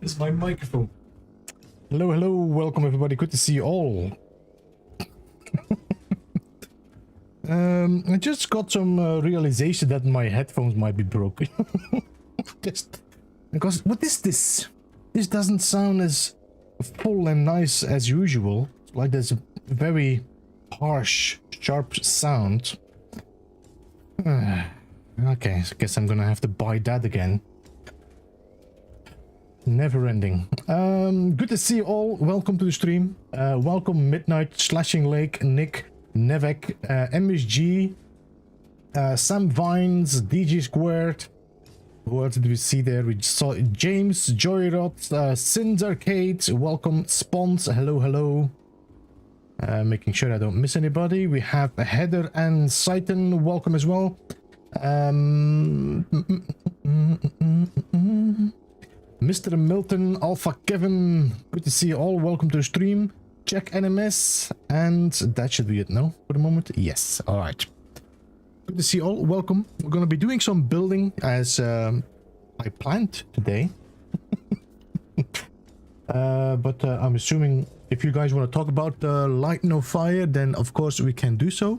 It's my microphone. Hello, hello, welcome everybody. Good to see you all. I just got some realization that my headphones might be broken. Just because what is this? This doesn't sound as full and nice as usual. It's like there's a very harsh, sharp sound. Okay, so I guess I'm gonna have to buy that again. Never ending. Good to see you all. Welcome to the stream. Welcome Midnight, Slashing Lake, Nick, Nevek, MSG, Sam Vines, DG Squared. Who else did we see there? We saw James, Joyrod, Sins Arcade. Welcome, Spons. Hello, hello. Making sure I don't miss anybody. We have Heather and Saitan. Welcome as well. Mr. Milton, Alpha Kevin, good to see you all. Welcome to the stream. Check NMS, and that should be it now for the moment. Yes, all right. Good to see you all. Welcome. We're going to be doing some building as I planned today. But I'm assuming if you guys want to talk about Light No Fire, then of course we can do so.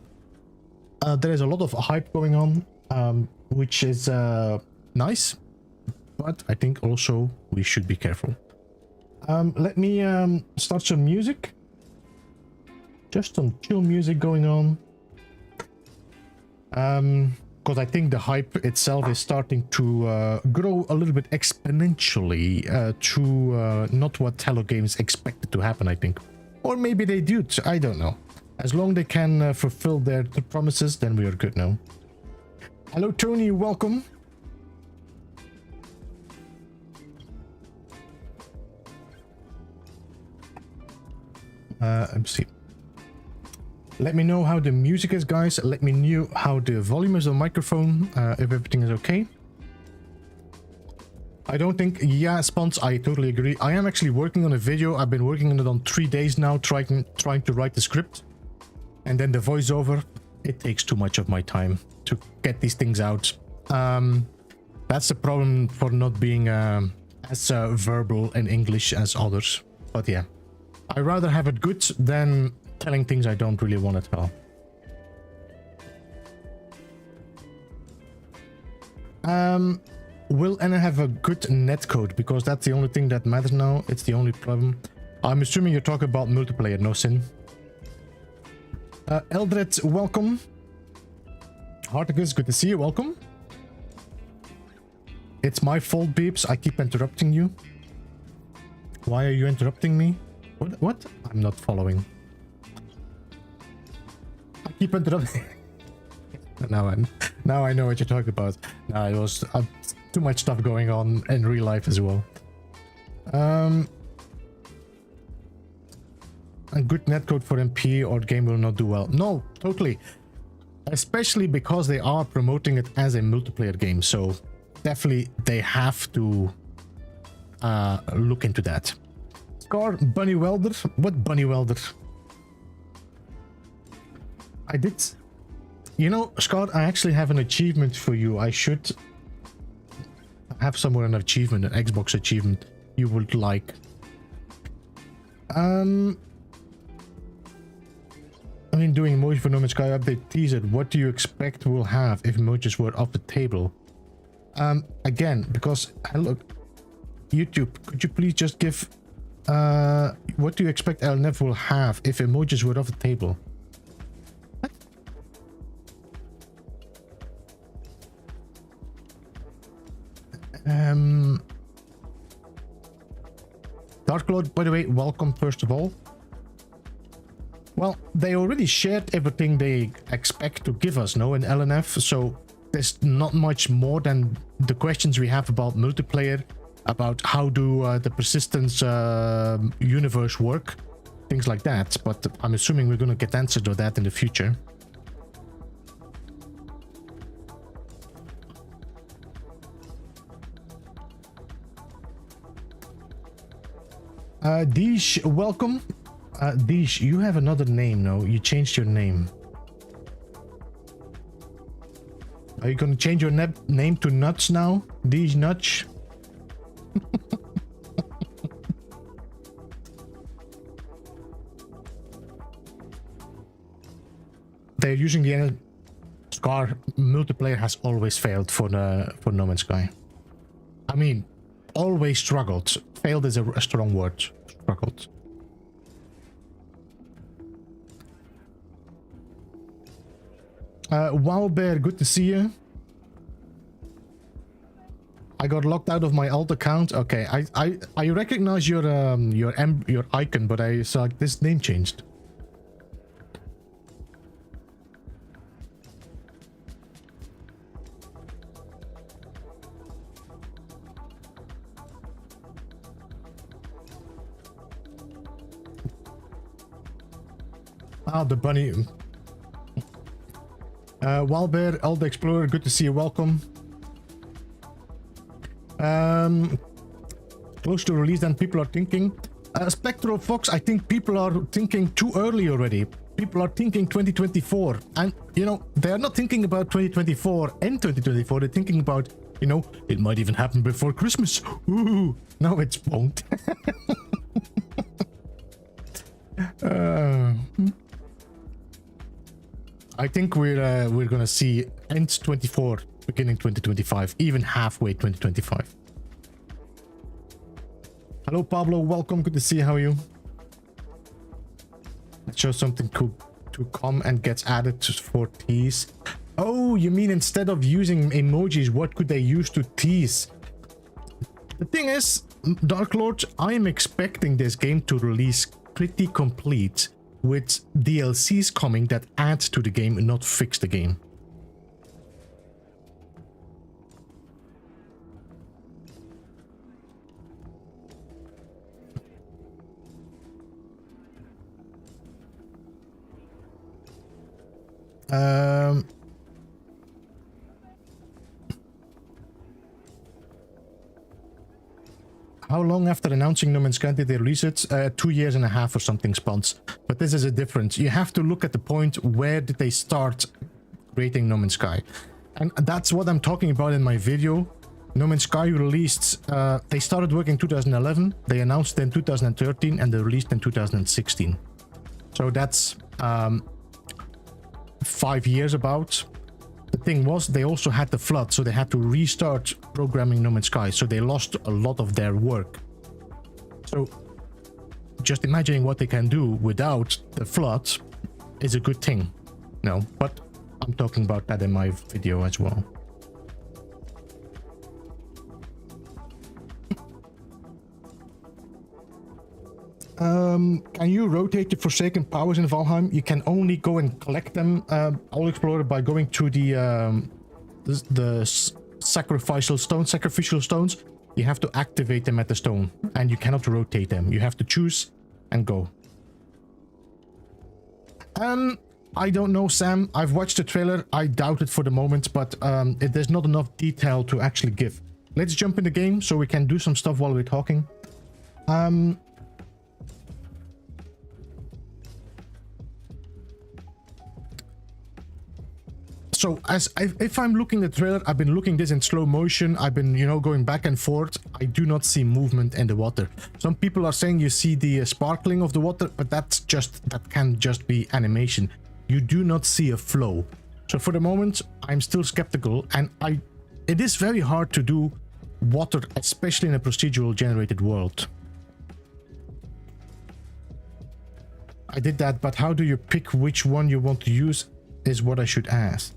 There is a lot of hype going on, which is nice. But I think also we should be careful. Let me start some music. Just some chill music going on. Because I think the hype itself is starting to grow a little bit exponentially to not what Hello Games expected to happen, I think. Or maybe they do, I don't know. As long as they can fulfill their promises, then we are good now. Hello Tony, welcome. Let's see. Let me know how the music is, guys. Let me know how the volume is on microphone, if everything is okay. I don't think, yeah, Spons, I totally agree. I am actually working on a video. I've been working on it on 3 days now, trying to write the script. And then the voiceover, it takes too much of my time to get these things out. That's the problem for not being as verbal in English as others. But yeah. I'd rather have it good than telling things I don't really want to tell. Will Anna have a good netcode? Because that's the only thing that matters now. It's the only problem. I'm assuming you're talking about multiplayer, no sin. Eldred, welcome. Hartigus, good to see you. Welcome. It's my fault, Beeps. I keep interrupting you. Why are you interrupting me? What? I'm not following. I keep interrupting. Now I know what you're talking about. Now it was too much stuff going on in real life as well. A good netcode for MP or game will not do well. No, totally. Especially because they are promoting it as a multiplayer game. So definitely they have to look into that. Scar, Bunny Welder. What Bunny Welder? I did. You know, Scar, I actually have an achievement for you. I should have somewhere an achievement, an Xbox achievement you would like. I mean, doing emoji for No Man's Sky update teaser. What do you expect we'll have if emojis were off the table? Again, because look, YouTube, could you please just give what do you expect LNF will have if emojis were off the table? What? Dark Lord, by the way, welcome first of all. Well, they already shared everything they expect to give us, no, in LNF, so there's not much more than the questions we have about multiplayer, about how do the persistence universe work, things like that. But I'm assuming we're going to get answers to that in the future. Deesh, welcome. Deesh, you have another name now. You changed your name. Are you going to change your name to Nuts now? Deesh Nuts? they're using the Scar. Multiplayer has always failed for No Man's Sky. I mean, always struggled. Failed is a strong word. Struggled. Wildbear, good to see you. I got locked out of my alt account. Okay, I recognize your icon, but I saw this name changed. Ah, the bunny. Wildbear, Alt Explorer, good to see you. Welcome. Close to release than people are thinking. Spectral Fox, I think people are thinking too early already. People are thinking 2024, and you know, they are not thinking about 2024 and 2024. They're thinking about, you know, it might even happen before Christmas. Ooh, no, it won't. I think we're gonna see end 24, beginning 2025, even halfway 2025. Hello Pablo, welcome, good to see you. How are you? Let's show something cool to come and gets added for tease. Oh, you mean instead of using emojis, what could they use to tease? The thing is, Dark Lord, I'm expecting this game to release pretty complete, with DLCs coming that add to the game and not fix the game. How long after announcing No Man's Sky did they release it? 2 years and a half or something, Spons. But this is a difference. You have to look at the point, where did they start creating No Man's Sky? And that's what I'm talking about in my video. No Man's Sky released, they started working in 2011, they announced in 2013, and they released in 2016. So that's 5 years about. The thing was, they also had the flood, so they had to restart programming No Man's Sky, so they lost a lot of their work. So just imagining what they can do without the flood is a good thing. No, but I'm talking about that in my video as well. Can you rotate the Forsaken powers in Valheim? You can only go and collect them, All Explorer, by going to the sacrificial stones. You have to activate them at the stone, and you cannot rotate them. You have to choose and go. I don't know, Sam. I've watched the trailer. I doubt it for the moment, but there's not enough detail to actually give. Let's jump in the game so we can do some stuff while we're talking. So if I'm looking at the trailer, I've been looking this in slow motion. I've been, you know, going back and forth. I do not see movement in the water. Some people are saying you see the sparkling of the water, but that can just be animation. You do not see a flow. So for the moment, I'm still skeptical, and it is very hard to do water, especially in a procedural generated world. I did that, but how do you pick which one you want to use is what I should ask.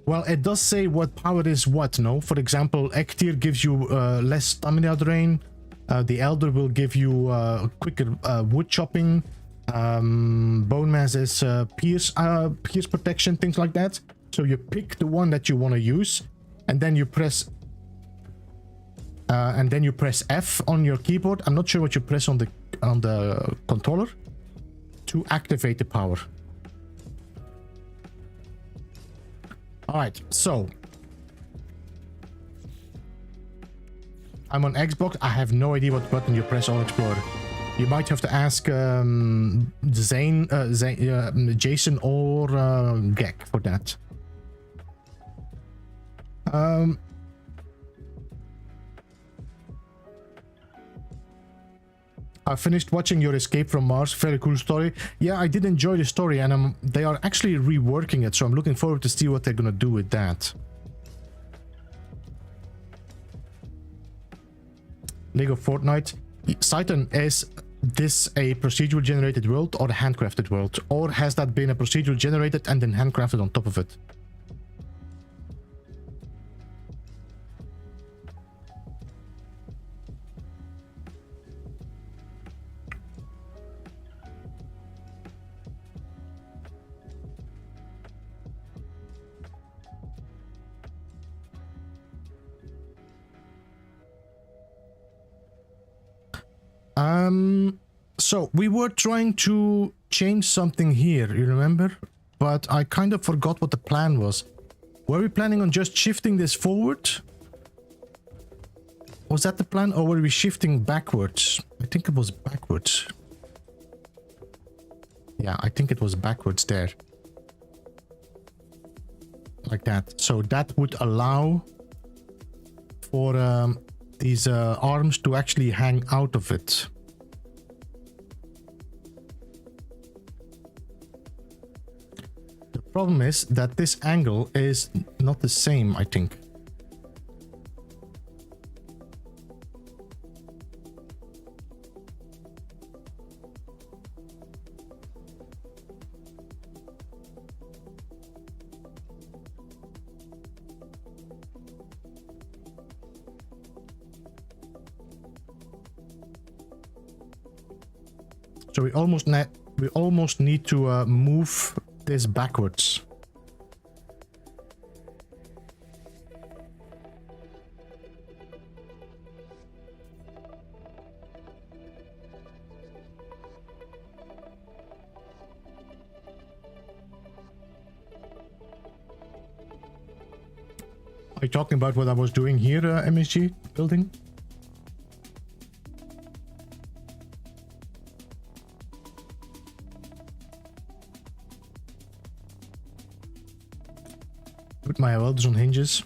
Well, it does say what power is what, no? For example, Ektir gives you less stamina drain. The Elder will give you quicker wood chopping. Bone mass is pierce protection, things like that. So you pick the one that you want to use, and then you press F on your keyboard. I'm not sure what you press on the controller to activate the power. Alright, so I'm on Xbox. I have no idea what button you press on Explorer. You might have to ask Jason or Gek for that. I finished watching your Escape from Mars. Very cool story. Yeah, I did enjoy the story, and they are actually reworking it, so I'm looking forward to see what they're gonna do with that. Lego Fortnite. Cyton, is this a procedural generated world or a handcrafted world? Or has that been a procedural generated and then handcrafted on top of it? So we were trying to change something here, you remember? But I kind of forgot what the plan was. Were we planning on just shifting this forward? Was that the plan, or were we shifting backwards? I think it was backwards. Yeah, I think it was backwards there. Like that. So that would allow for these arms to actually hang out of it. The problem is that this angle is not the same, I think. So we almost need to move this backwards. Are you talking about what I was doing here, MSG building? Put my welders on hinges.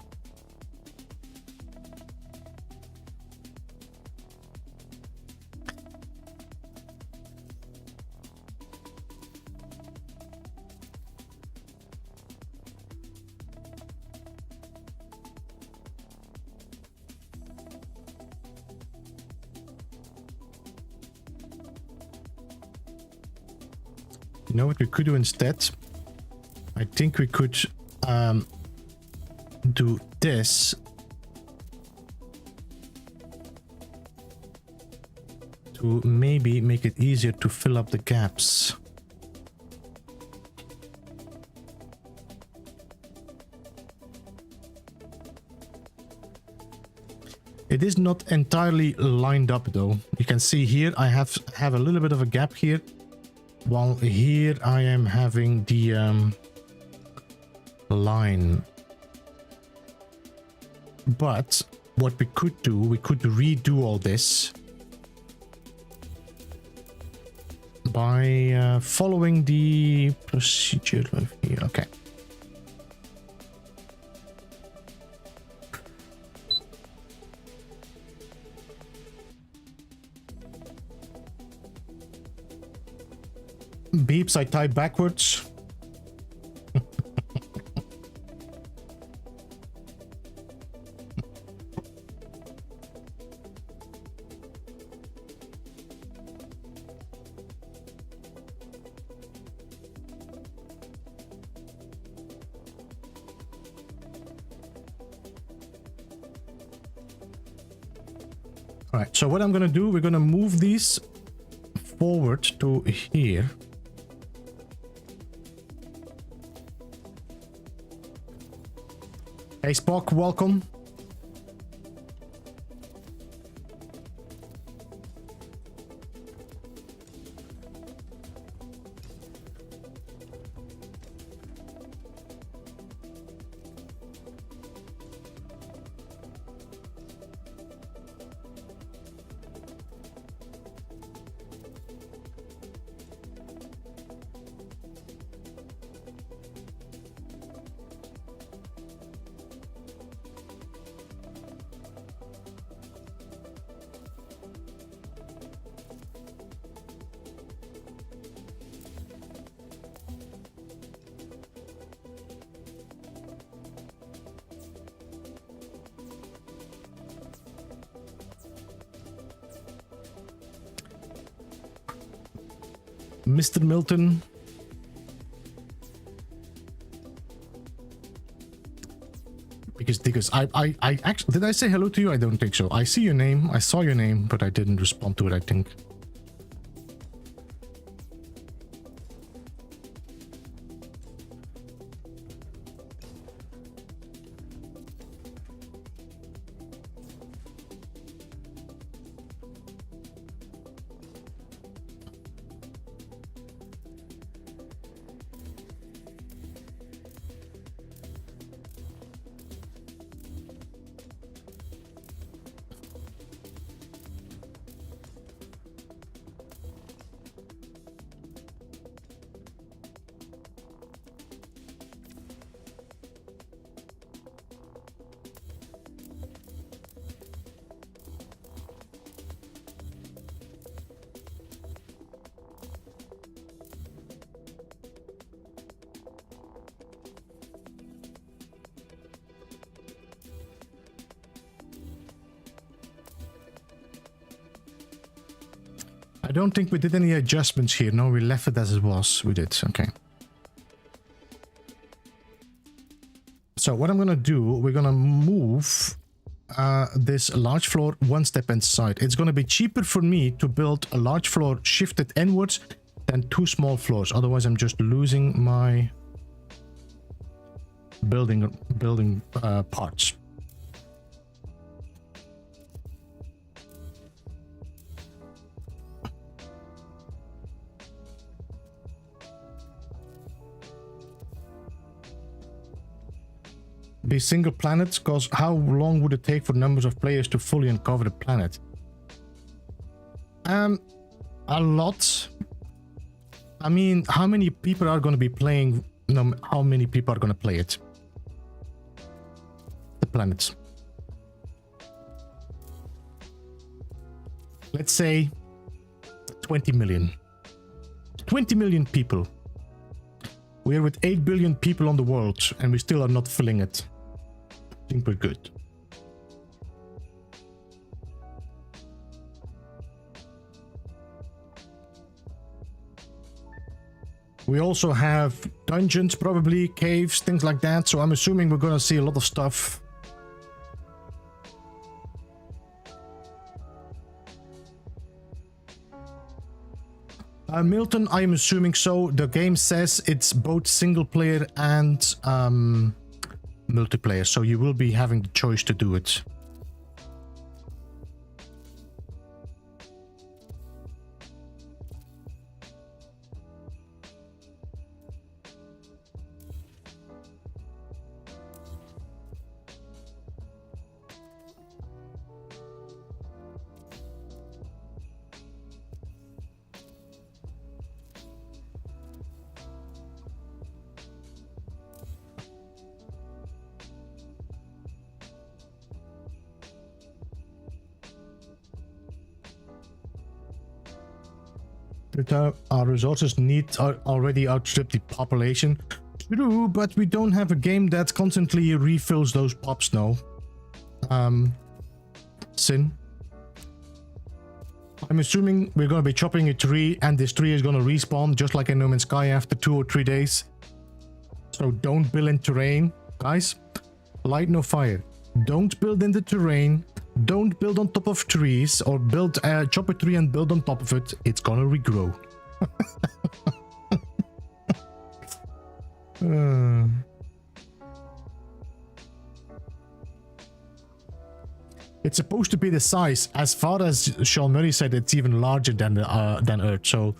You know what we could do instead? I think we could do this to maybe make it easier to fill up the gaps. It is not entirely lined up though. You can see here I have a little bit of a gap here, while here I am having the line. But what we could do, we could redo all this by following the procedure of here. Okay. Beeps, I type backwards. All right, so what I'm gonna do, we're gonna move these forward to here. Hey Spock, welcome. Mr. Milton. Because I actually, did I say hello to you? I don't think so. I see your name. I saw your name, but I didn't respond to it, I think. I don't think we did any adjustments here. No, we left it as it was. We did. Okay. So what I'm going to do, we're going to move this large floor one step inside. It's going to be cheaper for me to build a large floor shifted inwards than two small floors. Otherwise, I'm just losing my building parts. Be single planets, because how long would it take for numbers of players to fully uncover the planet? A lot. I mean, how many people are going to be playing? No, how many people are going to play it? The planets. Let's say 20 million. 20 million people. We're with 8 billion people on the world, and we still are not filling it. I think we're good. We also have dungeons, probably caves, things like that. So I'm assuming we're gonna see a lot of stuff. Milton, I am assuming so. The game says it's both single player and multiplayer, so you will be having the choice to do it. Our resources need already outstrip the population. True, but we don't have a game that constantly refills those pops now. Sin. I'm assuming we're going to be chopping a tree and this tree is going to respawn just like in No Man's Sky after 2 or 3 days. So don't build in terrain. Guys, light no fire. Don't build in the terrain. Don't build on top of trees, or build chop a tree and build on top of it. It's gonna regrow. It's supposed to be the size. As far as Sean Murray said, it's even larger than Earth. So.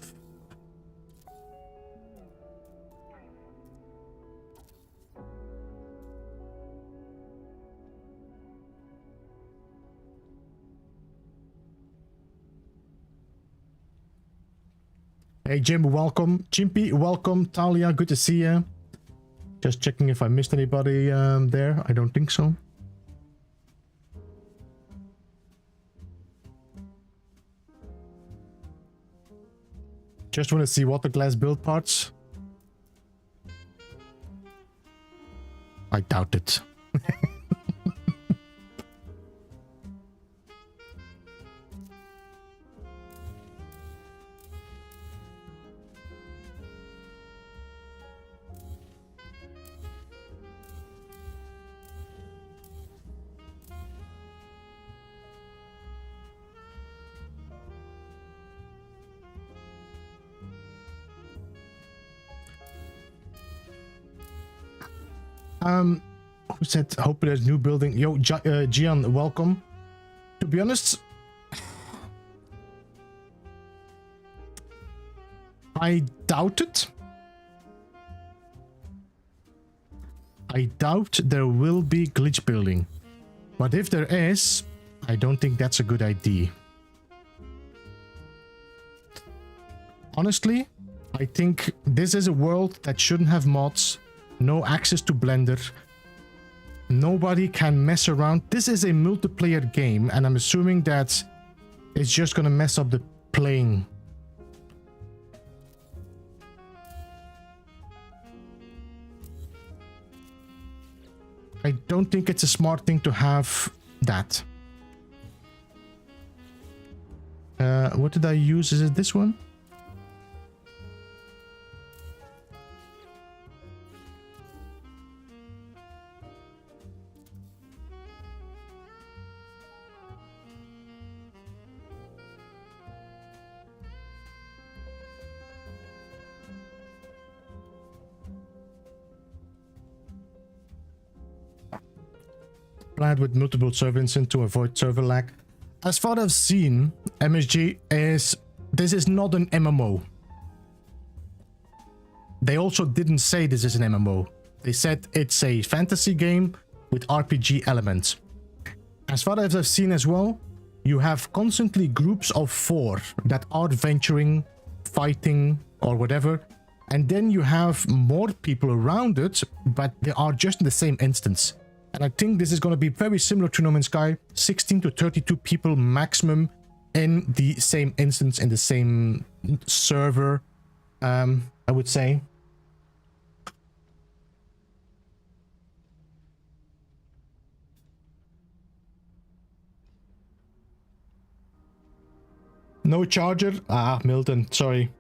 Hey Jim, welcome. Chimpy, welcome. Talia, good to see you. Just checking if I missed anybody there. I don't think so. Just want to see water glass build parts. I doubt it. Who said, hope there's new building? Yo, Gian, welcome. To be honest, I doubt it. I doubt there will be glitch building. But if there is, I don't think that's a good idea. Honestly, I think this is a world that shouldn't have mods, no access to Blender. Nobody can mess around. This is a multiplayer game, and I'm assuming that it's just gonna mess up the playing. I don't think it's a smart thing to have that. What did I use? Is it this one? Planned with multiple server instances to avoid server lag. As far as I've seen, MSG this is not an MMO. They also didn't say this is an MMO. They said it's a fantasy game with RPG elements. As far as I've seen as well, you have constantly groups of 4 that are venturing, fighting, or whatever. And then you have more people around it, but they are just in the same instance. And I think this is going to be very similar to No Man's Sky, 16 to 32 people maximum in the same instance, in the same server, I would say. No charger? Ah, Milton, sorry.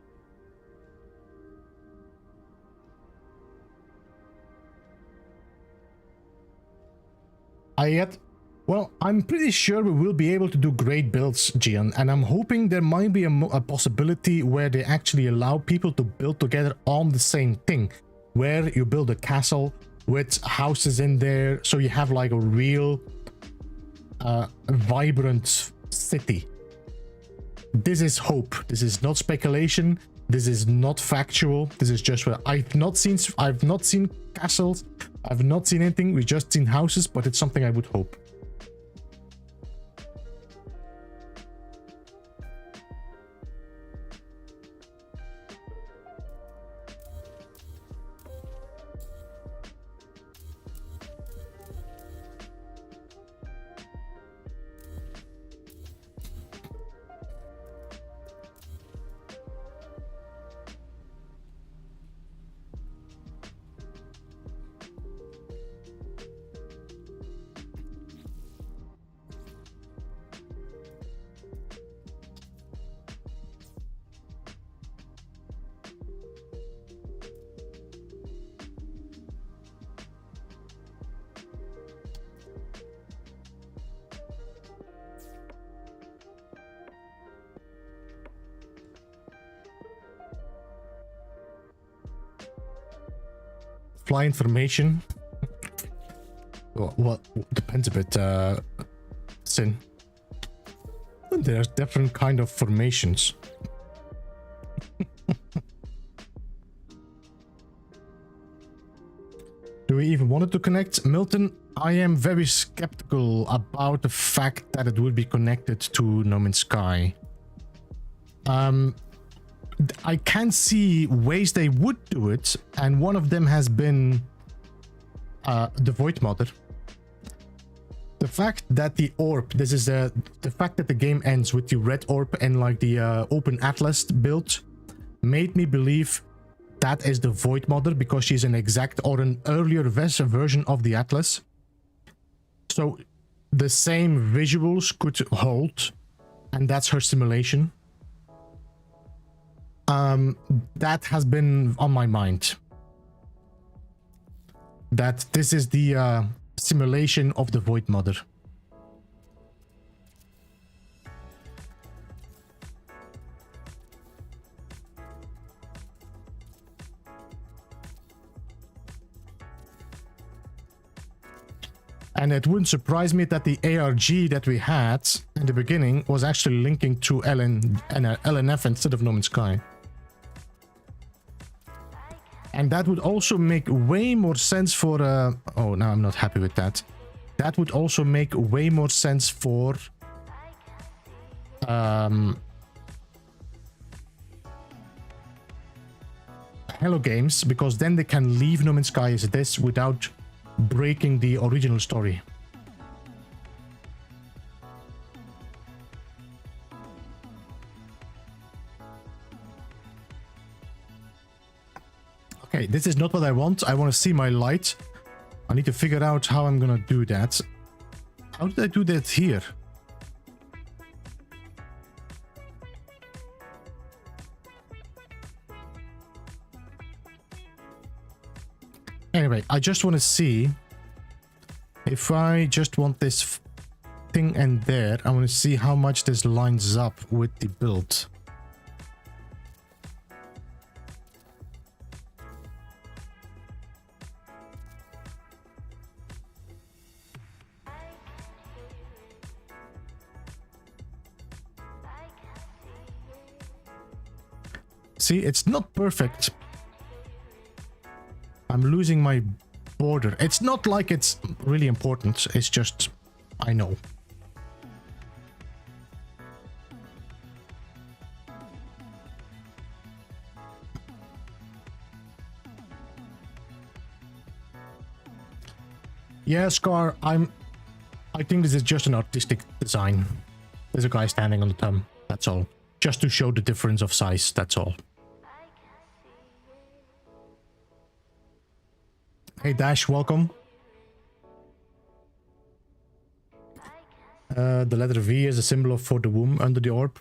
Well, I'm pretty sure we will be able to do great builds, Gian, and I'm hoping there might be a possibility where they actually allow people to build together on the same thing, where you build a castle with houses in there, so you have like a real vibrant city. This is hope. This is not speculation. This is not factual. This is just what I've not seen castles. I've not seen anything. We've just seen houses, but it's something I would hope. Fly information. Well, depends a bit, Sin. There's different kind of formations. Do we even want it to connect? Milton, I am very skeptical about the fact that it would be connected to No Man's Sky. I can see ways they would do it, and one of them has been the Void Mother. The fact that the orb, the fact that the game ends with the red orb and like the open atlas build, made me believe that is the Void Mother because she's an exact or an earlier version of the atlas. So the same visuals could hold, and that's her simulation. That has been on my mind. That this is the simulation of the Void Mother. And it wouldn't surprise me that the ARG that we had in the beginning was actually linking to LNF instead of No Man's Sky. And that would also make way more sense for... oh, now I'm not happy with that. That would also make way more sense for... Hello Games, because then they can leave No Man's Sky as it is without breaking the original story. Okay, this is not what I want. I want to see my light. I need to figure out how I'm gonna do that. How did I do that here? Anyway, I just want to see if I just want this thing and there, I want to see how much this lines up with the build. See, it's not perfect. I'm losing my border. It's not like it's really important. It's just, I know. Yeah, Scar, I think this is just an artistic design. There's a guy standing on the thumb. That's all. Just to show the difference of size. That's all. Hey Dash, welcome. The letter V is a symbol for the womb under the orb.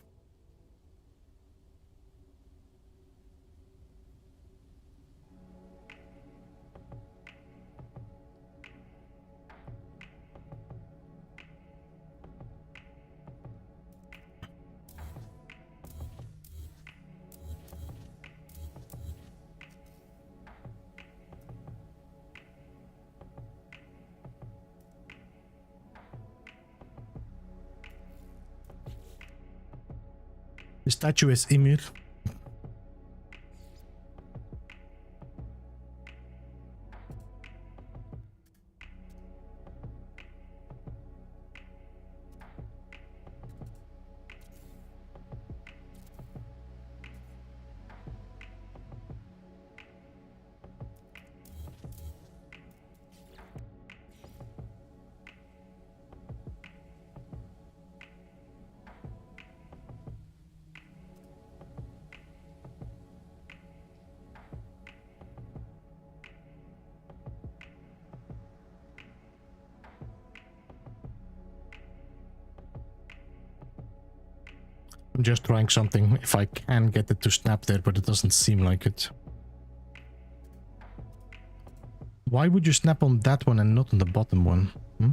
The statue is Ymir. I'm just trying something, if I can get it to snap there, but it doesn't seem like it. Why would you snap on that one and not on the bottom one? Hmm?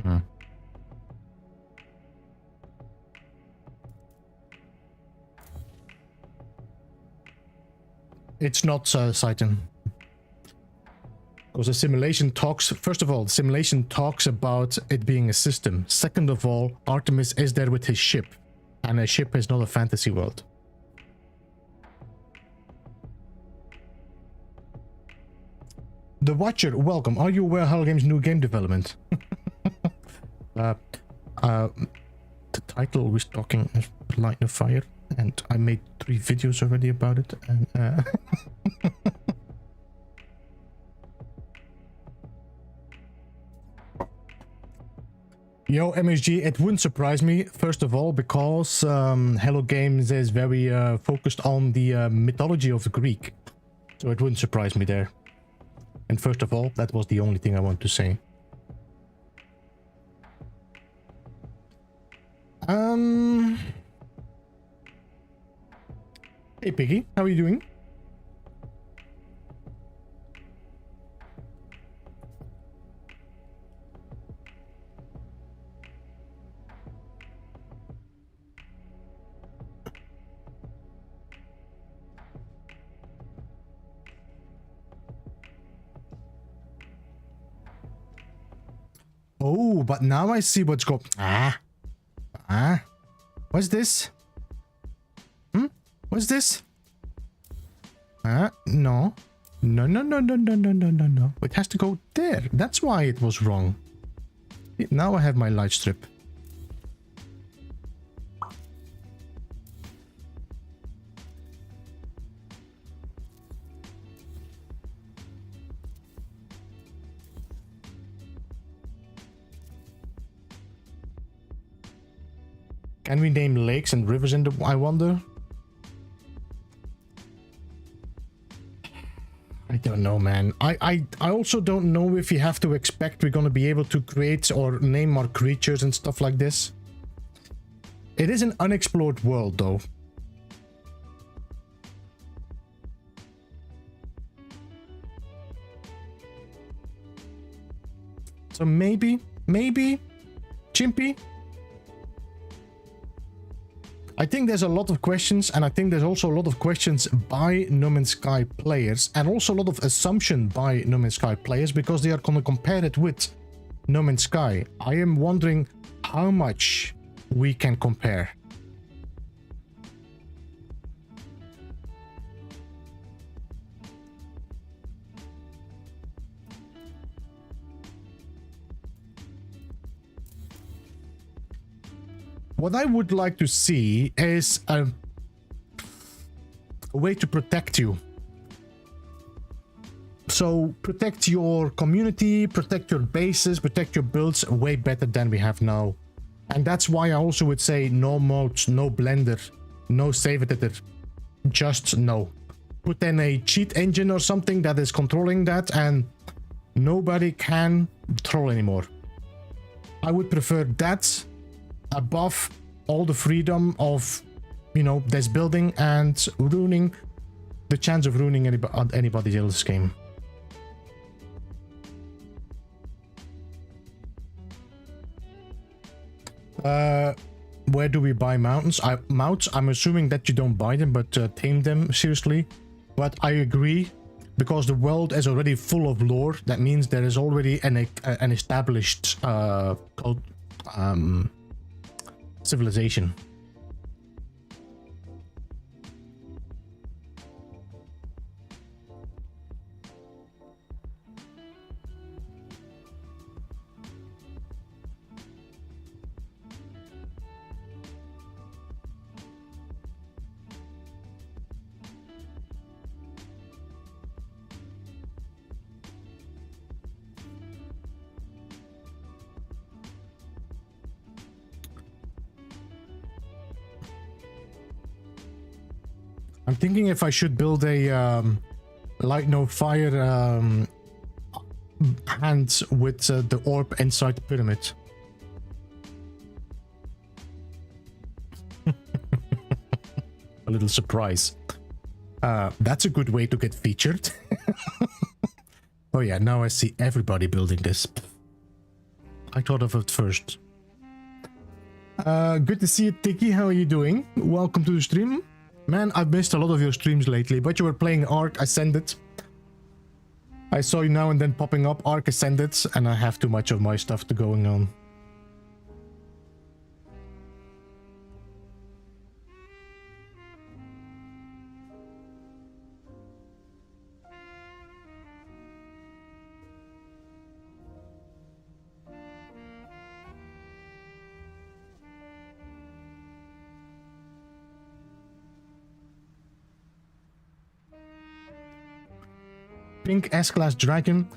Hmm. It's not Saitan. Because the simulation talks, first of all, the simulation talks about it being a system. Second of all, Artemis is there with his ship. And a ship is not a fantasy world. The Watcher, welcome. Are you aware of Hello Games' new game development? The title was talking Light of Fire. And I made 3 videos already about it. And Yo, MSG, it wouldn't surprise me, first of all, because Hello Games is very focused on the mythology of the Greek. So it wouldn't surprise me there. And first of all, that was the only thing I want to say. Hey Piggy, how are you doing? Oh, but now I see what's going... What's this? What's this? No. No, no, no, no, no, no, no, no, no. It has to go there. That's why it was wrong. Now I have my light strip. Can we name lakes and rivers in the... I wonder? I don't know, man. I also don't know if you have to expect we're gonna be able to create or name our creatures and stuff like this. It is an unexplored world, though. So maybe, Chimpy? I think there's a lot of questions, and I think there's also a lot of questions by No Man's Sky players, and also a lot of assumption by No Man's Sky players, because they are going to compare it with No Man's Sky. I am wondering how much we can compare. What I would like to see is a way to protect you. So protect your community, protect your bases, protect your builds way better than we have now. And that's why I also would say no modes, no blender, no save editor, just no. Put in a cheat engine or something that is controlling that, and nobody can troll anymore. I would prefer that above all the freedom of, you know, this building and ruining the chance of ruining anybody else's game. Where do we buy mountains? Mounts, I'm assuming that you don't buy them, but tame them seriously. But I agree, because the world is already full of lore. That means there is already an established civilization. I'm thinking if I should build a light no fire hand with the orb inside the pyramid. A little surprise. That's a good way to get featured. Oh yeah, now I see everybody building this. I thought of it first. Good to see you, Tiki. How are you doing? Welcome to the stream. Man, I've missed a lot of your streams lately, but you were playing Ark Ascended. I saw you now and then popping up, Ark Ascended, and I have too much of my stuff to going on. Pink S-Class dragon.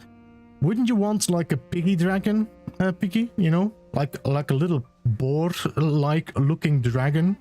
Wouldn't you want like a piggy dragon, Piggy? You know, like a little boar-like looking dragon?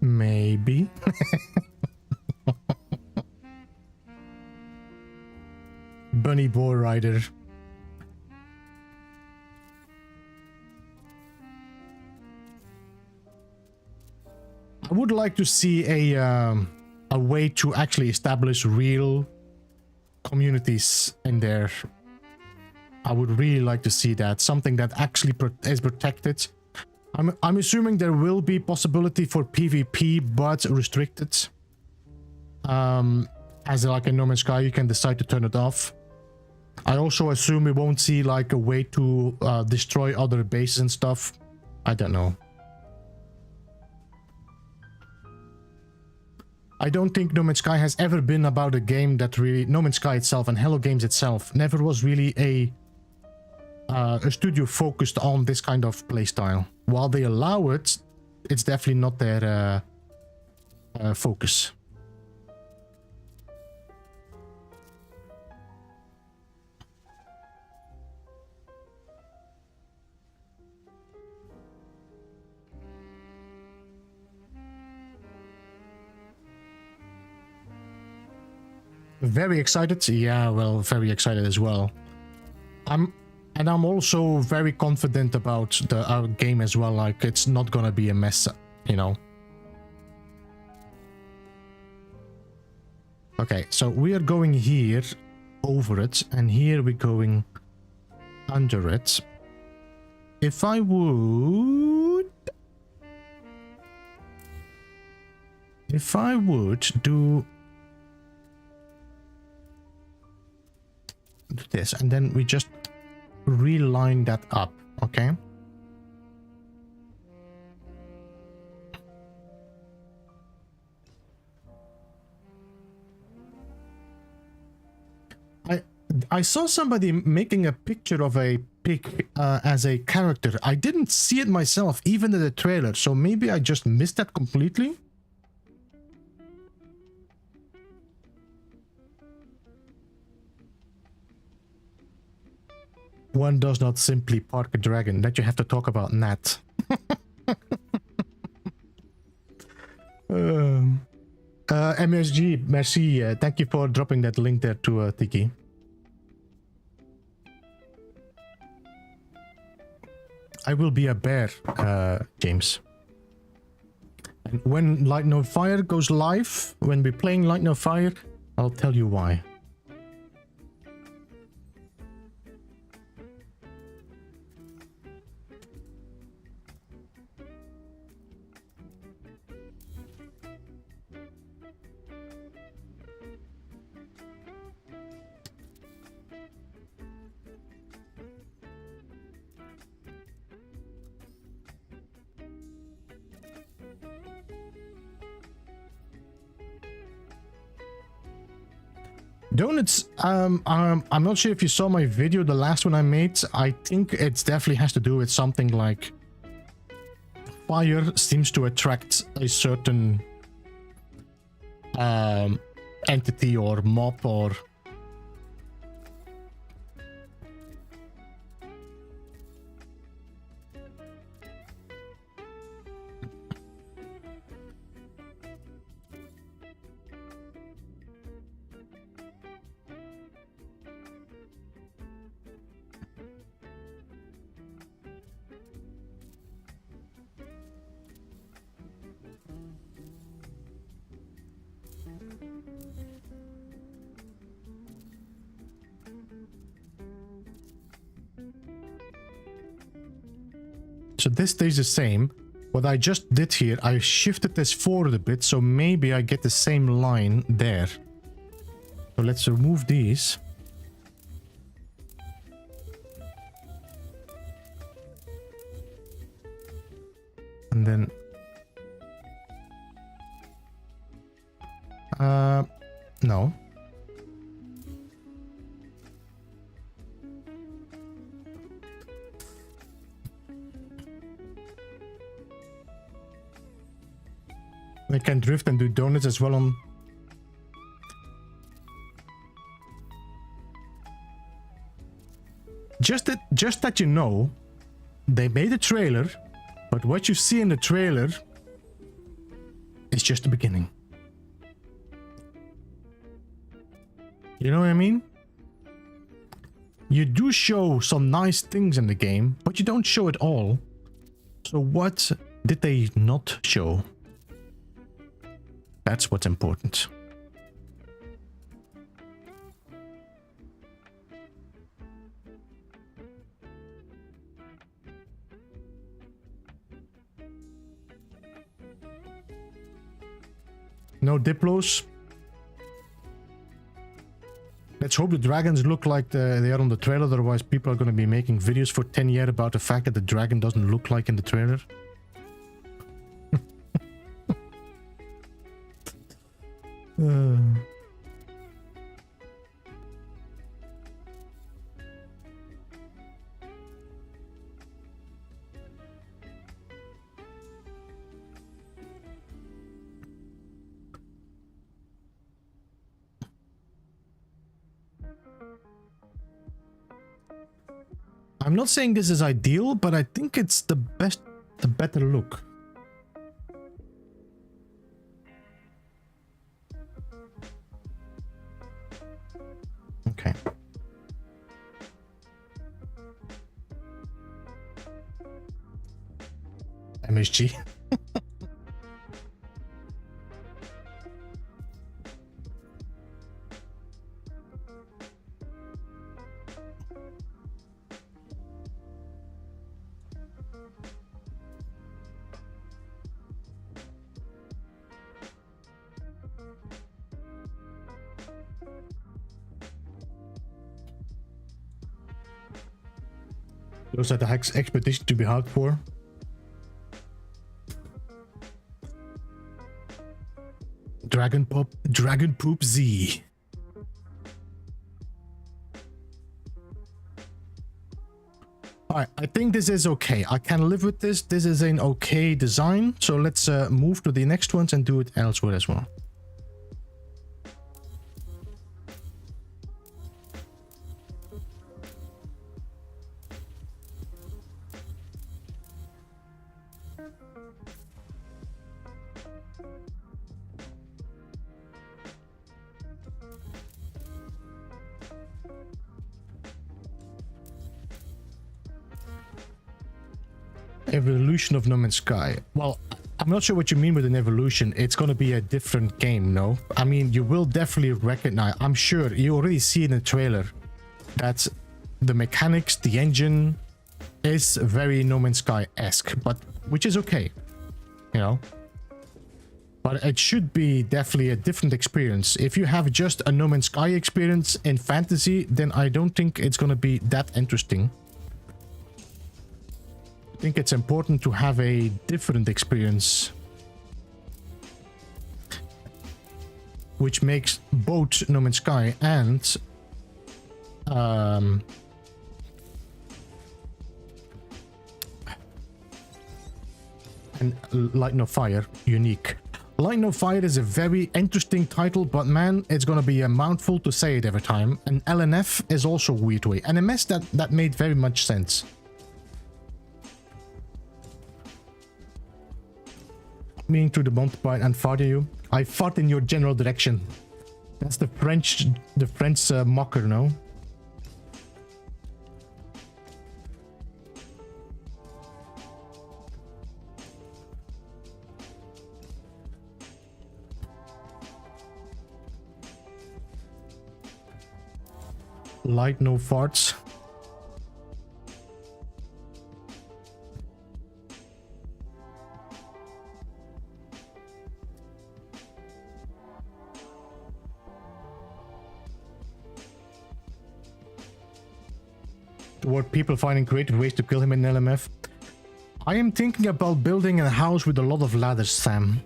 Maybe. Bunny Boar Rider. I would like to see a way to actually establish real communities in there. I would really like to see that, something that actually is protected. I'm assuming there will be possibility for PvP, but restricted. As like in No Man's Sky, you can decide to turn it off. I also assume we won't see like a way to destroy other bases and stuff. I don't know. I don't think No Man's Sky has ever been about a game that really... No Man's Sky itself and Hello Games itself never was really a studio focused on this kind of playstyle. While they allow it, it's definitely not their focus. Very excited. Yeah, well, very excited as well. I'm also very confident about our game as well. Like, it's not gonna be a mess, you know. Okay, so we are going here over it, and here we're going under it. If I would do this, and then we just reline that up, okay? I saw somebody making a picture of a pig as a character. I didn't see it myself, even in the trailer, so maybe I just missed that completely. One does not simply park a dragon. That you have to talk about Nat. MSG, merci. Thank you for dropping that link there to Tiki. I will be a bear, James. And when Light No Fire goes live, when we're playing Light No Fire, I'll tell you why. Donuts, I'm not sure if you saw my video, the last one I made. I think it definitely has to do with something like fire seems to attract a certain entity or mob or... So this stays the same. What I just did here, I shifted this forward a bit, so maybe I get the same line there. So let's remove these. And then... no. I can drift and do donuts as well on... Just that you know, they made a trailer, but what you see in the trailer is just the beginning. You know what I mean? You do show some nice things in the game, but you don't show it all. So what did they not show? That's what's important. No Diplos. Let's hope the dragons look like they are on the trailer, otherwise people are going to be making videos for 10 years about the fact that the dragon doesn't look like in the trailer. I'm not saying this is ideal, but I think it's the better look. Okay. MSG. Looks like the expedition to be hard for. Dragon Poop Z. Alright, I think this is okay. I can live with this. This is an okay design. So let's move to the next ones and do it elsewhere as well. Evolution of No Man's Sky. Well, I'm not sure what you mean with an evolution. It's going to be a different game, no? I mean, you will definitely recognize, I'm sure you already see in the trailer that the mechanics, the engine is very No Man's Sky-esque, but which is okay, you know? But it should be definitely a different experience. If you have just a No Man's Sky experience in fantasy, then I don't think it's going to be that interesting. I think it's important to have a different experience, which makes both No Man's Sky and Light No Fire unique. Light No Fire is a very interesting title, but man, it's gonna be a mouthful to say it every time. And LNF is also a weird way. And MS that made very much sense. Meaning to the multiplied and fart you. I fart in your general direction. That's the French mocker, no? Light no farts. Toward people finding creative ways to kill him in LMF. I am thinking about building a house with a lot of ladders, Sam.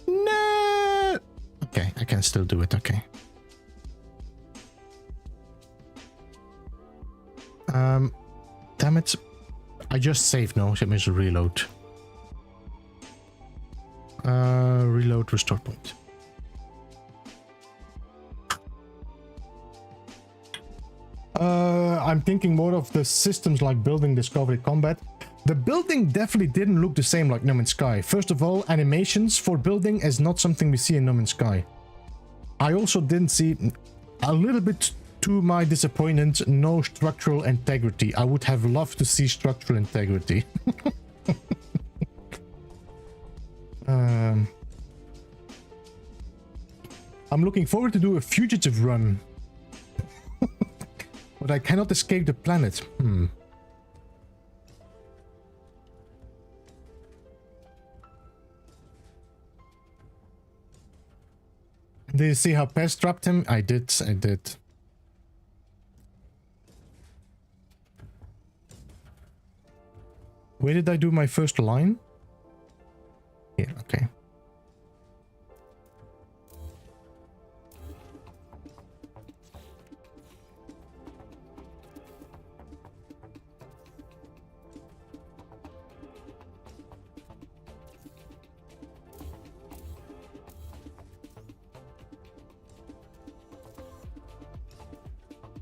No. Okay, I can still do it. Okay. Damn it. I just saved. No, so it means reload. Reload restore point. I'm thinking more of the systems like building, discovery, combat. The building definitely didn't look the same like No Man's Sky. First of all, animations for building is not something we see in No Man's Sky. I also didn't see, a little bit to my disappointment, no structural integrity. I would have loved to see structural integrity. I'm looking forward to do a fugitive run. But I cannot escape the planet. Did you see how Pest trapped him? I did. Where did I do my first line? Here, okay.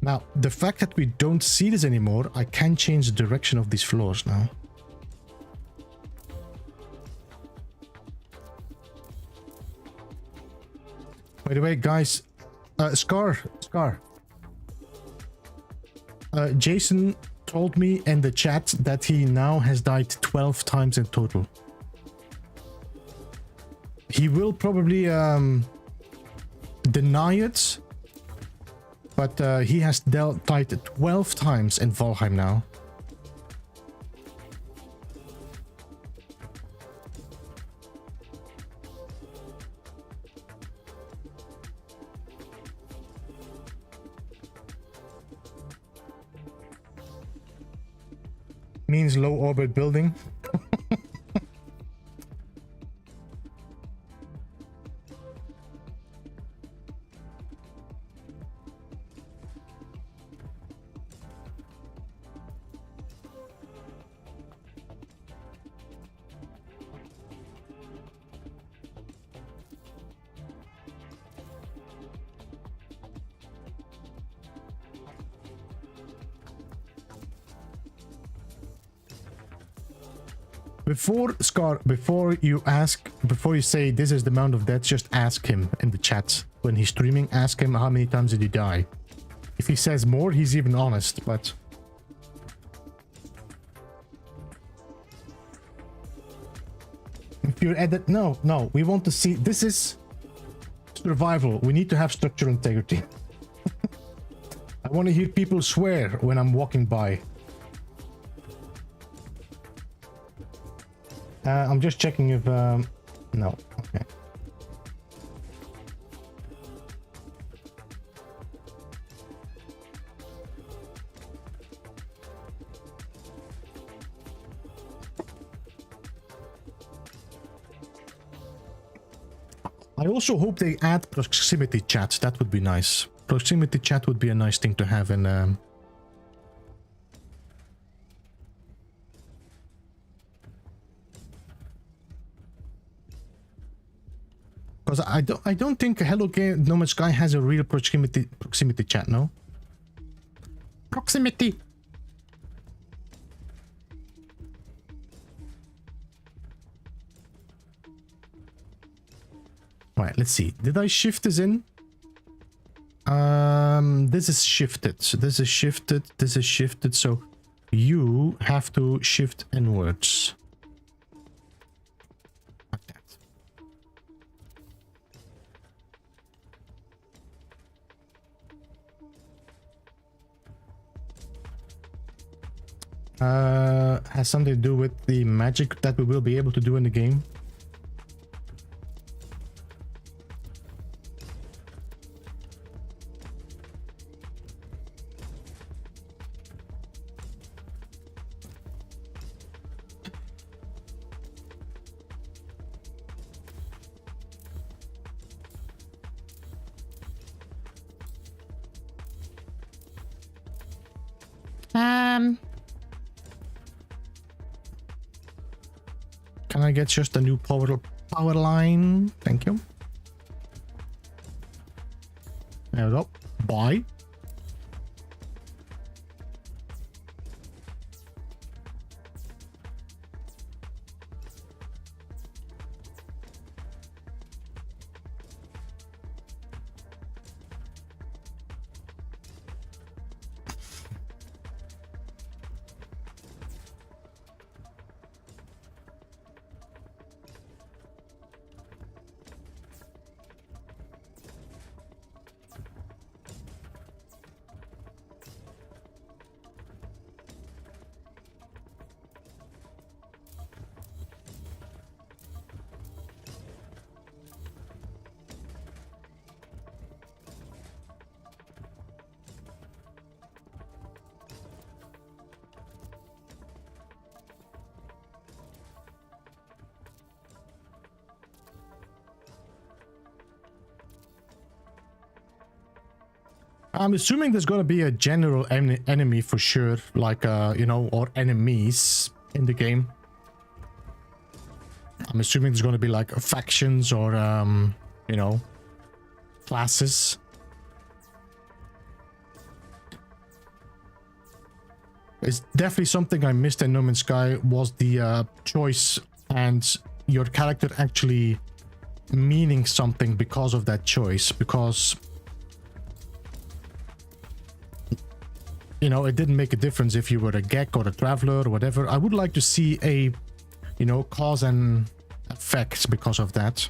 Now, the fact that we don't see this anymore, I can change the direction of these floors now. By the way, guys, Scar. Jason told me in the chat that he now has died 12 times in total. He will probably deny it. But he has died 12 times in Valheim now. Means low orbit building. Before you say this is the amount of deaths, just ask him in the chat when he's streaming. Ask him how many times did he die. If he says more, he's even honest, but if you're edit, no, we want to see, this is survival. We need to have structural integrity. I want to hear people swear when I'm walking by. I'm just checking if no, okay. I also hope they add proximity chat. That would be nice. Proximity chat would be a nice thing to have in because I don't think Hello Game No Man's Sky has a real proximity chat, no? Proximity. Right, let's see. Did I shift this in? This is shifted. So this is shifted. This is shifted. So you have to shift inwards. Like that. Has something to do with the magic that we will be able to do in the game. Can I get just a new power line? Thank you. There we go. Bye. I'm assuming there's gonna be a general enemy for sure, like, you know, or enemies in the game. I'm assuming there's gonna be like factions or, you know, classes. It's definitely something I missed in No Man's Sky was the choice and your character actually meaning something because of that choice, because you know, it didn't make a difference if you were a Gek or a Traveler or whatever. I would like to see a, you know, cause and effect because of that.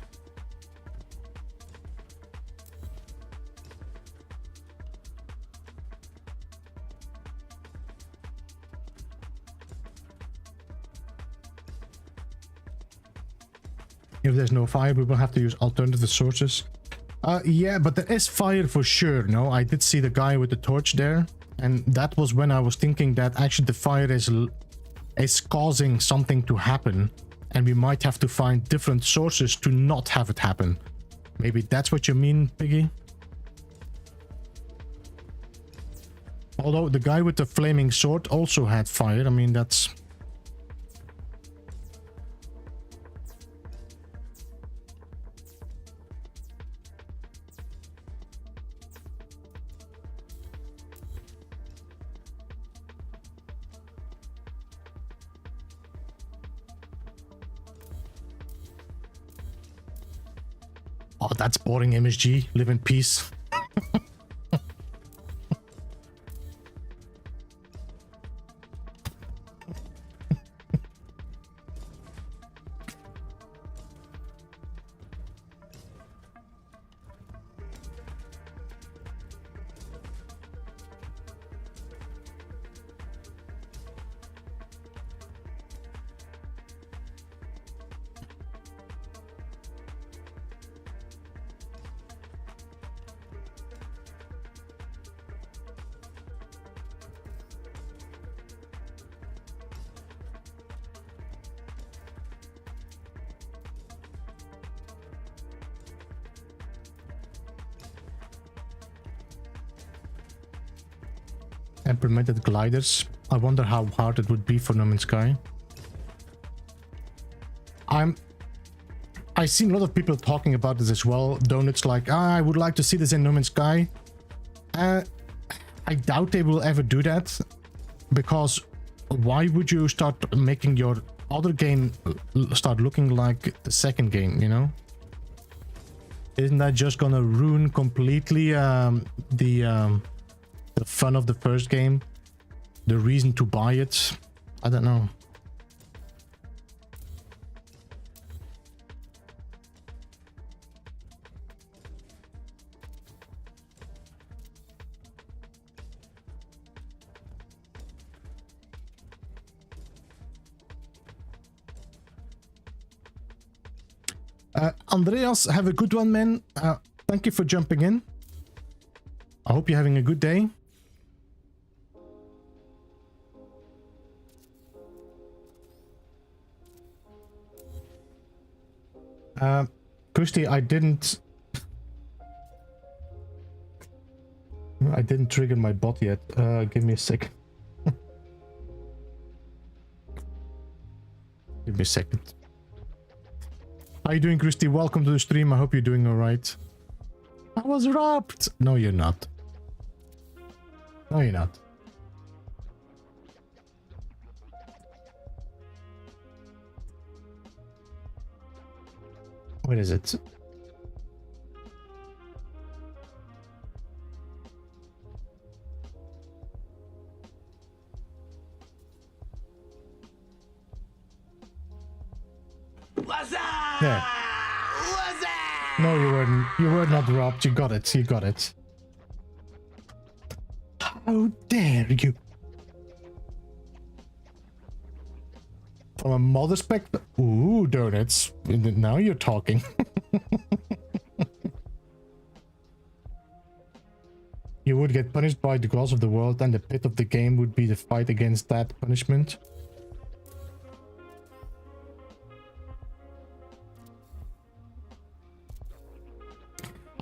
If there's no fire, we will have to use alternative sources. Yeah, but there is fire for sure. No, I did see the guy with the torch there. And that was when I was thinking that actually the fire is causing something to happen. And we might have to find different sources to not have it happen. Maybe that's what you mean, Piggy? Although the guy with the flaming sword also had fire. I mean, that's... Oh, that's boring, MSG. Live in peace. Implemented gliders. I wonder how hard it would be for No Man's Sky. I've seen a lot of people talking about this as well. Donuts like, I would like to see this in No Man's Sky. I doubt they will ever do that, because why would you start making your other game start looking like the second game, you know? Isn't that just gonna ruin completely the fun of the first game, the reason to buy it? I don't know. Andreas, have a good one, man. Thank you for jumping in. I hope you're having a good day. Christy, I didn't trigger my bot yet. Give me a second. Give me a second. How you doing, Christy? Welcome to the stream. I hope you're doing all right. I was robbed. No, you're not. No, you're not. What is it? What's up? Yeah. What's up? No, you weren't. You were not robbed. You got it. You got it. How dare you? From a mother perspective. Ooh, donuts. Now you're talking. You would get punished by the gods of the world, and the pit of the game would be the fight against that punishment.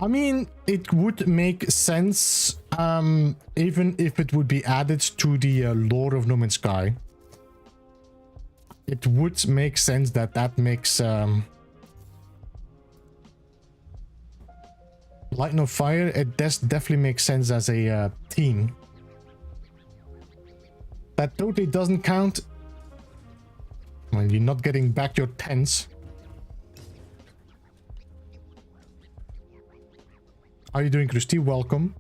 I mean, it would make sense Even if it would be added to the lore of No Man's Sky, it would make sense that makes Light No Fire. It does definitely make sense as a team. That totally doesn't count. Well, you're not getting back your tents. How are you doing, Christy? Welcome.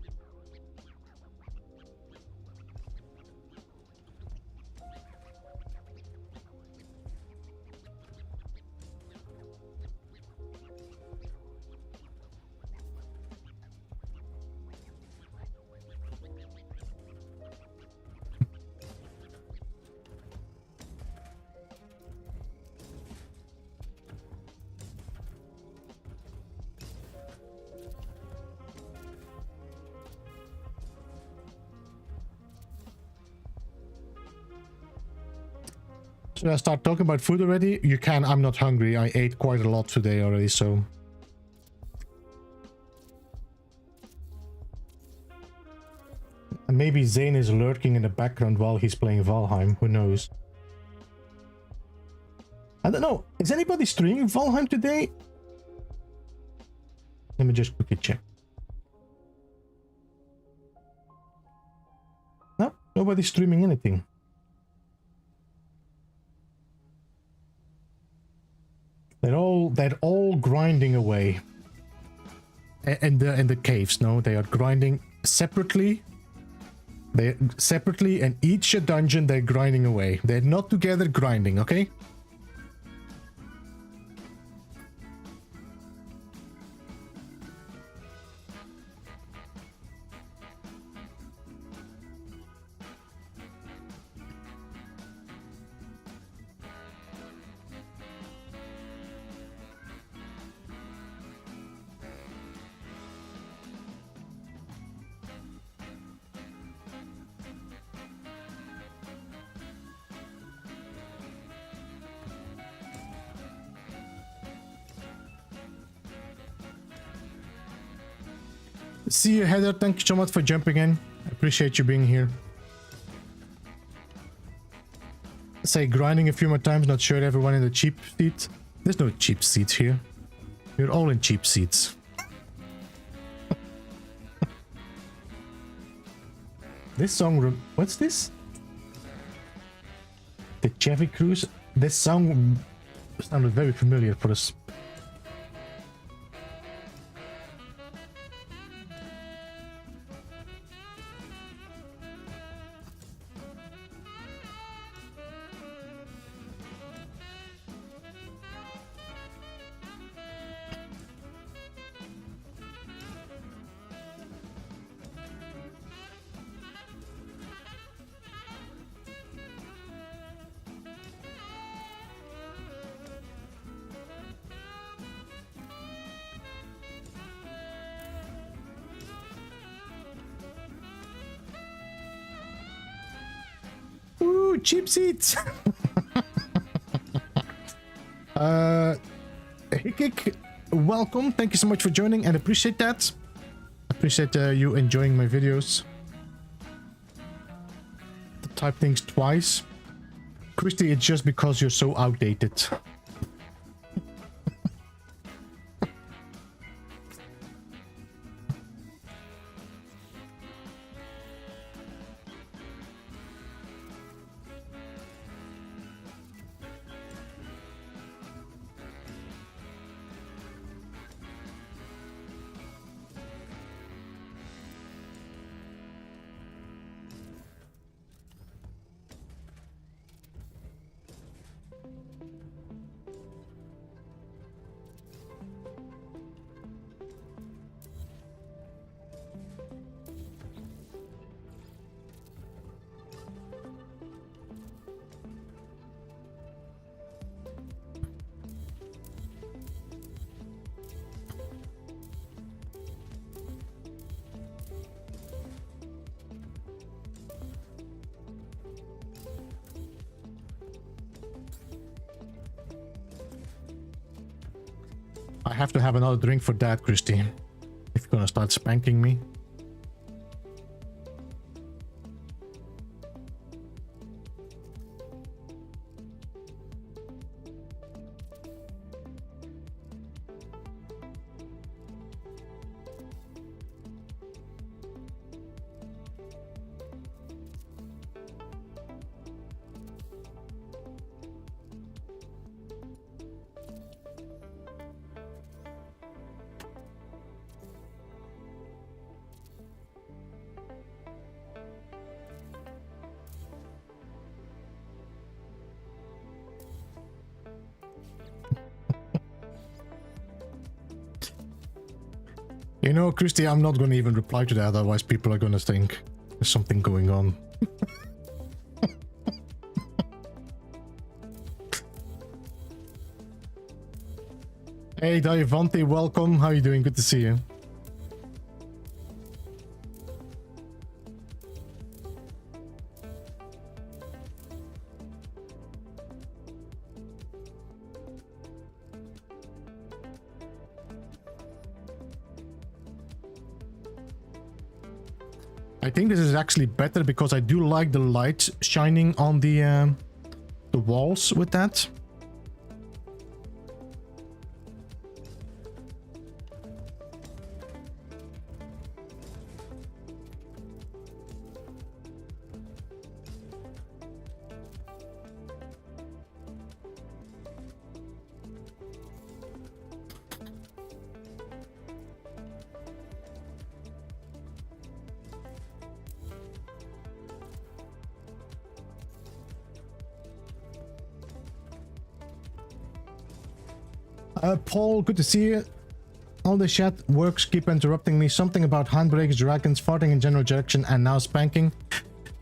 Should I start talking about food already? You can. I'm not hungry. I ate quite a lot today already, so... And maybe Zane is lurking in the background while he's playing Valheim. Who knows? I don't know. Is anybody streaming Valheim today? Let me just quickly check. No, nobody's streaming anything. They're all grinding away. And the caves, no, they are grinding separately. They separately, and each dungeon they're grinding away. They're not together grinding, okay? See you, Heather. Thank you so much for jumping in. I appreciate you being here. Say grinding a few more times. Not sure everyone in the cheap seat. There's no cheap seats here. You're all in cheap seats. This song... What's this? The Chevy Cruise? This song sounded very familiar for us. Cheap seats. Hikik, welcome. Thank you so much for joining and appreciate that. Appreciate you enjoying my videos. Type things twice. Christy, it's just because you're so outdated. I have to have another drink for that, Christy. If you're gonna start spanking me. You know, Christy, I'm not going to even reply to that, otherwise people are going to think there's something going on. Hey, Davante, welcome. How are you doing? Good to see you. I think this is actually better because I do like the light shining on the walls with that. Paul, good to see you. All the chat works keep interrupting me. Something about handbrakes, dragons, farting in general direction, and now spanking.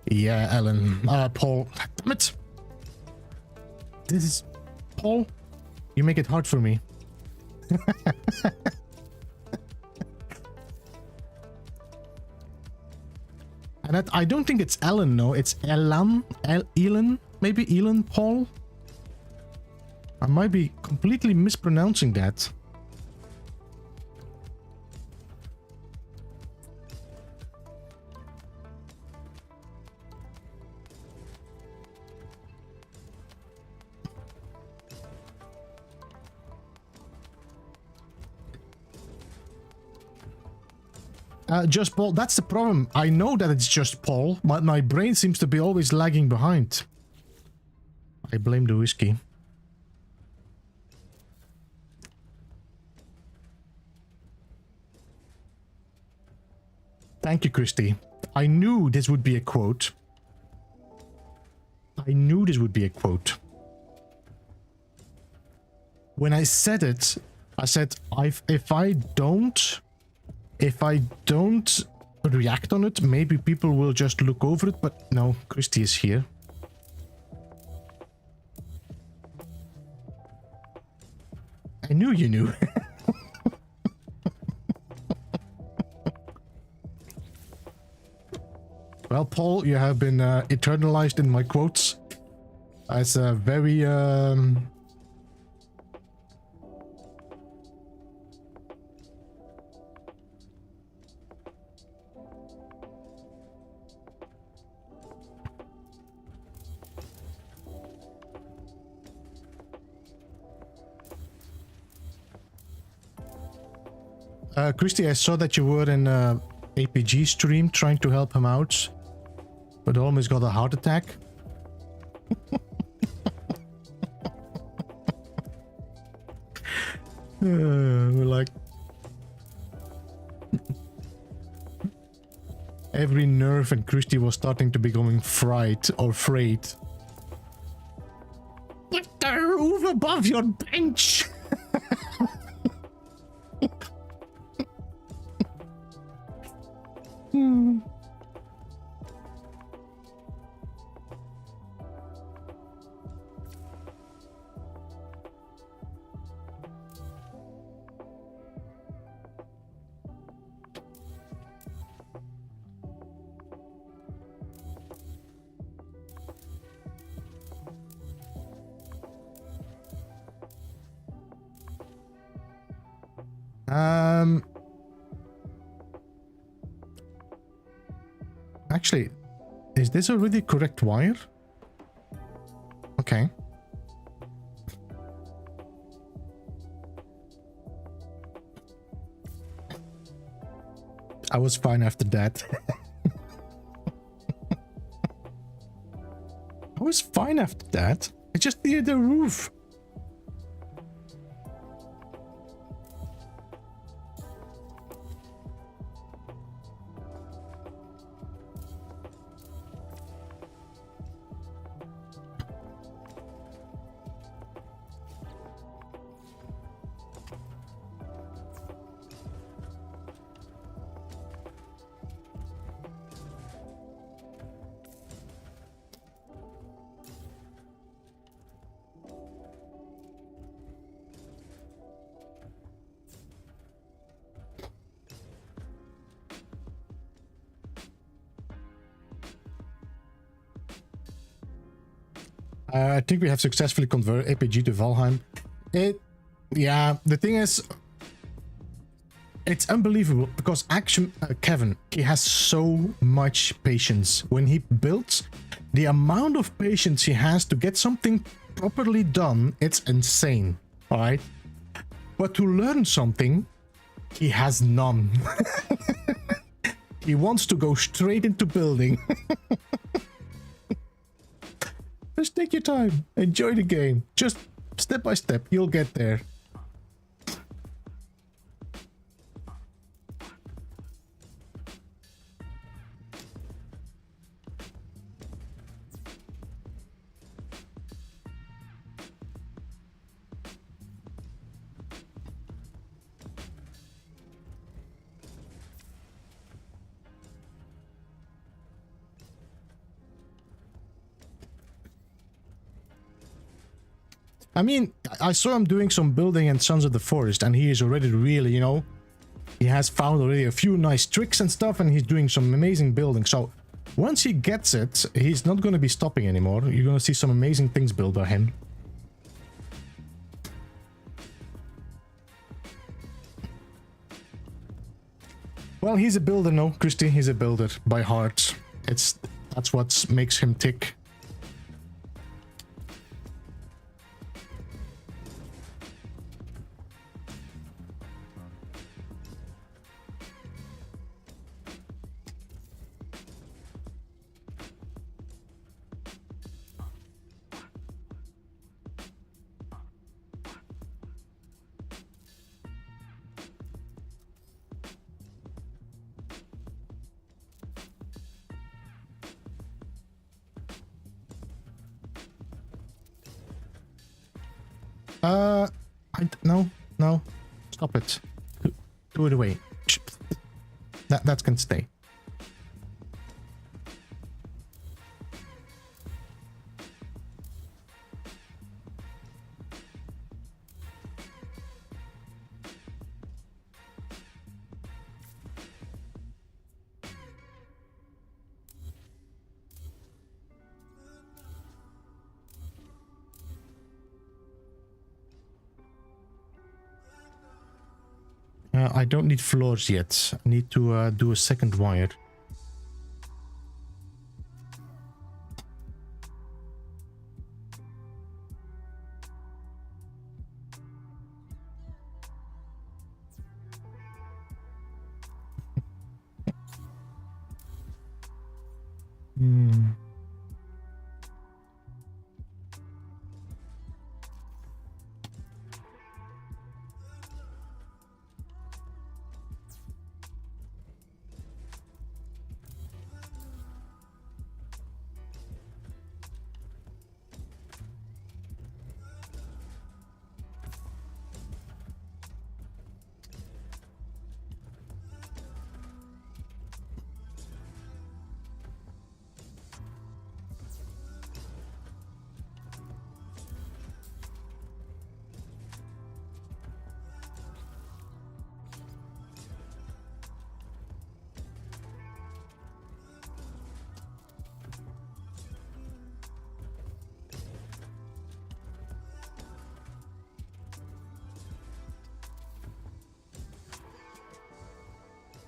Yeah, Ellen. Paul. Damn it. This is... Paul, you make it hard for me. And that, I don't think it's Ellen, no. It's Elan? Elon? Maybe Elon, Paul? I might be completely mispronouncing that. Just Paul, that's the problem. I know that it's just Paul, but my brain seems to be always lagging behind. I blame the whiskey. Thank you, Christy. I knew this would be a quote. I knew this would be a quote. When I said it, I said, if I don't react on it, maybe people will just look over it, but no, Christy is here. I knew you knew. Well, Paul, you have been eternalized in my quotes as a very Christy, I saw that you were in APG stream trying to help him out, but almost got a heart attack. We're like... Every nerve in Christy was starting to becoming fried or frayed. Put the roof above your bench! Actually, is this already correct wire? Okay. I was fine after that. I was fine after that. I just needed the roof. I think we have successfully converted APG to Valheim. Yeah, the thing is, it's unbelievable because Kevin, he has so much patience. When he builds, the amount of patience he has to get something properly done, it's insane. All right, but to learn something, he has none. He wants to go straight into building. Just take your time, enjoy the game, just step by step, you'll get there. I mean, I saw him doing some building in Sons of the Forest, and he is already really, you know, he has found already a few nice tricks and stuff, and he's doing some amazing building. So once he gets it, he's not going to be stopping anymore. You're going to see some amazing things built by him. Well, he's a builder, no, Christy. He's a builder by heart. That's what makes him tick. No, stop it. Do it away. That can stay. I don't need floors yet. I need to do a second wire.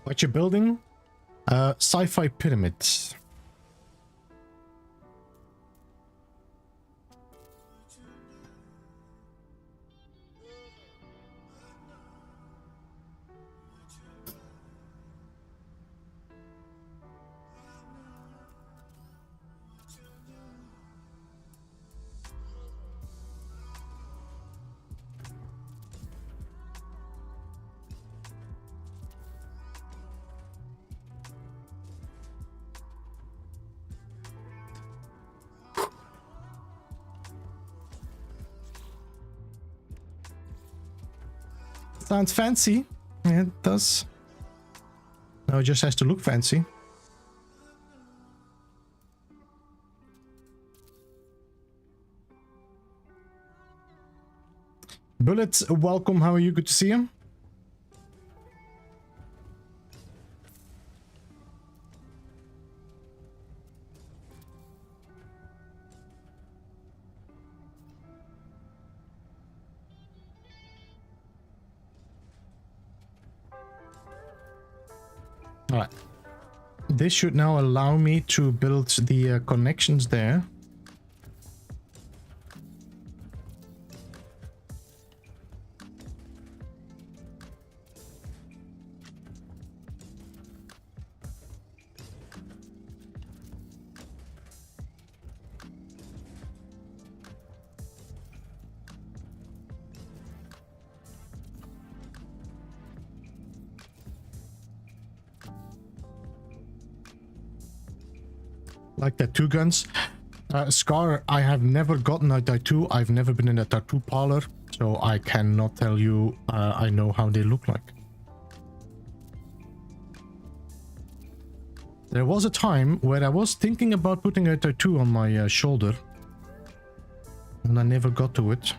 What you're building? Sci-fi pyramids. Sounds fancy. Yeah, it does. No, it just has to look fancy. Bullet, welcome. How are you? Good to see you. All right. This should now allow me to build the connections there. Like tattoo guns. Scar, I have never gotten a tattoo. I've never been in a tattoo parlor, so I cannot tell you I know how they look like. There was a time where I was thinking about putting a tattoo on my shoulder, and I never got to it.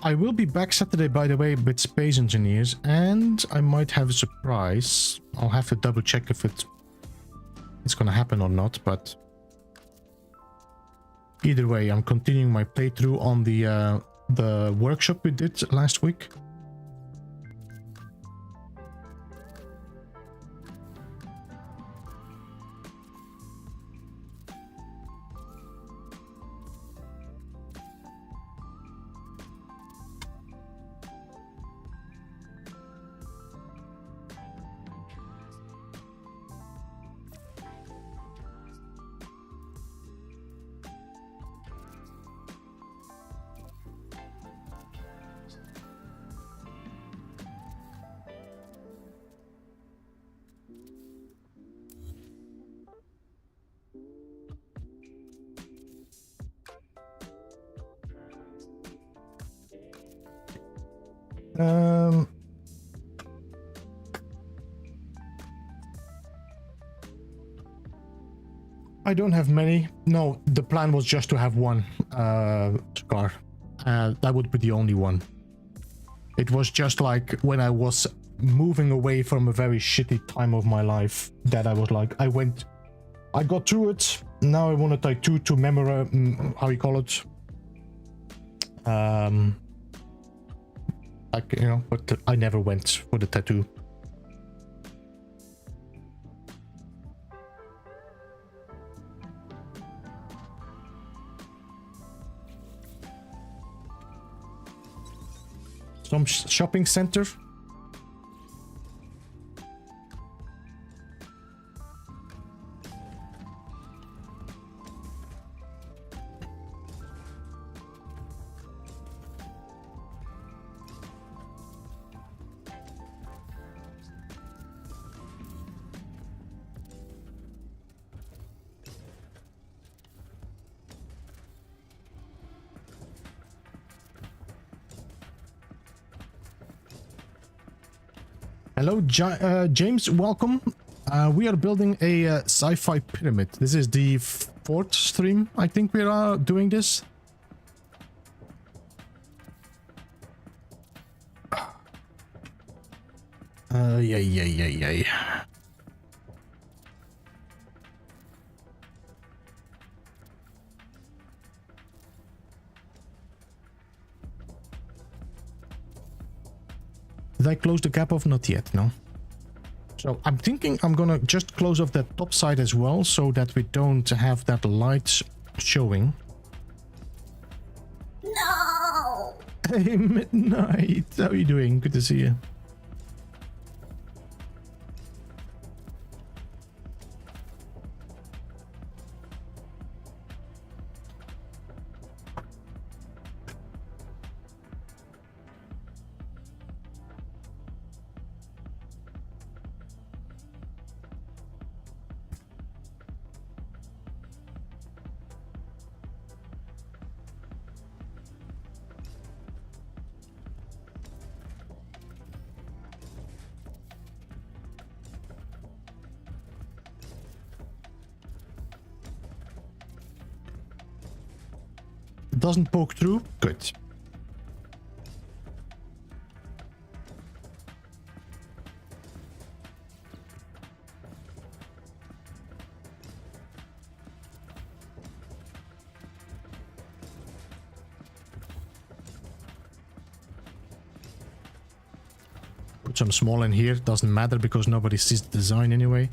I will be back Saturday, by the way, with Space Engineers, and I might have a surprise. I'll have to double check if it's gonna happen or not, but either way, I'm continuing my playthrough on the workshop we did last week. I don't have many. No, the plan was just to have one Scar. That would be the only one. It was just like when I was moving away from a very shitty time of my life that I was like, I got through it. Now I want to tattoo to memorize, how you call it? Like, you know, but I never went for the tattoo. Some shopping center. Hello, James, welcome. We are building a sci-fi pyramid. This is the 4th stream, I think we are doing this. Yeah. Did I close the gap off? Not yet, no. So I'm thinking I'm gonna just close off that top side as well, so that we don't have that light showing. No! Hey, Midnight. How are you doing? Good to see you. Doesn't poke through? Good. Put some small in here, doesn't matter because nobody sees the design anyway.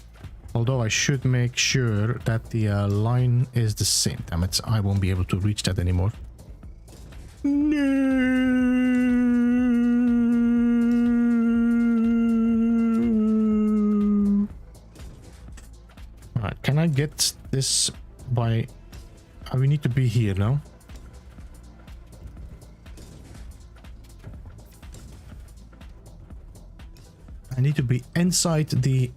Although I should make sure that the line is the same. Damn it, I won't be able to reach that anymore. No. Alright, can I get this by... we need to be here now. I need to be inside the...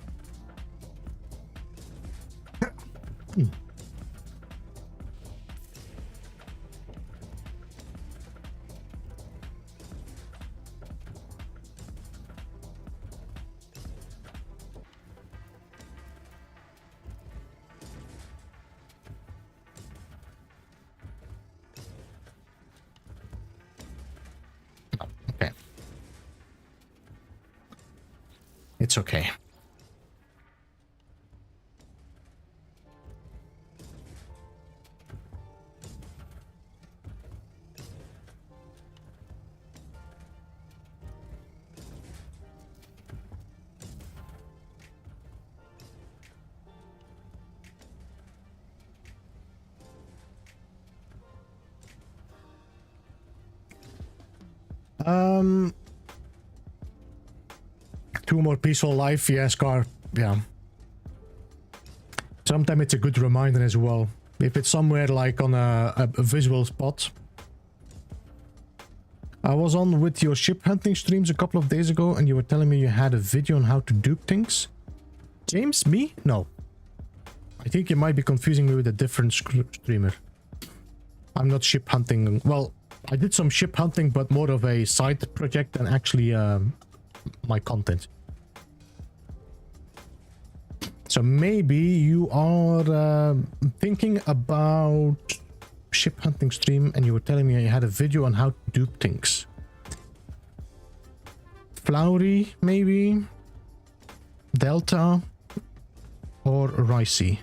Okay. It's okay. Two more peaceful life, yes, Car. Yeah. Sometimes it's a good reminder as well. If it's somewhere like on a visual spot. I was on with your ship hunting streams a couple of days ago and you were telling me you had a video on how to dupe things. James? Me? No. I think you might be confusing me with a different streamer. I'm not ship hunting. Well, I did some ship hunting, but more of a side project than actually my content. So maybe you are thinking about ship hunting stream and you were telling me you had a video on how to dupe things. Flowery, maybe? Delta? Or Ricey?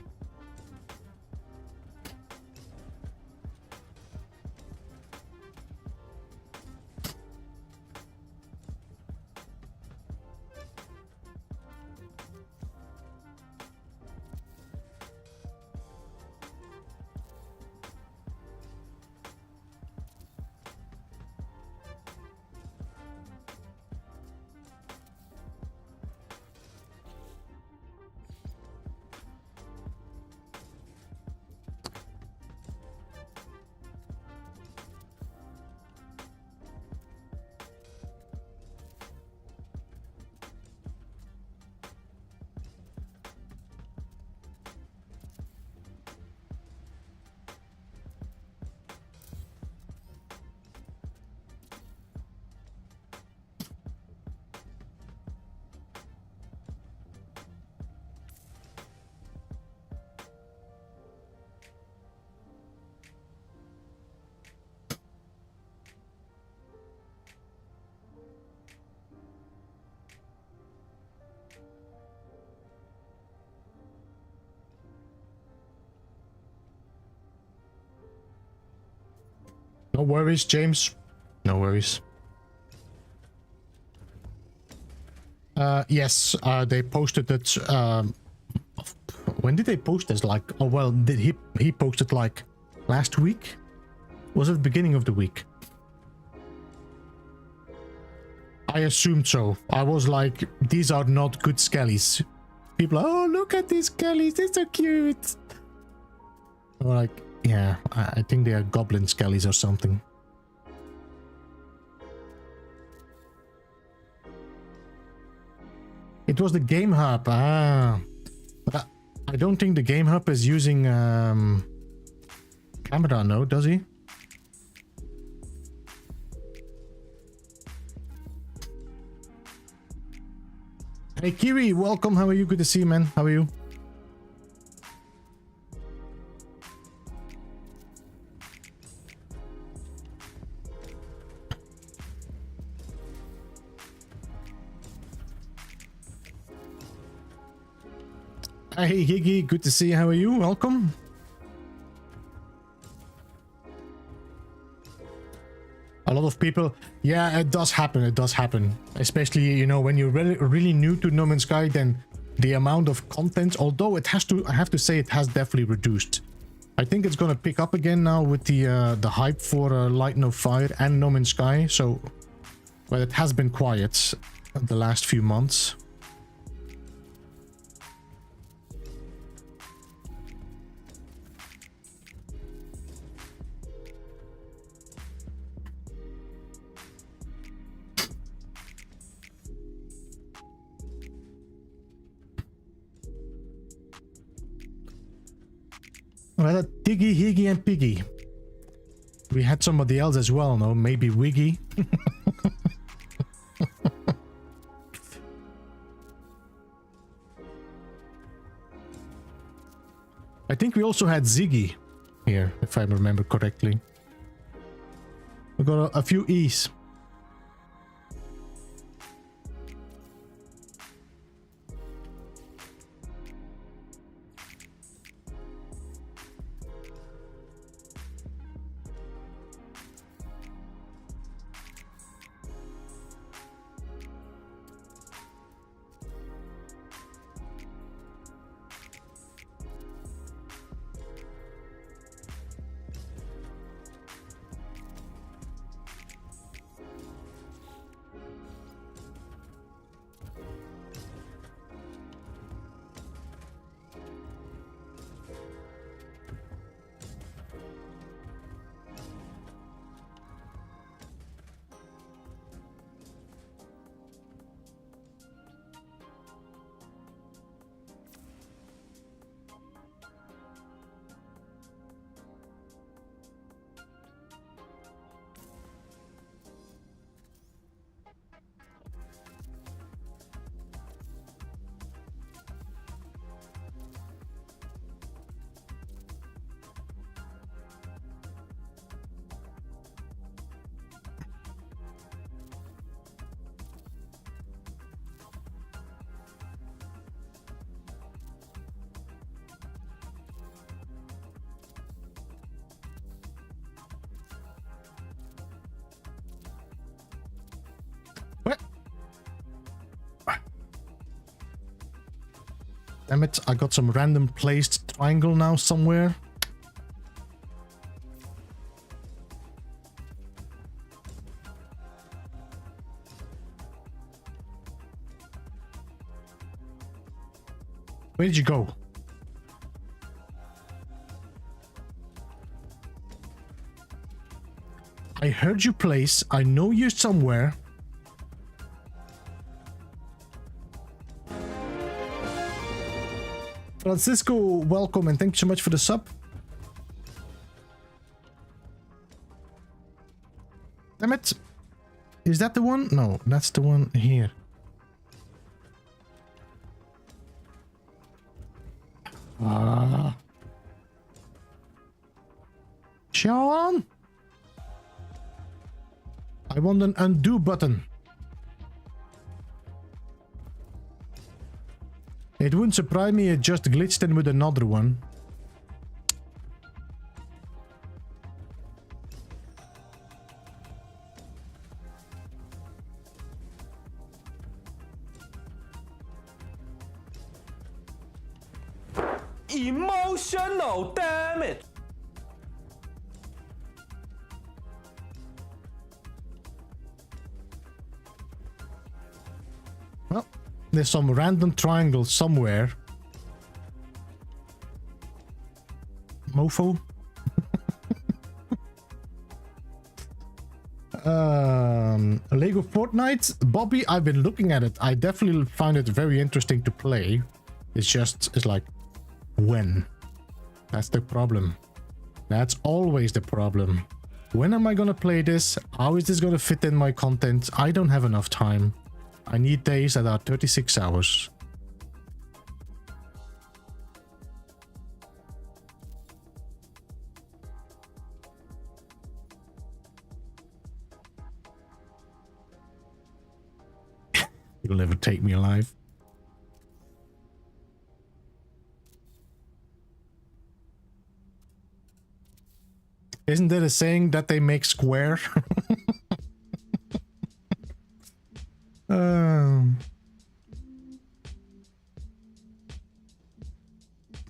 No worries, James. No worries. Yes, they posted it. When did they post this? Like, oh well, did he posted like last week? Was it the beginning of the week? I assumed so. I was like, these are not good skellies. People are, oh, look at these skellies, they're so cute. I'm like, yeah, I think they are goblin skellies or something. It was the Game Hub, but I don't think the Game Hub is using camera, no, does he? Hey Kiwi, welcome. How are you? Good to see you, man. How are you? Hey Higgy, good to see you. How are you? Welcome. A lot of people, yeah, it does happen. It does happen, especially, you know, when you're really new to No Man's Sky. Then the amount of content, although it has to, I have to say, it has definitely reduced. I think it's gonna pick up again now with the hype for Light No Fire and No Man's Sky. So, well, it has been quiet the last few months. Well, Tiggy, Higgy, and Piggy. We had somebody else as well, no? Maybe Wiggy. I think we also had Ziggy here, if I remember correctly. We got a few E's. Damn it, I got some random placed triangle now somewhere. Where did you go? I heard you place. I know you're somewhere. Francisco, welcome and thank you so much for the sub. Damn it. Is that the one? No, that's the one here. Sean! I want an undo button. It wouldn't surprise me, it just glitched in with another one. Emotional damage. Well, there's some random triangle somewhere. Mofo. Lego Fortnite. Bobby, I've been looking at it. I definitely find it very interesting to play. It's like, when? That's the problem. That's always the problem. When am I gonna play this? How is this gonna fit in my content? I don't have enough time. I need days that are 36 hours. You'll never take me alive. Isn't there a saying that they make square?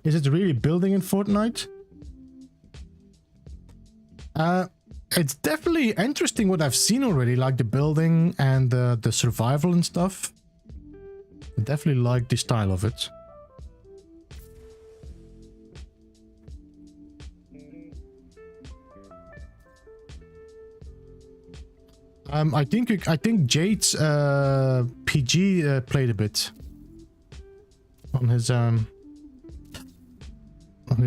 Is it really building in Fortnite? It's definitely interesting what I've seen already, like the building and the survival and stuff. I definitely like the style of it. I think Jade's PG played a bit on his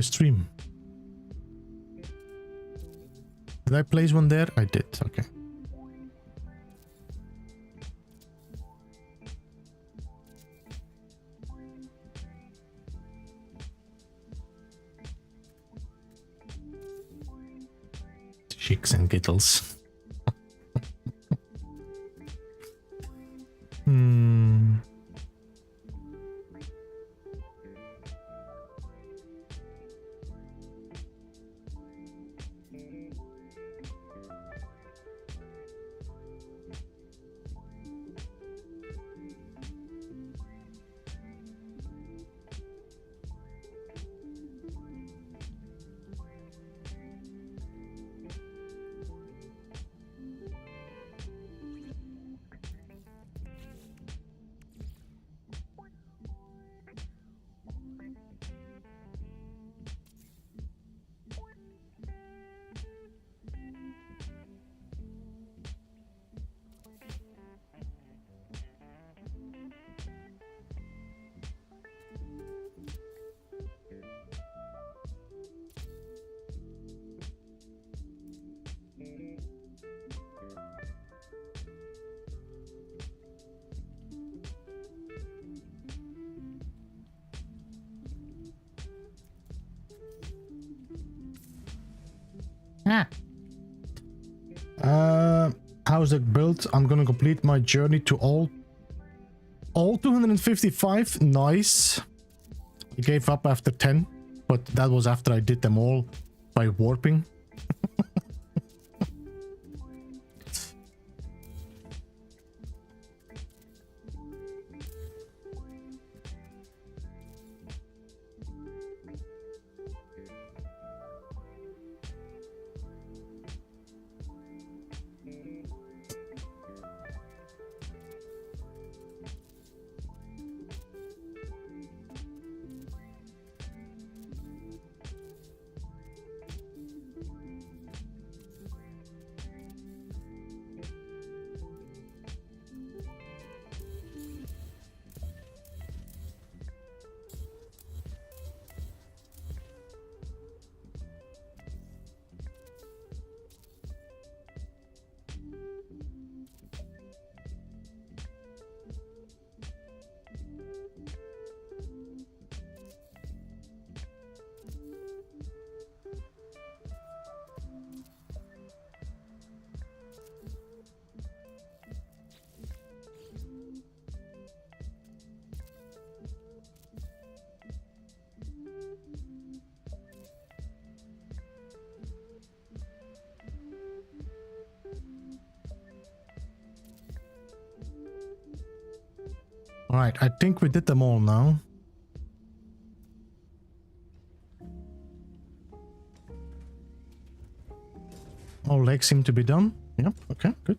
stream. Did I place one there? I did. Okay. Chicks and giggles. How's it built? I'm gonna complete my journey to all 255. Nice. I gave up after 10, but that was after I did them all by warping. All right, I think we did them all now. All legs seem to be done. Yep, okay, good.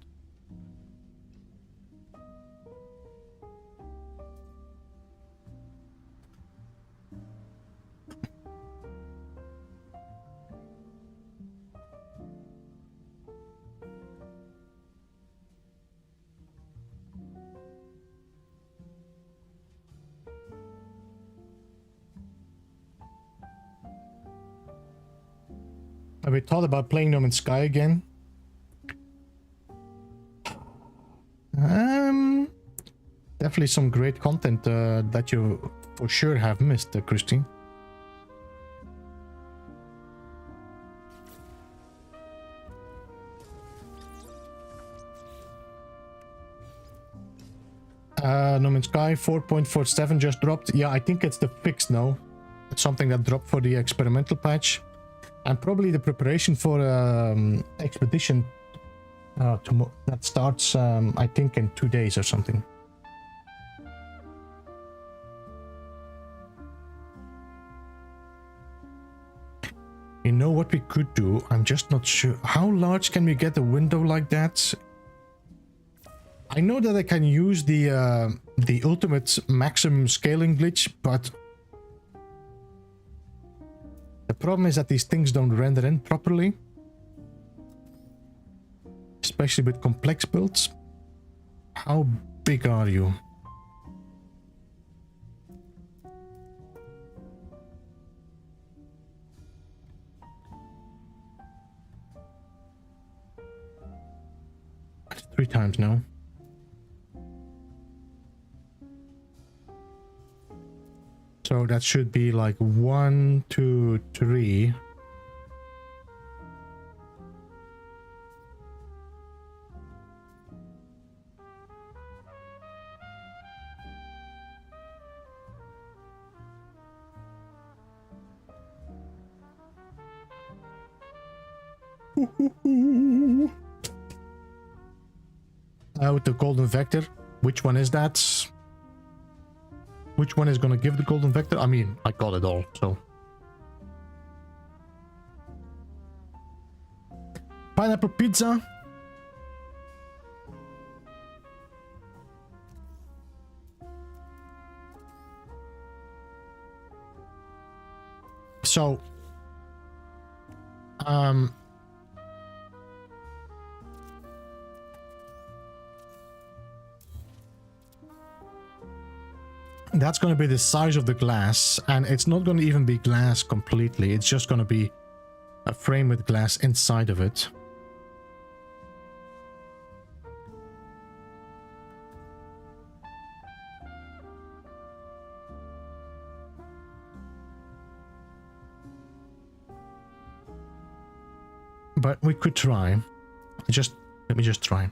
Have we thought about playing No Man's Sky again? Definitely some great content that you for sure have missed, Christine. No Man's Sky 4.47 just dropped. Yeah, I think it's the fix now. It's something that dropped for the experimental patch. And probably the preparation for expedition that starts, I think, in 2 days or something. You know what we could do? I'm just not sure. How large can we get a window like that? I know that I can use the ultimate maximum scaling glitch, but the problem is that these things don't render in properly, especially with complex builds. How big are you? It's 3 times now. So that should be like 1, 2, 3. With the golden vector, which one is that? Which one is gonna give the golden vector? I mean, I got it all, so. Pineapple pizza. So, that's going to be the size of the glass, and it's not going to even be glass completely. It's just going to be a frame with glass inside of it. But we could try. Let me just try.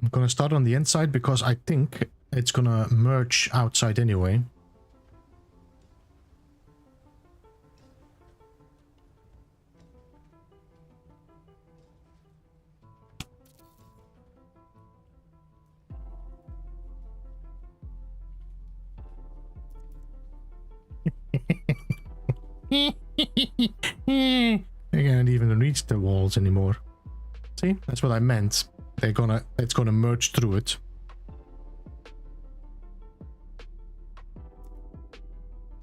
I'm gonna start on the inside because I think it's gonna merge outside anyway. I can't even reach the walls anymore. See, that's what I meant. It's gonna merge through it.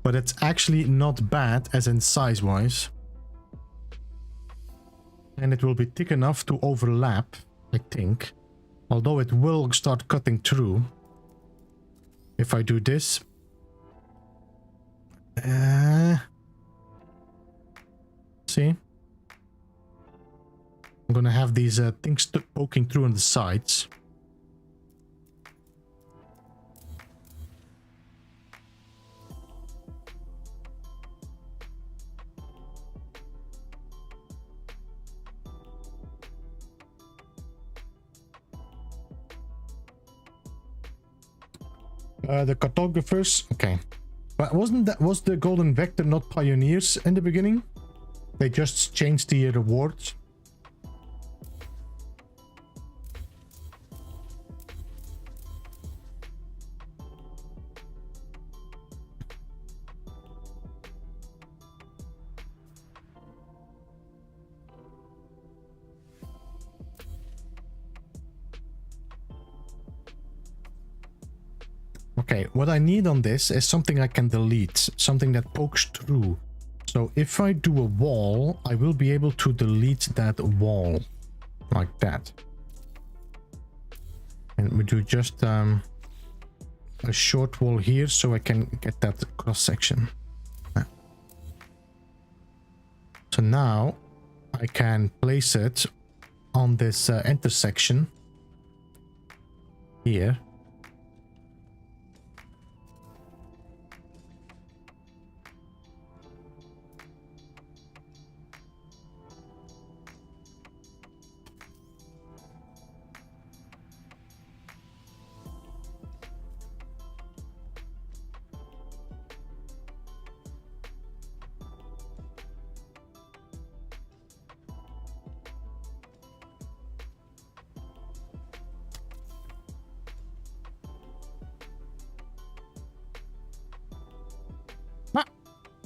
But it's actually not bad as in size wise. And it will be thick enough to overlap, I think. Although it will start cutting through. If I do this. See? I'm gonna have these things poking through on the sides. The cartographers, okay. But was the golden vector not pioneers in the beginning? They just changed the rewards. Okay, what I need on this is something I can delete, something that pokes through. So if I do a wall, I will be able to delete that wall, like that. And we do just a short wall here so I can get that cross section. So now I can place it on this intersection here.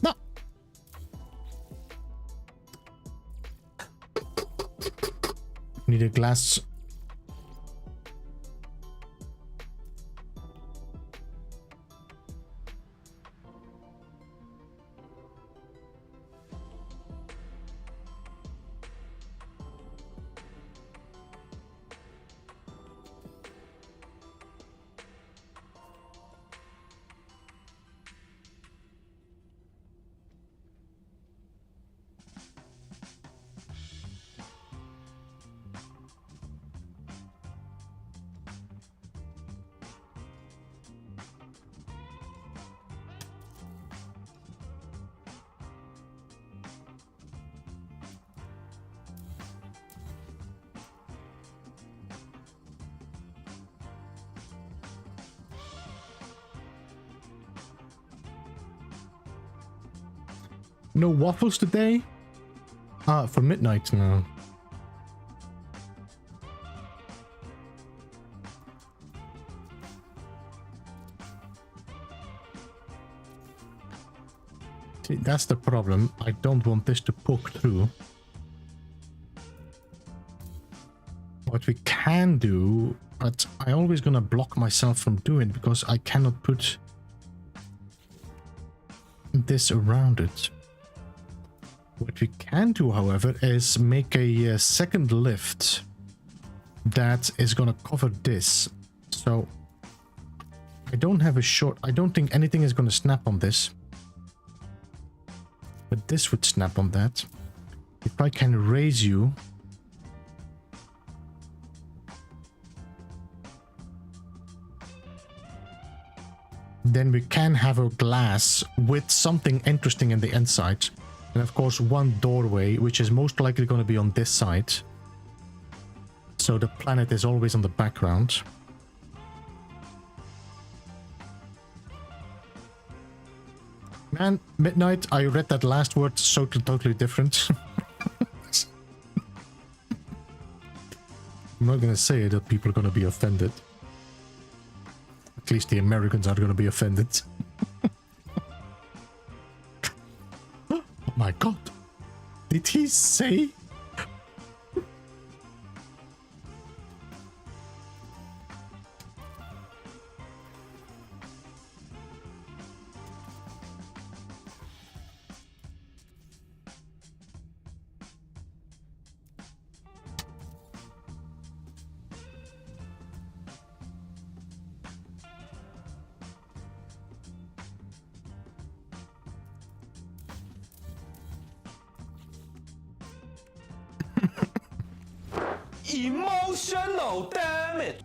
No. Need a glass. No waffles today? For midnight, no. See, that's the problem. I don't want this to poke through. What we can do, but I'm always gonna block myself from doing it because I cannot put this around it. What we can do, however, is make a second lift that is gonna cover this. So I don't have a short. I don't think anything is gonna snap on this, but this would snap on that. If I can raise you. Then we can have a glass with something interesting in the inside. And of course, one doorway, which is most likely going to be on this side. So the planet is always on the background. Man, Midnight, I read that last word so totally different. I'm not going to say it, that people are going to be offended. At least the Americans are going to be offended. Oh my god. Did he say? Emotional damage.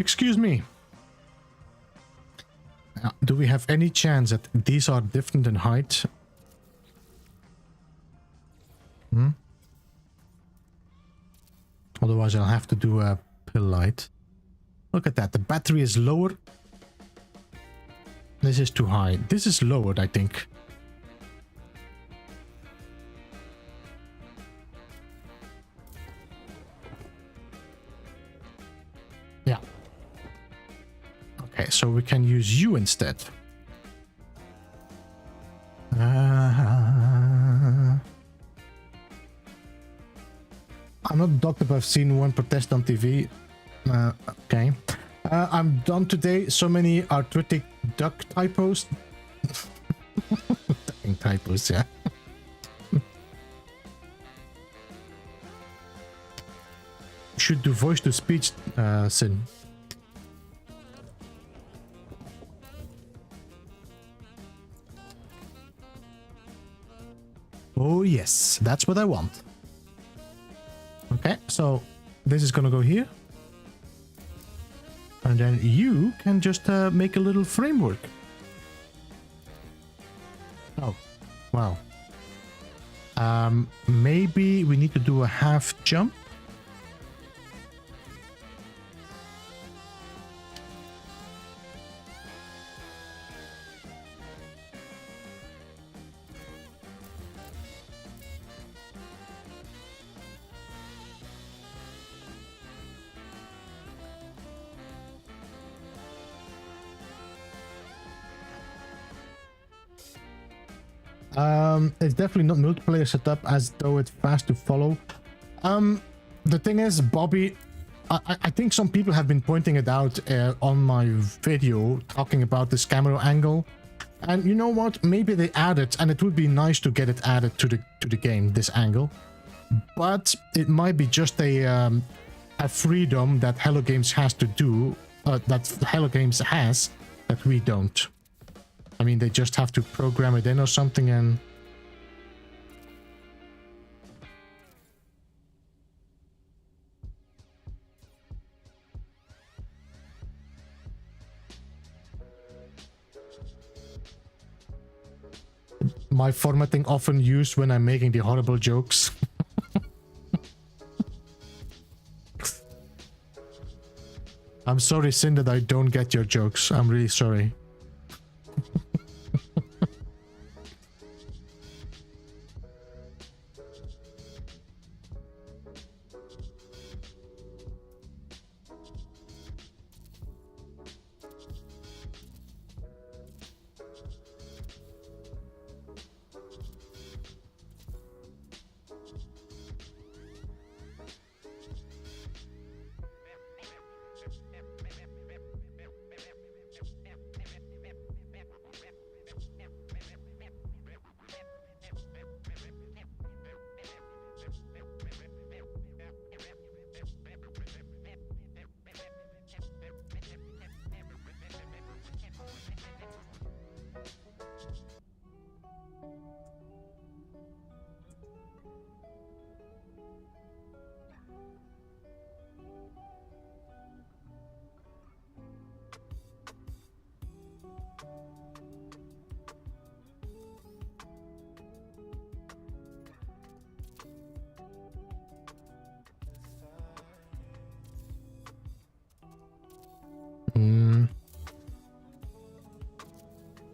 excuse me. Do we have any chance that these are different in height? Otherwise I'll have to do a pill light. Look at that, the battery is lower. This is too high. This is lowered, I think. Yeah. Okay, so we can use you instead. I'm not a doctor, but I've seen one protest on TV. Okay. I'm done today. So many arthritic duck typos. Ducking typos, yeah. Should do voice to speech, Sin. Oh yes, that's what I want. Okay, so this is gonna go here. And then you can just make a little framework. Oh, wow. Maybe we need to do a half jump. It's definitely not multiplayer setup as though it's fast to follow. The thing is, Bobby, I think some people have been pointing it out on my video talking about this camera angle. And you know what? Maybe they add it, and it would be nice to get it added to the game, this angle. But it might be just a freedom that Hello Games has to do, that Hello Games has, that we don't. I mean, they just have to program it in or something and... My formatting often used when I'm making the horrible jokes. I'm sorry, Sin, that I don't get your jokes. I'm really sorry.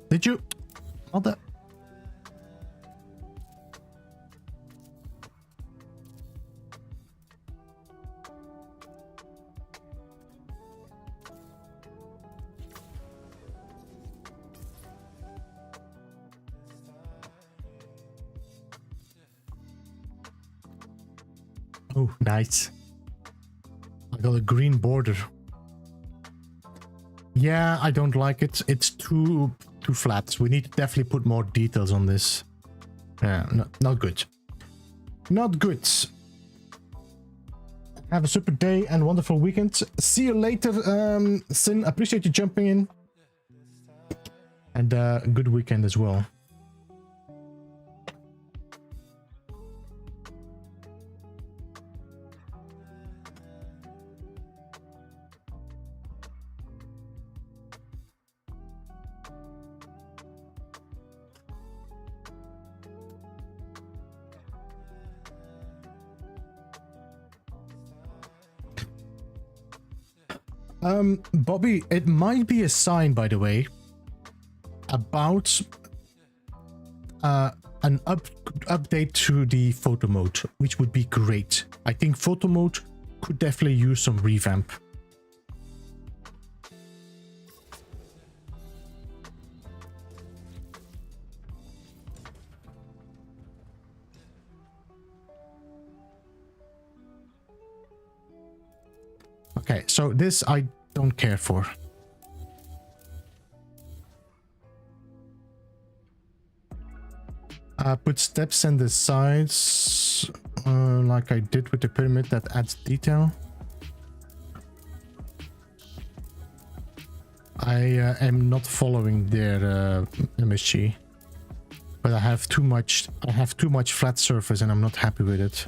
Did you? Mother. Oh, nice. I got a green border. Yeah, I don't like it. It's too flat. We need to definitely put more details on this. Yeah, not good. Not good. Have a super day and wonderful weekend. See you later, Sin. Appreciate you jumping in. And good weekend as well. Bobby, it might be a sign, by the way, about an update to the photo mode, which would be great. I think photo mode could definitely use some revamp. Okay, so this I don't care for. Put steps in the sides, like I did with the pyramid. That adds detail. I am not following their MSG, but I have too much. I have too much flat surface, and I'm not happy with it.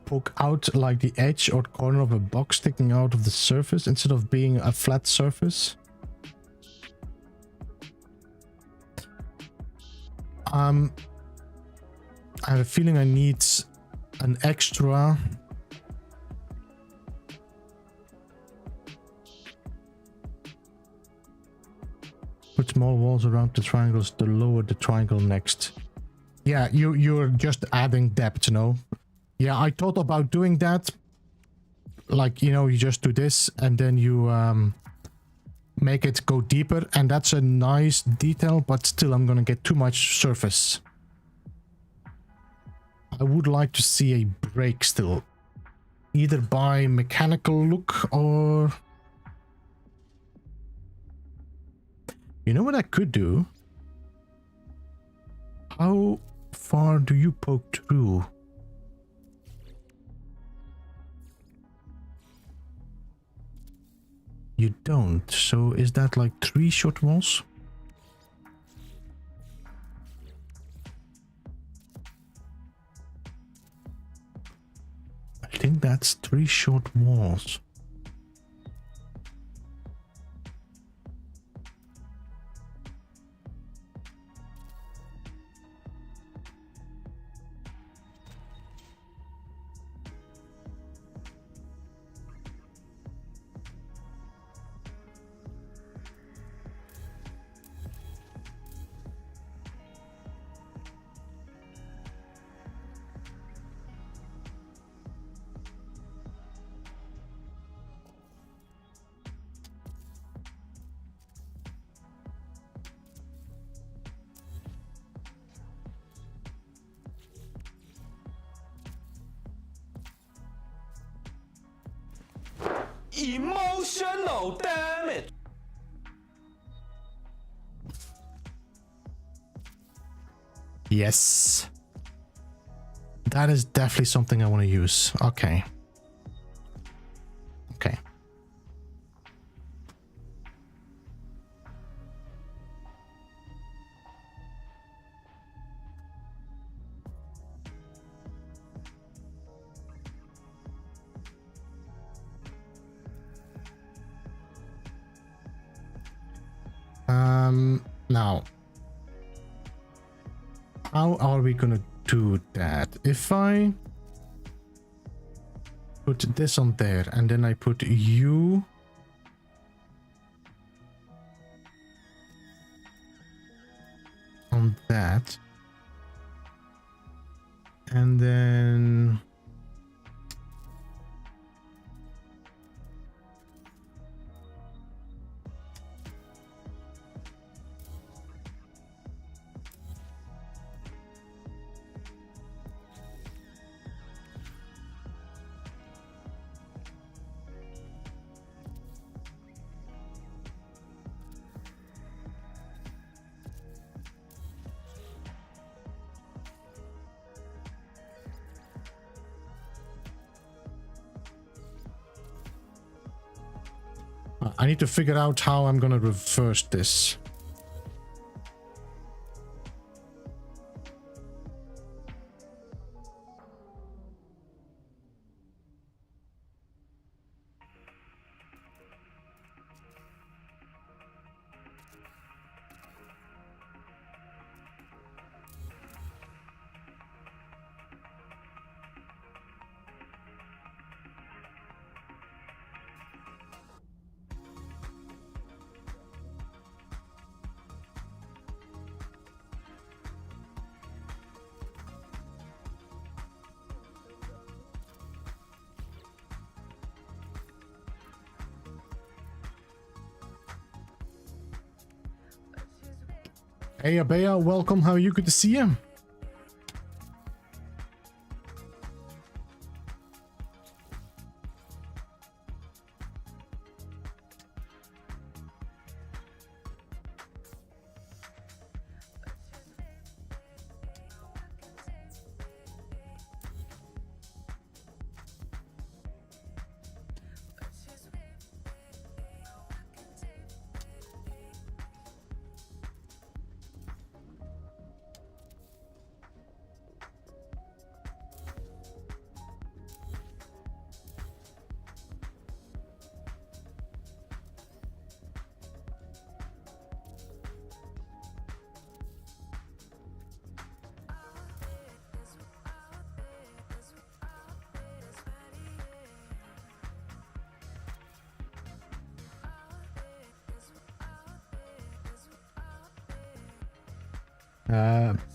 Poke out like the edge or corner of a box sticking out of the surface instead of being a flat surface. I have a feeling I need an extra put small walls around the triangles to lower the triangle next. Yeah, you're just adding depth, you know. Yeah, I thought about doing that. Like, you know, you just do this and then you make it go deeper, and that's a nice detail, but still I'm gonna get too much surface. I would like to see a break still, either by mechanical look or... You know what I could do? How far do you poke through? You don't, so is that like 3 short walls? I think that's 3 short walls. Emotional damage. Yes. That is definitely something I want to use. Okay. Okay. Now, how are we gonna do that? If I put this on there and then I put you on that, and then I need to figure out how I'm gonna reverse this. Hey Abea, welcome. How are you? Good to see you.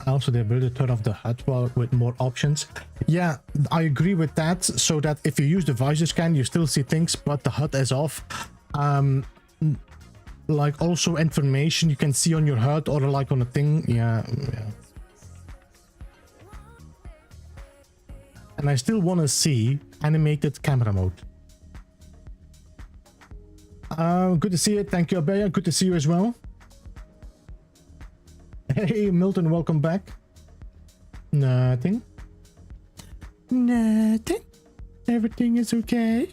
Also the ability to turn off the HUD with more options. Yeah, I agree with that. So that if you use the visor scan, you still see things, but the HUD is off. Like also information you can see on your HUD or like on a thing. Yeah. And I still want to see animated camera mode. Good to see you. Thank you, Abea. Good to see you as well. Hey, Milton, welcome back. Nothing. Nothing. Everything is okay.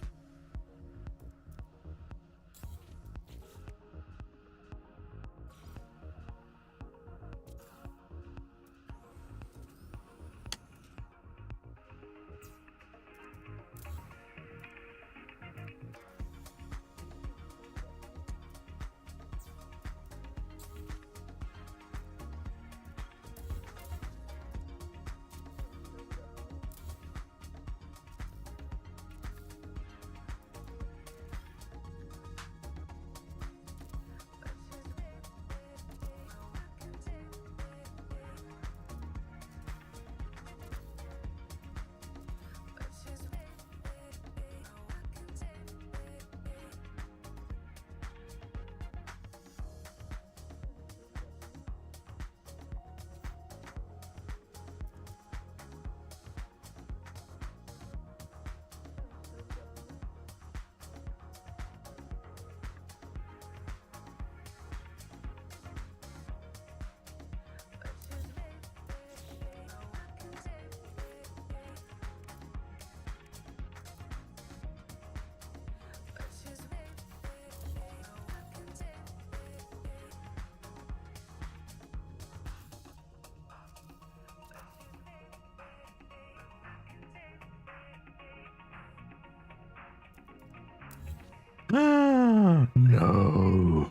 No.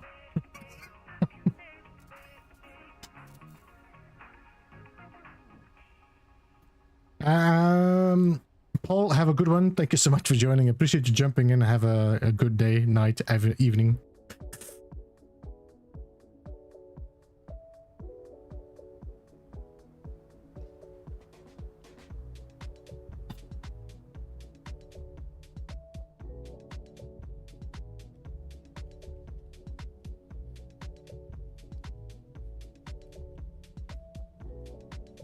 Paul, have a good one. Thank you so much for joining. Appreciate you jumping in. Have a good day, night, evening.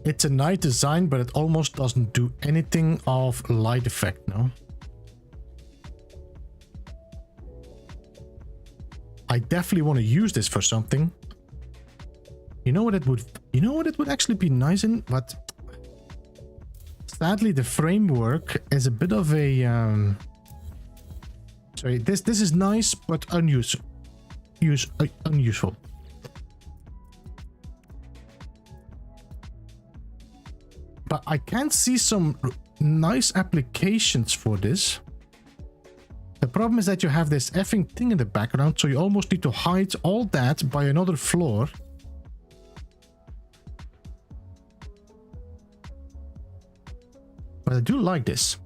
It's a nice design, but it almost doesn't do anything of light effect, no? I definitely want to use this for something. You know what it would actually be nice in, but sadly the framework is a bit of a Sorry, this is nice, but unuseful. Unuseful. But I can see some nice applications for this. The problem is that you have this effing thing in the background, so you almost need to hide all that by another floor. But I do like this.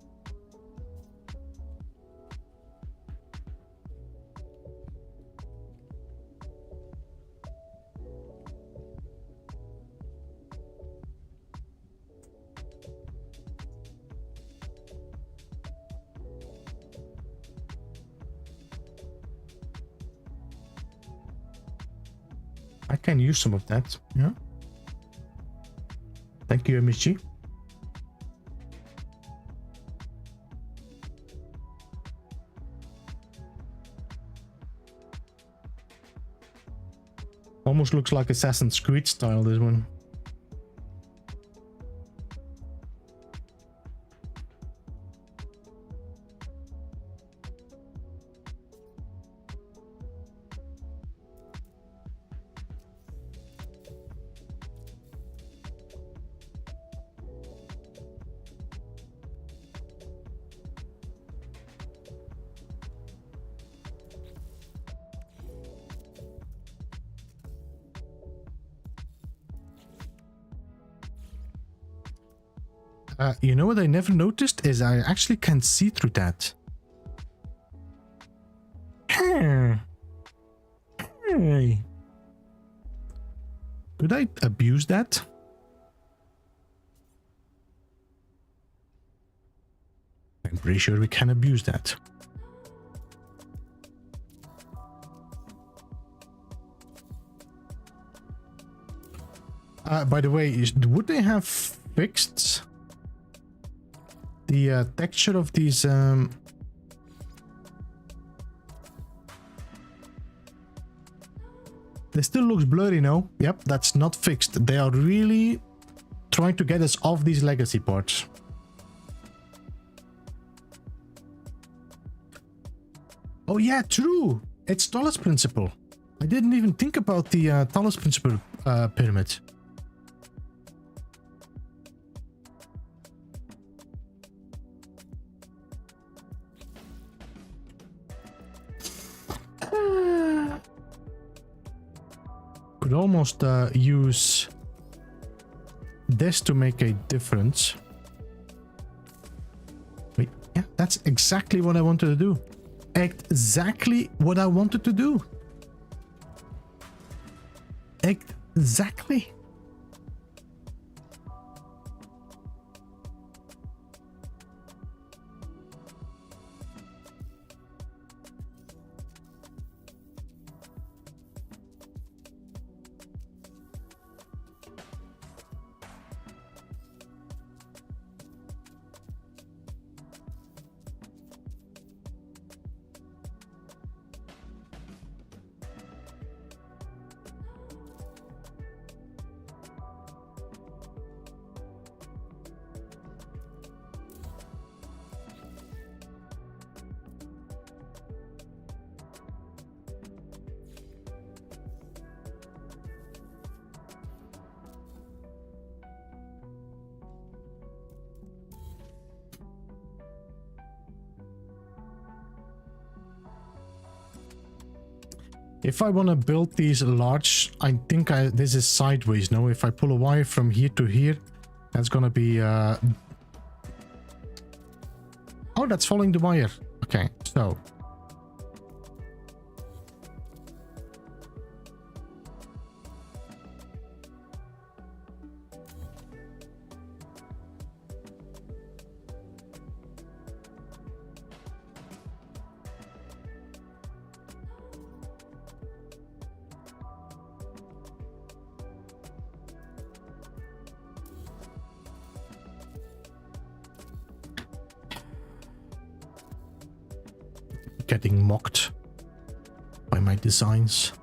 I can use some of that. Yeah. Thank you, MSG. Almost looks like Assassin's Creed style, this one. You know what I never noticed is I actually can see through that. Hey. Could I abuse that? I'm pretty sure we can abuse that. By the way, would they have fixed the texture of these this still looks blurry now. Yep, that's not fixed. They are really trying to get us off these legacy parts. Oh yeah, true. It's Thales principle. I didn't even think about the Thales principle pyramid. Could almost use this to make a difference. Wait, yeah, that's exactly what I wanted to do. Exactly what I wanted to do. Exactly. If I want to build these large, I think this is sideways. No, if I pull a wire from here to here, that's gonna be oh, that's following the wire. Okay, so getting mocked by my designs.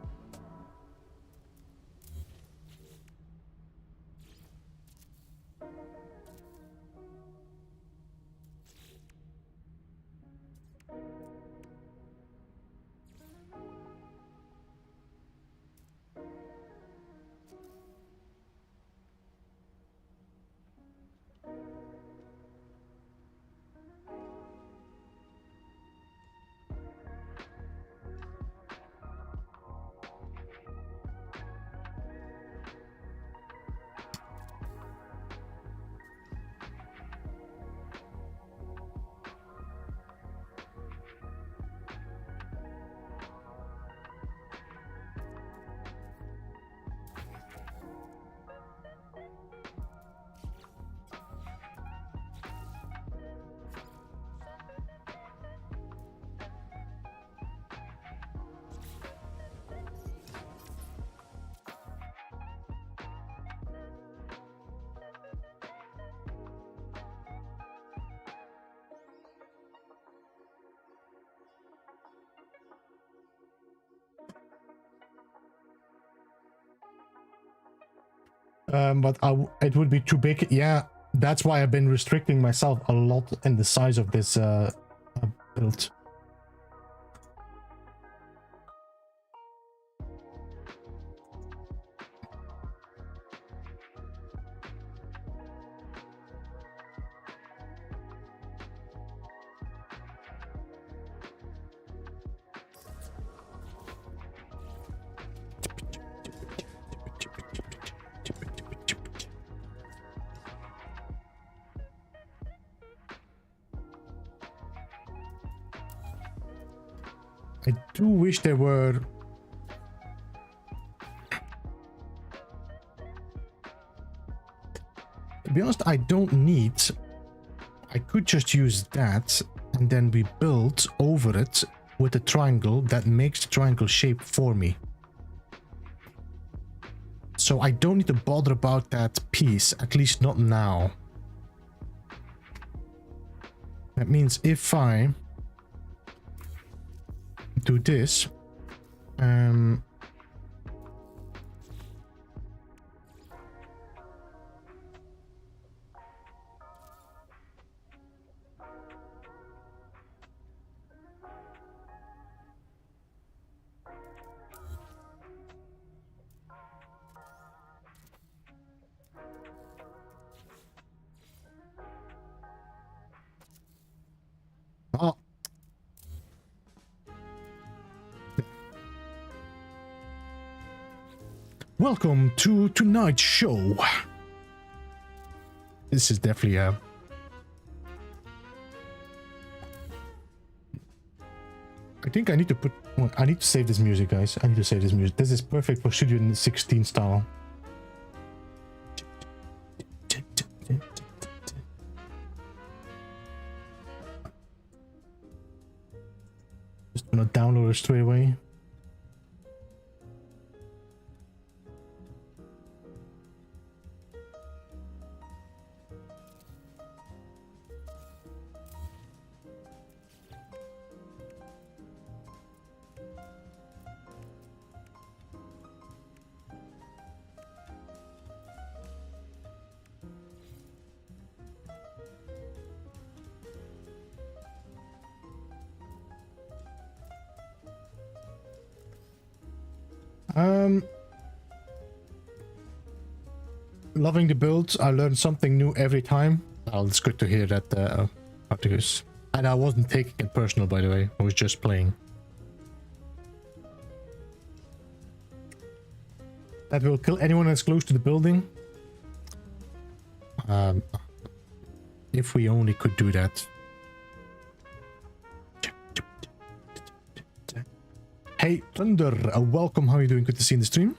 But it would be too big. Yeah, that's why I've been restricting myself a lot in the size of this build. I do wish there were... To be honest, I don't need... I could just use that and then we build over it with a triangle that makes the triangle shape for me. So I don't need to bother about that piece, at least not now. That means if I do this, oh. Welcome to tonight's show. This is definitely a... I think I need to put... Well, I need to save this music, guys. I need to save this music. This is perfect for Studio 16 style. Just gonna download it straight away. Loving the build. I learn something new every time. Oh, it's good to hear that, Articus. And I wasn't taking it personal, by the way. I was just playing. That will kill anyone that's close to the building. If we only could do that. Hey, Thunder, welcome. How are you doing? Good to see you in the stream.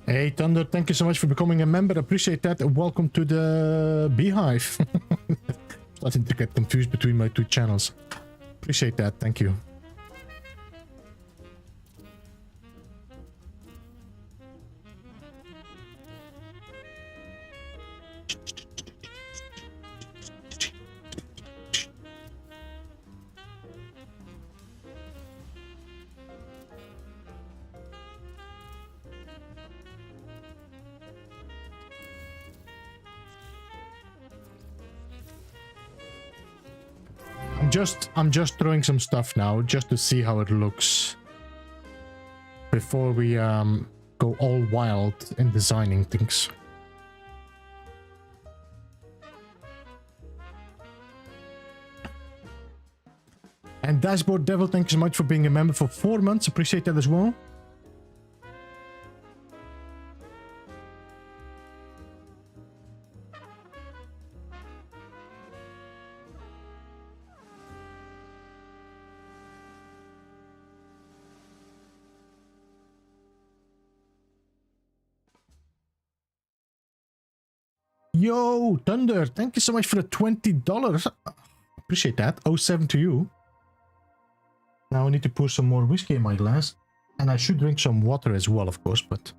Hey Thunder, thank you so much for becoming a member. Appreciate that. Welcome to the Beehive. Starting to get confused between my two channels. Appreciate that. Thank you. I'm just throwing some stuff now just to see how it looks. before we go all wild in designing things. And Dashboard Devil, thank you so much for being a member for 4 months. Appreciate that as well. Yo, Thunder, thank you so much for the $20. Appreciate that. 07 to you. Now I need to pour some more whiskey in my glass. And I should drink some water as well, of course, but...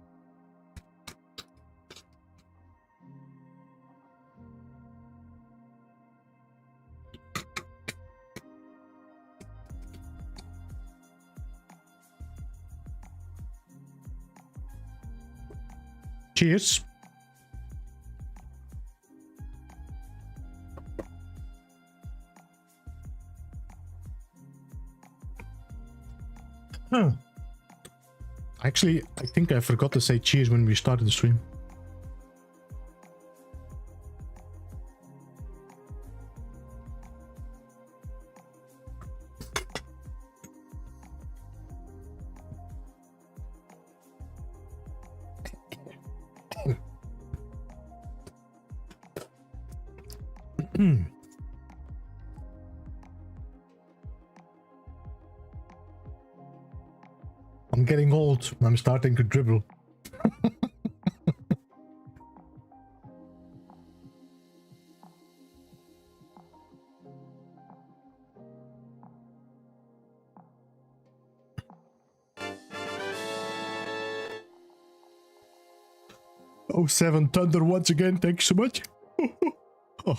Cheers. Huh. Actually, I think I forgot to say cheers when we started the stream. I'm getting old. I'm starting to dribble. Oh, 7 Thunder once again. Thank you so much. Oh.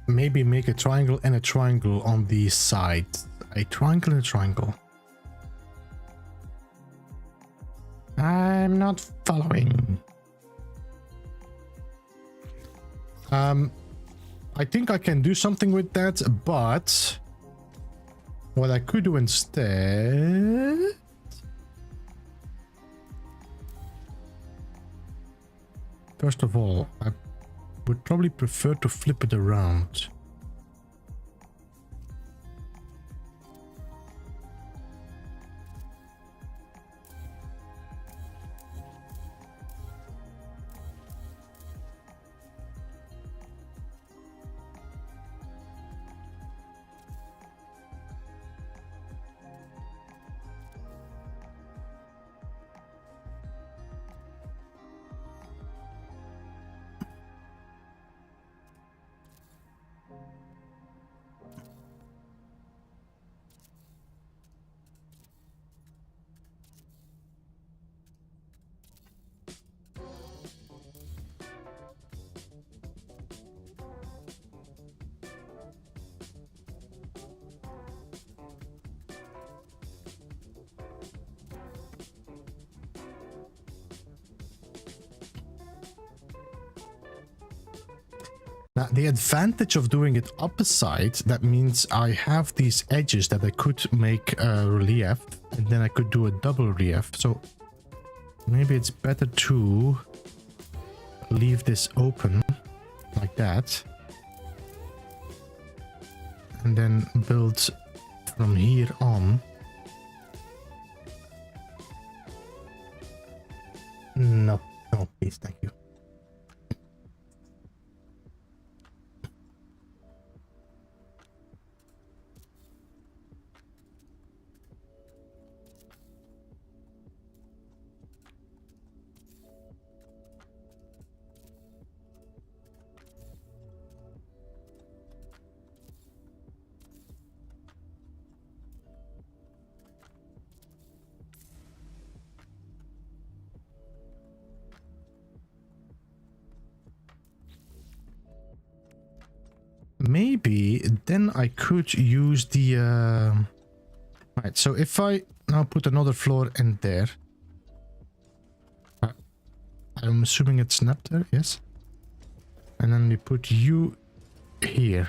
Maybe make a triangle and a triangle on the side. A triangle and a triangle. I'm not following. I think I can do something with that, but what I could do instead... First of all, I would probably prefer to flip it around. Now, the advantage of doing it opposite, that means I have these edges that I could make relief, and then I could do a double relief. So maybe it's better to leave this open like that, and then build from here on. No, no, please, thank you. Maybe then I could use the right, so if I now put another floor in there, I'm assuming it's snapped there, yes. And then we put you here.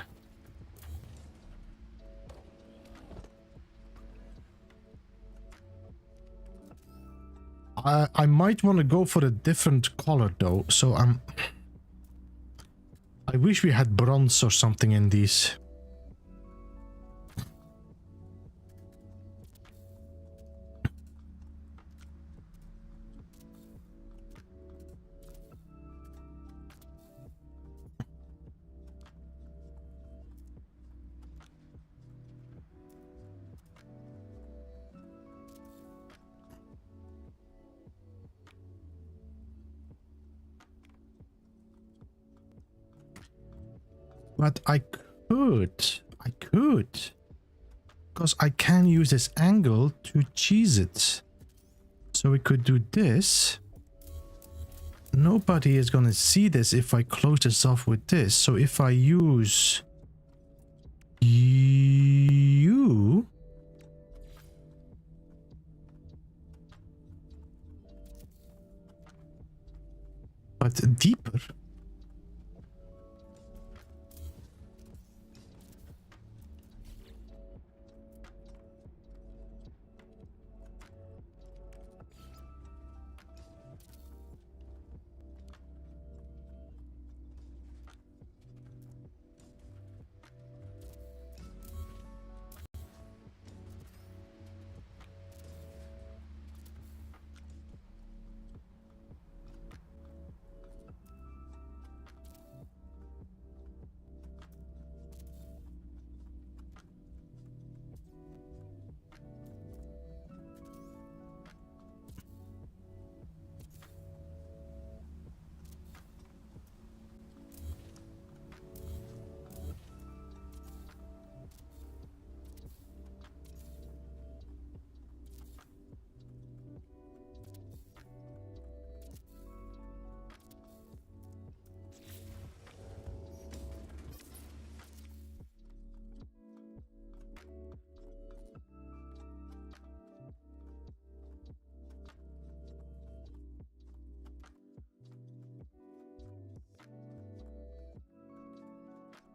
I might want to go for a different color though, so I wish we had bronze or something in these. But I could, because I can use this angle to cheese it. So we could do this. Nobody is gonna see this if I close this off with this. So if I use you, but deeper.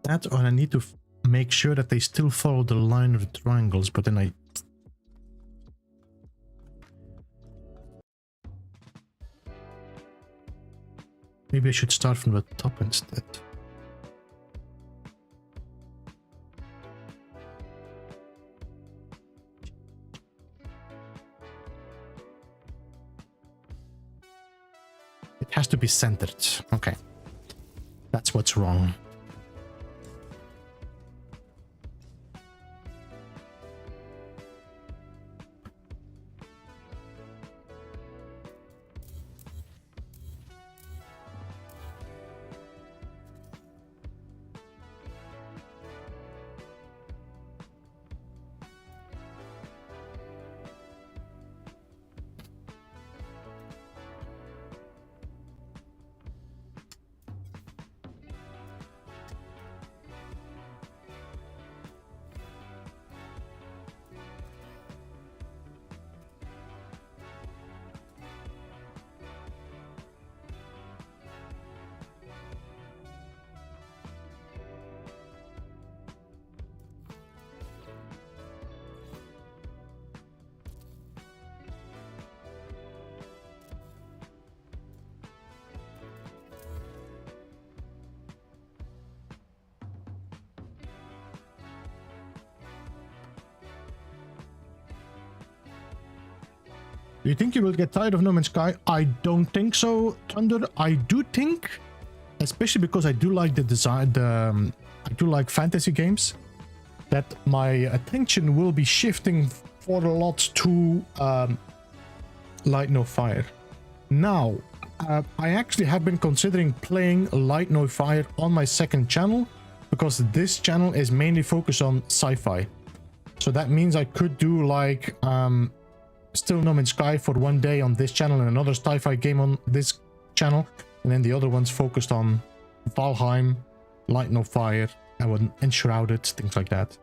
That, or I need to make sure that they still follow the line of the triangles, but then maybe I should start from the top instead. It has to be centered. Okay. That's what's wrong. Do you think you will get tired of No Man's Sky? I don't think so, Thunder. I do think, especially because I do like the design, I do like fantasy games, that my attention will be shifting for a lot to Light No Fire. Now, I actually have been considering playing Light No Fire on my second channel, because this channel is mainly focused on sci-fi. So that means I could do like still No Man's Sky for one day on this channel and another sci-fi game on this channel, and then the other ones focused on Valheim, Light No Fire, and Enshrouded, things like that.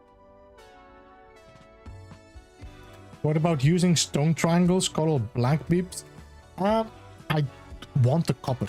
What about using stone triangles called black beeps? want the copper.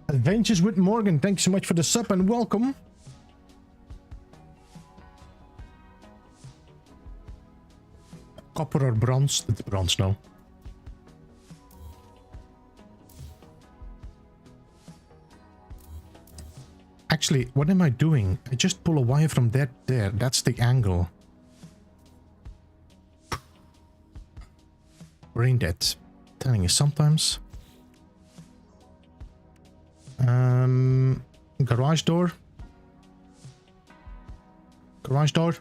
Adventures with Morgan, thanks so much for the sub and welcome. Copper or bronze? It's bronze now. Actually, what am I doing? I just pull a wire from that there. That's the angle. Brain dead. Telling you sometimes. Garage door. Garage door.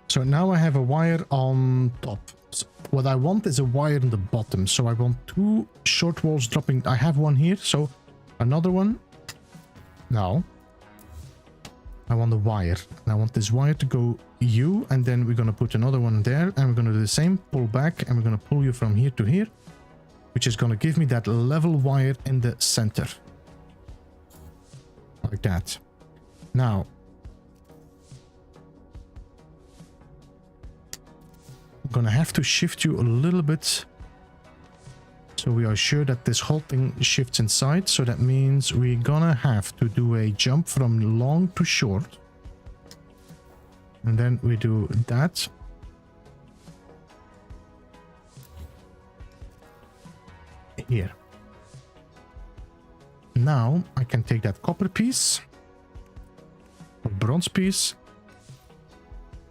So now I have a wire on top. So what I want is a wire on the bottom. So I want two short walls dropping. I have one here, so another one. Now I want the wire. And I want this wire to go you, and then we're gonna put another one there, and we're gonna do the same. Pull back, and we're gonna pull you from here to here, which is gonna give me that level wire in the center, like that. Now. Gonna have to shift you a little bit so we are sure that this whole thing shifts inside. So that means we're gonna have to do a jump from long to short, and then we do that. Here. Now I can take that copper piece or bronze piece.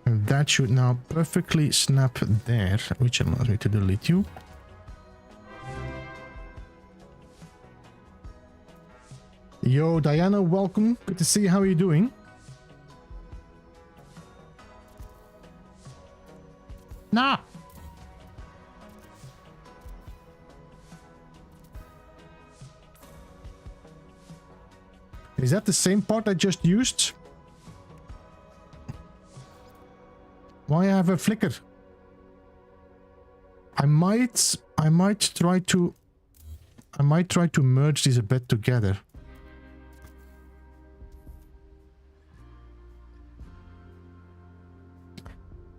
And that should now perfectly snap there, which allows me to delete you. Yo, Diana, welcome. Good to see you. How are you doing? Nah. Is that the same part I just used? Why I have a flicker? I might try to merge these a bit together.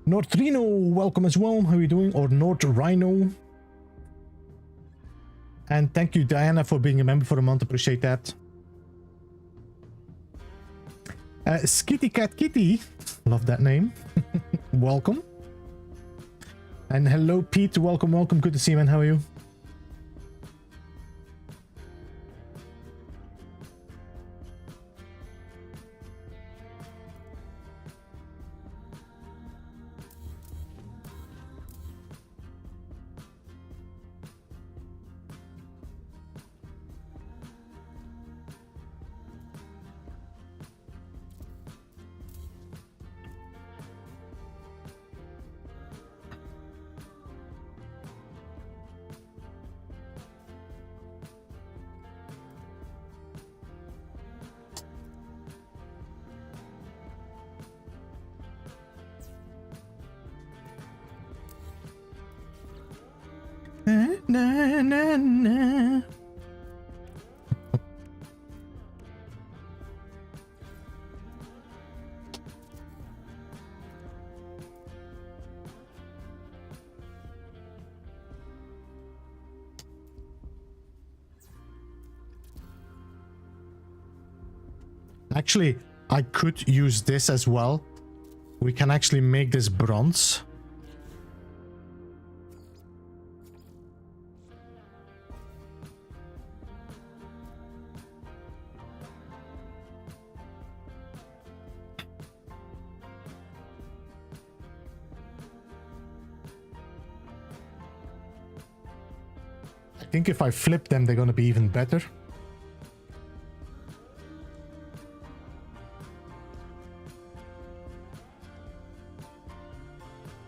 Nortrino, welcome as well. How are you doing? Or Nord Rhino. And thank you, Diana, for being a member for a month. Appreciate that. Skitty Cat Kitty, love that name. Welcome. And hello, Pete. Welcome, welcome. Good to see you, man. How are you? Na, na, na. Actually, I could use this as well. We can actually make this bronze. I think if I flip them, they're gonna be even better.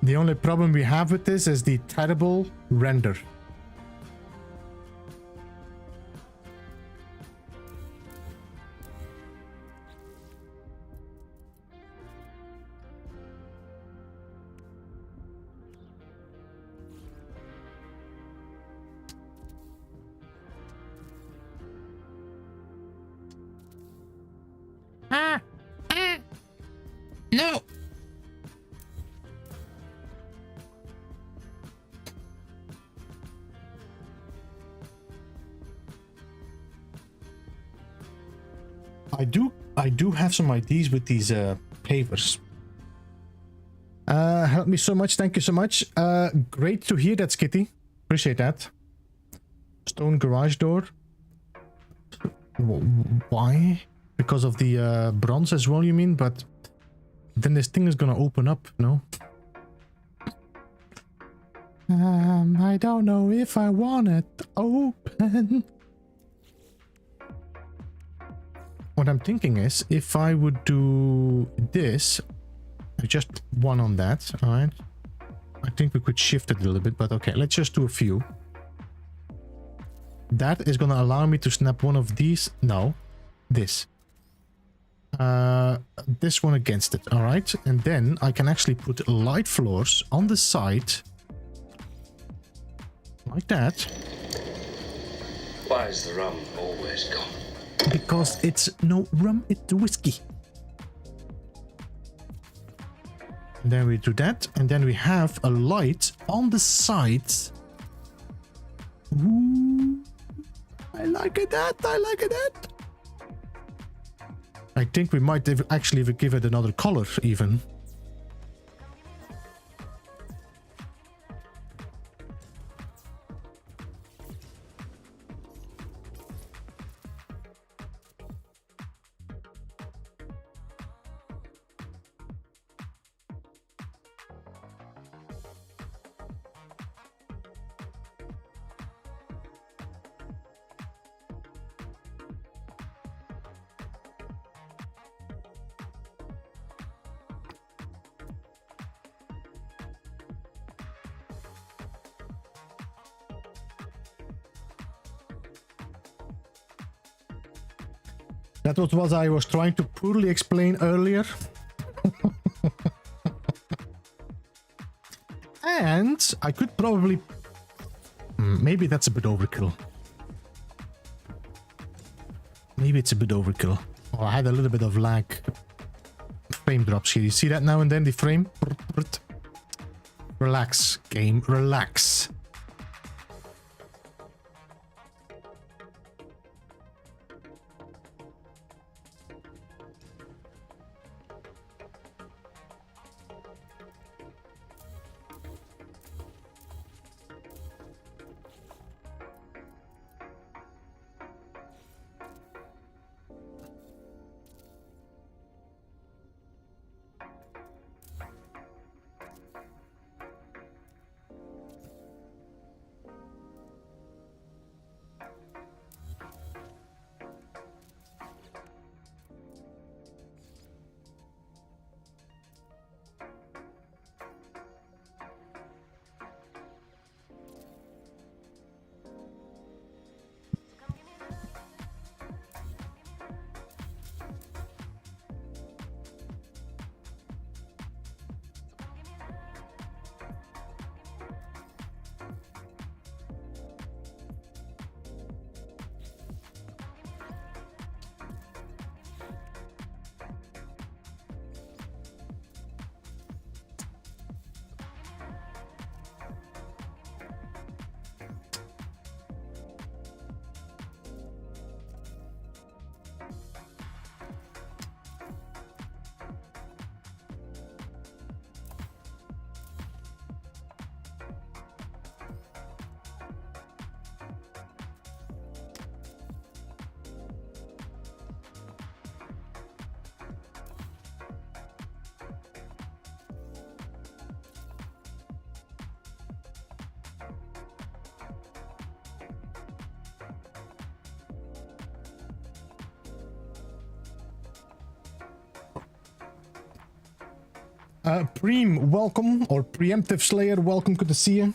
The only problem we have with this is the terrible render. No! I do have some ideas with these pavers. Help me so much, thank you so much. Great to hear that, Skitty. Appreciate that. Stone garage door. Why? Because of the bronze as well, you mean? But then this thing is gonna open up, no? I don't know if I want it open. What I'm thinking is, if I would do this, just one on that, alright? I think we could shift it a little bit, but okay, let's just do a few. That is gonna allow me to snap one of these, no, this. This one against it, alright? And then I can actually put light floors on the side, like that. Why is the rum always gone? Because it's no rum, it's whiskey. And then we do that, and then we have a light on the side. Ooh, I like it that, I like it that. I think we might actually give it another color even. That was what I was trying to poorly explain earlier. And I could probably... maybe that's a bit overkill. Maybe it's a bit overkill. Oh, I had a little bit of lag. Frame drops here. You see that now and then, the frame? Relax, game. Relax. Preem, welcome, or Preemptive Slayer, welcome, good to see you.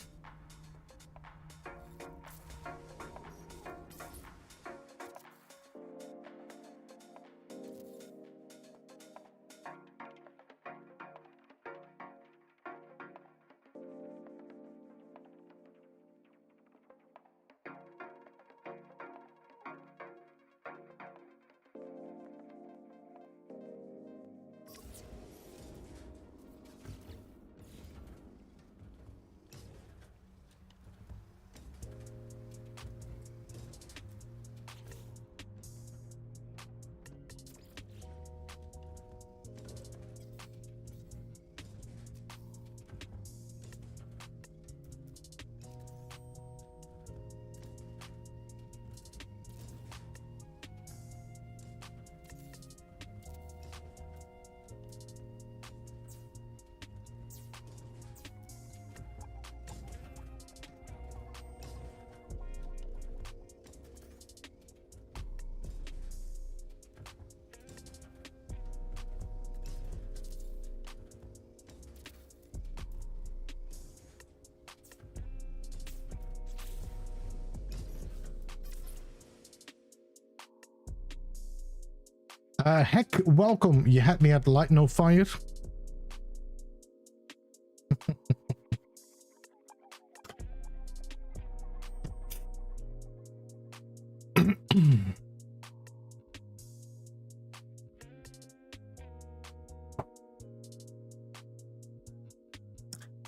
Heck, welcome. You had me at light no fire.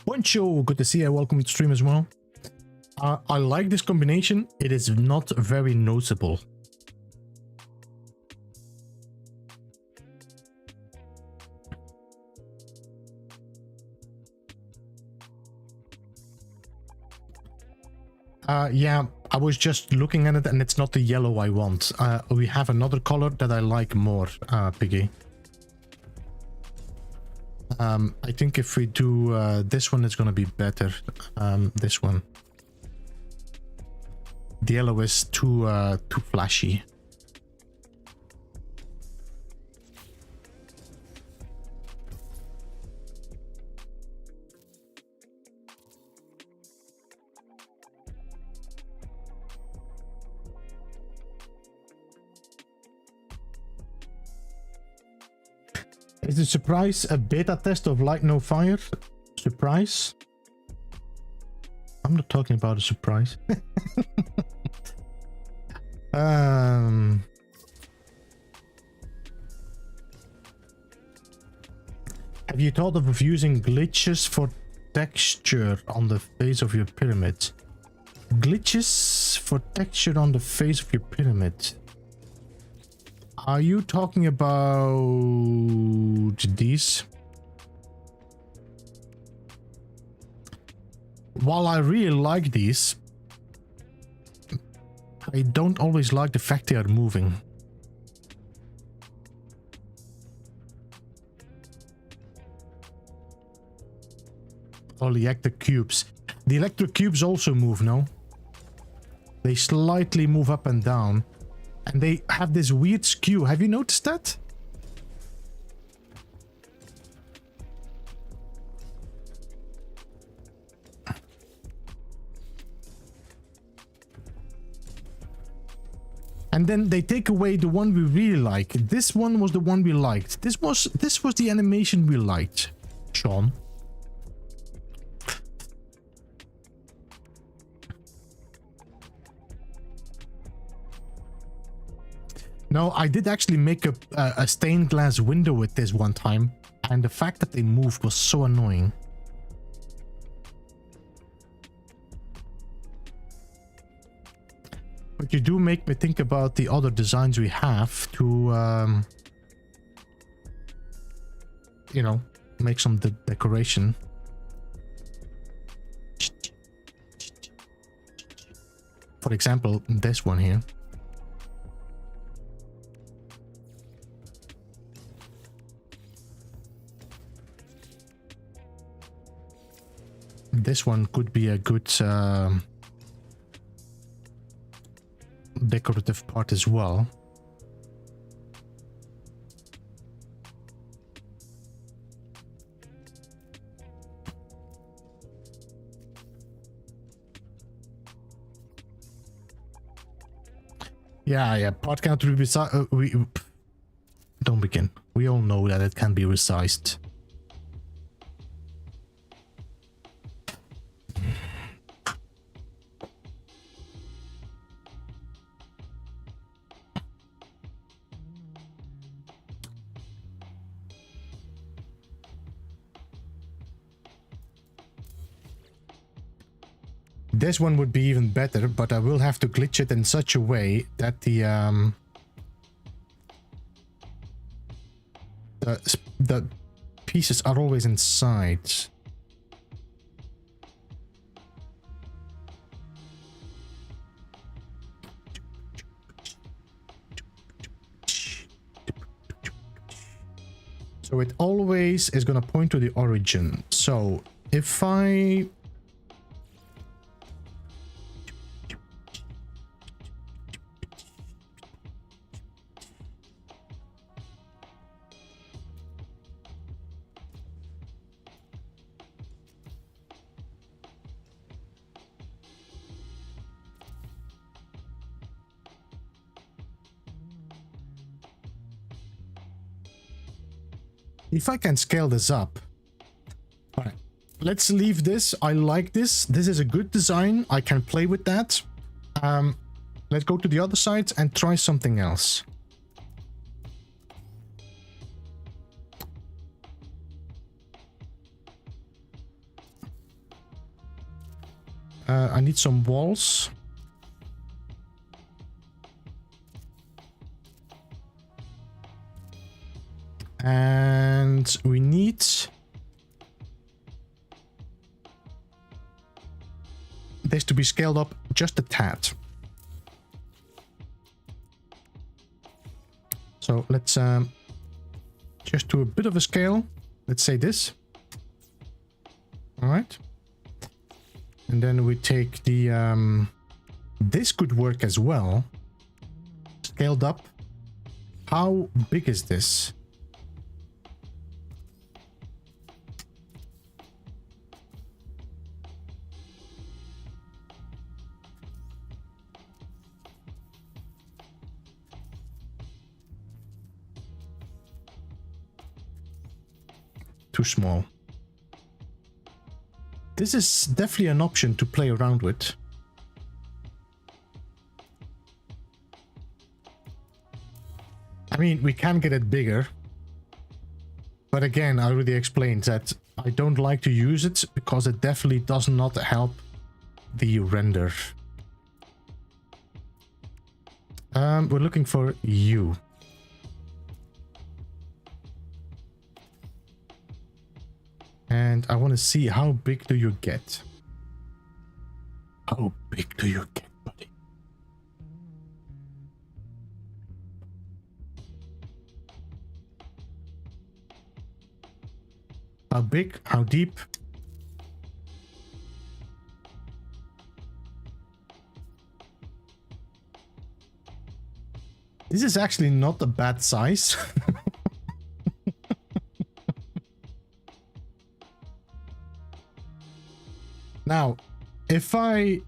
Poncho, good to see you. Welcome to stream as well. I like this combination. It is not very noticeable. Yeah, I was just looking at it and it's not the yellow I want. We have another color that I like more, Piggy. I think if we do this one, it's gonna be better. This one. The yellow is too flashy. Is the surprise a beta test of Light No Fire? Surprise? I'm not talking about a surprise. Have you thought of using glitches for texture on the face of your pyramid? Glitches for texture on the face of your pyramid? Are you talking about these? While I really like these, I don't always like the fact they are moving. All the electric cubes. The electric cubes also move, no? They slightly move up and down. And they have this weird skew. Have you noticed that? And then they take away the one we really like. This one was the one we liked. This was the animation we liked, Sean. No, I did actually make a stained glass window with this one time, and the fact that they moved was so annoying. But you do make me think about the other designs we have to, you know, make some decoration. For example, this one here. This one could be a good decorative part as well. Yeah. Part cannot be resized. Don't begin. We all know that it can be resized. This one would be even better, but I will have to glitch it in such a way that the pieces are always inside. So it always is going to point to the origin. So if I... If I can scale this up. All right, let's leave this. I like this. This is a good design. I can play with that. Let's go to the other side and try something else. I need some walls. And we need this to be scaled up just a tad. So let's just do a bit of a scale. Let's say this. All right. And then we take the this could work as well. Scaled up. How big is this? Too small. This is definitely an option to play around with. I mean, we can get it bigger. But again, I already explained that I don't like to use it because it definitely does not help the render. We're looking for you. And I want to see how big do you get? How big do you get, buddy? How big? How deep? This is actually not a bad size. Now, if I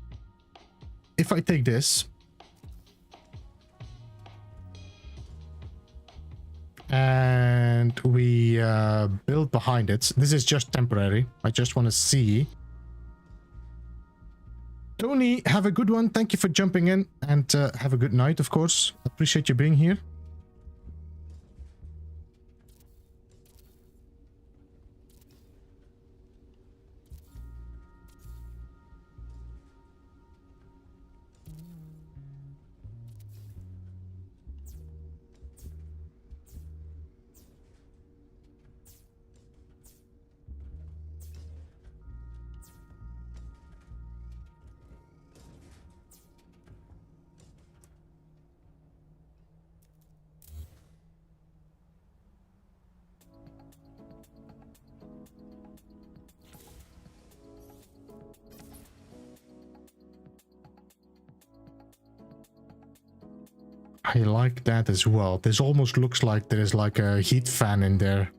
take this and we build behind it, this is just temporary. I just want to see. Tony, have a good one. Thank you for jumping in, and have a good night, of course. Appreciate you being here. I like that as well. This almost looks like there is like a heat fan in there.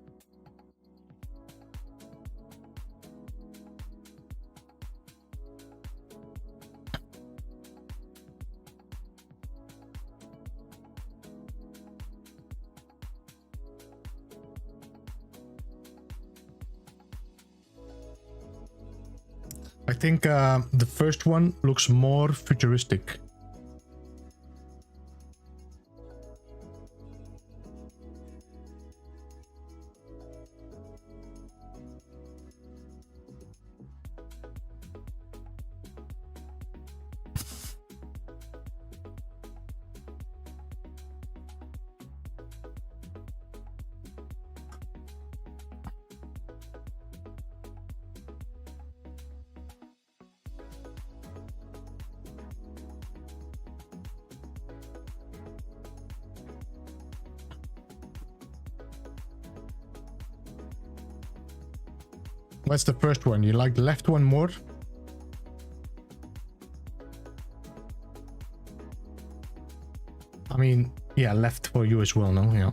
I think the first one looks more futuristic. What's the first one? You like the left one more? I mean, yeah, left for you as well, no? Yeah.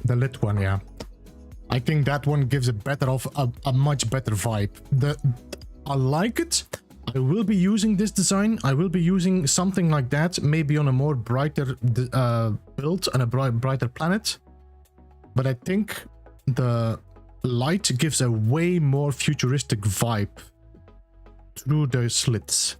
The lit one, yeah. I think that one gives a better of a much better vibe. I like it. I will be using this design. I will be using something like that, maybe on a more brighter build and a brighter planet. But I think the light gives a way more futuristic vibe through the slits.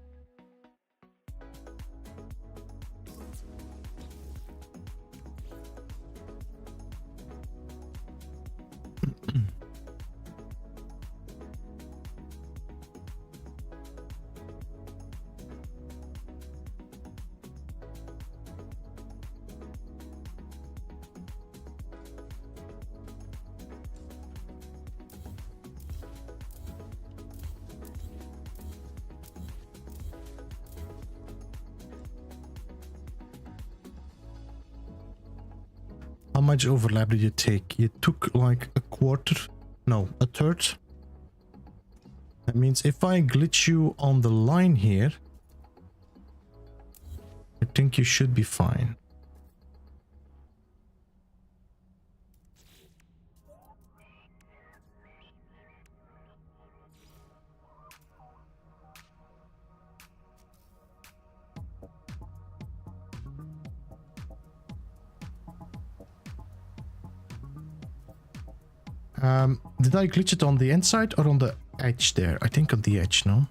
How much overlap did you take? You took like a quarter, no, a third. That means if I glitch you on the line here, I think you should be fine. Did I glitch it on the inside or on the edge there? I think on the edge, no?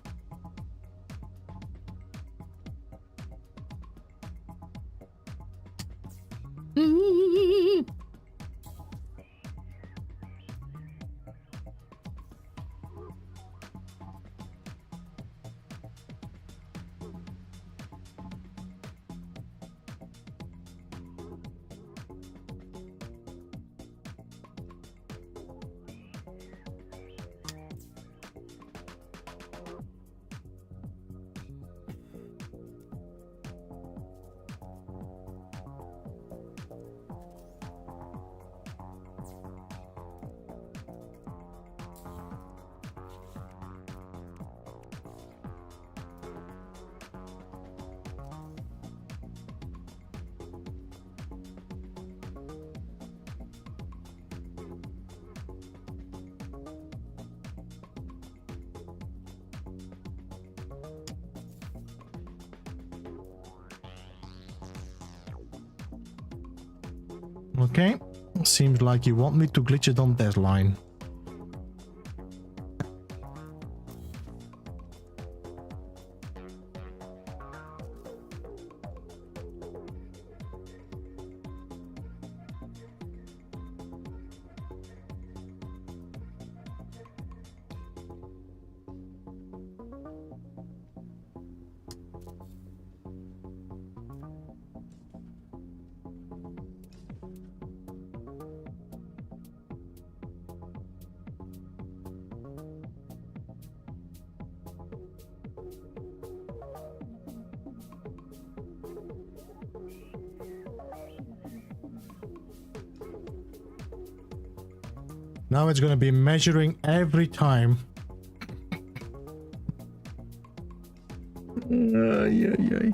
Okay, seems like you want me to glitch it on that line. Now it's gonna be measuring every time. Yeah.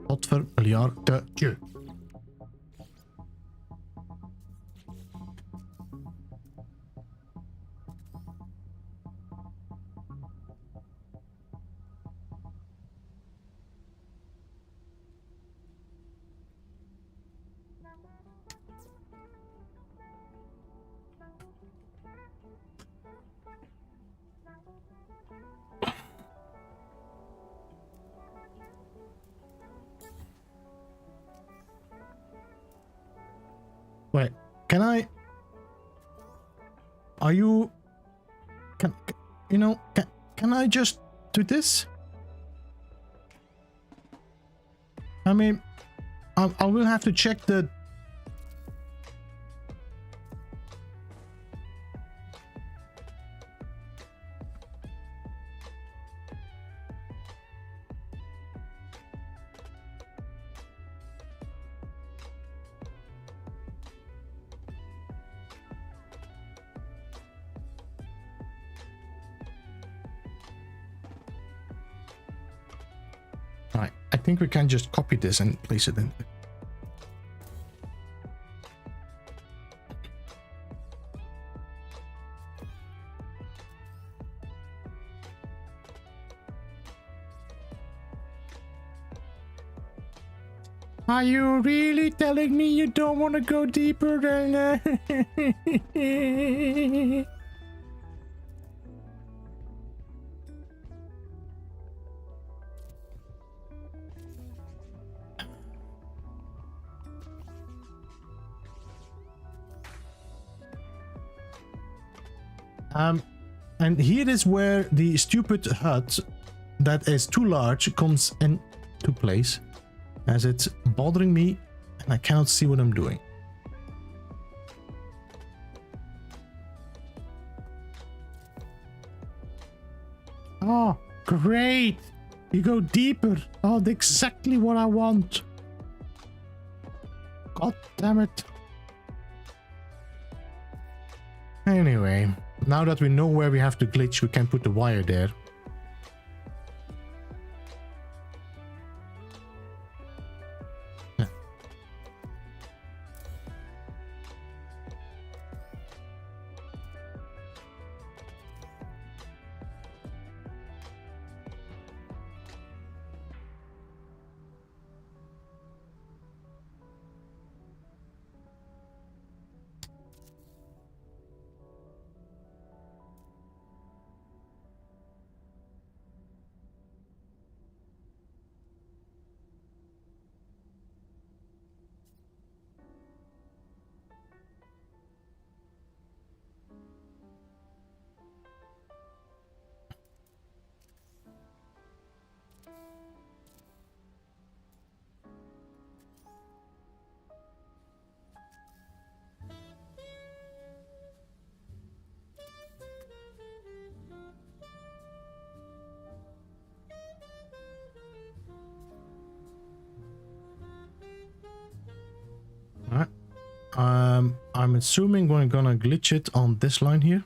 Wat voor miljardje. Wait, can I? Are you? Can I just do this? I mean, I will have to check the. Right, I think we can just copy this and place it in. Are you really telling me you don't want to go deeper than and here is where the stupid hut that is too large comes into place, as it's bothering me and I cannot see what I'm doing. Oh, great! You go deeper. Oh, that's exactly what I want. God damn it. Anyway, now that we know where we have to glitch, we can put the wire there. I'm assuming we're gonna glitch it on this line here.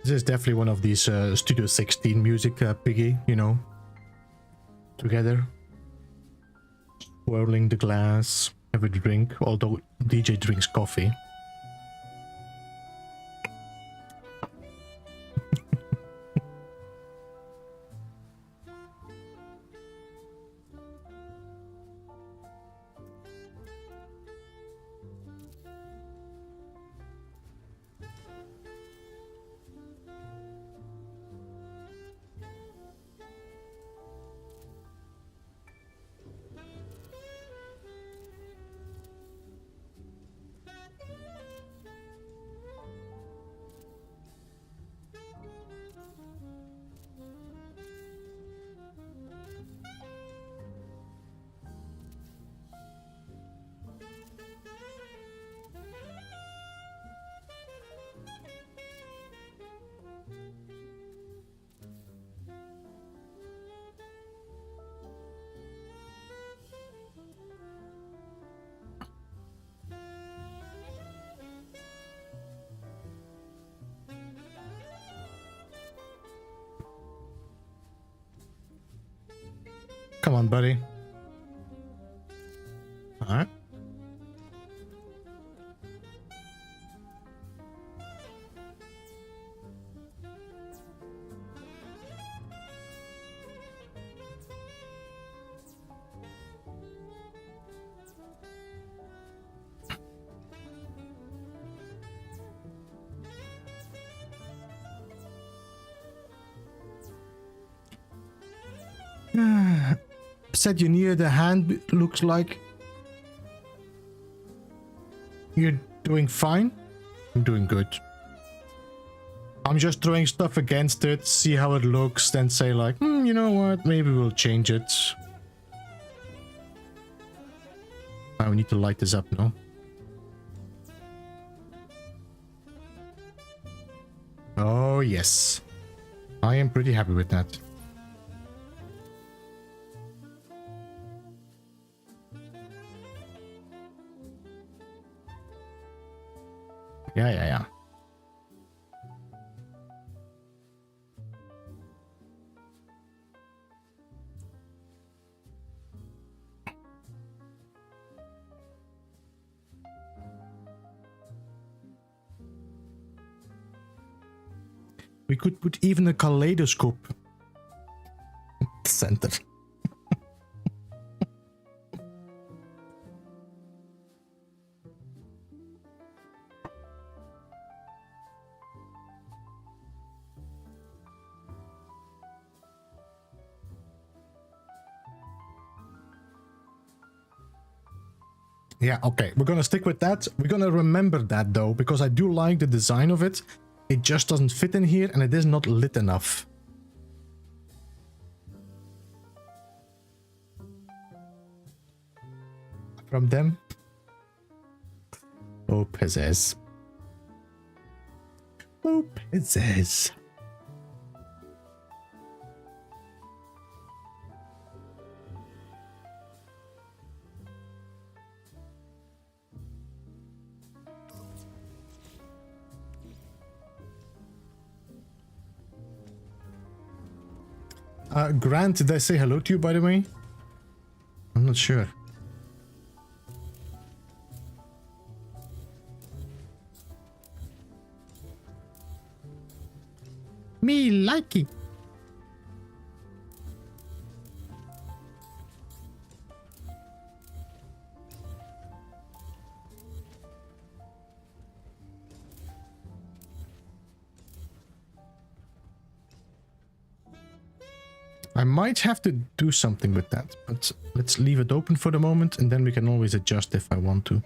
This is definitely one of these Studio 16 music, Piggy, you know. Together. Swirling the glass, have a drink, although DJ drinks coffee. Come on, buddy. All right. Said you near the hand, looks like you're doing fine. I'm doing good. I'm just throwing stuff against it, see how it looks, then say like, you know what, maybe we'll change it. Now we need to light this up now. Oh yes, I am pretty happy with that. Yeah. We could put even a kaleidoscope at the center. Yeah, okay, we're gonna stick with that. We're gonna remember that though, because I do like the design of it. It just doesn't fit in here and it is not lit enough. From them. Oh, pizzazz. Oh, pizzazz. Grant, did I say hello to you, by the way? I'm not sure. Me like it. I might have to do something with that, but let's leave it open for the moment and then we can always adjust if I want to.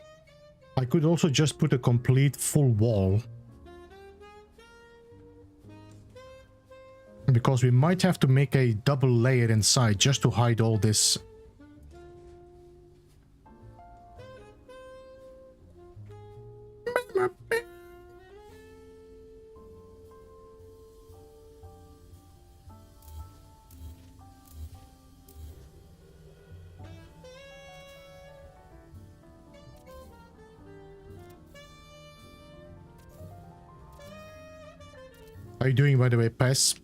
I could also just put a complete full wall. Because we might have to make a double layer inside just to hide all this. I How are you doing, by the way, Possess?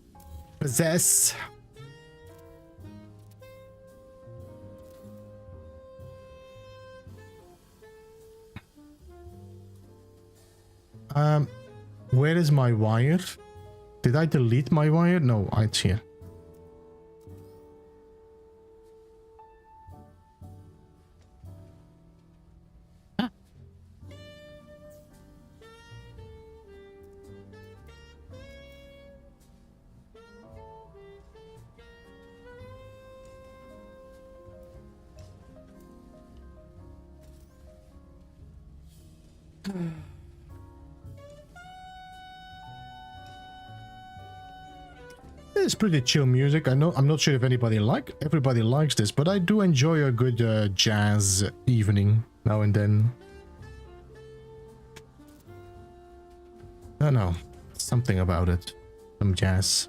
Where is my wire? Did I delete my wire? No, it's here. It's pretty chill music. I'm not sure if everybody likes this, but I do enjoy a good jazz evening now and then. I don't know, something about it. Some jazz.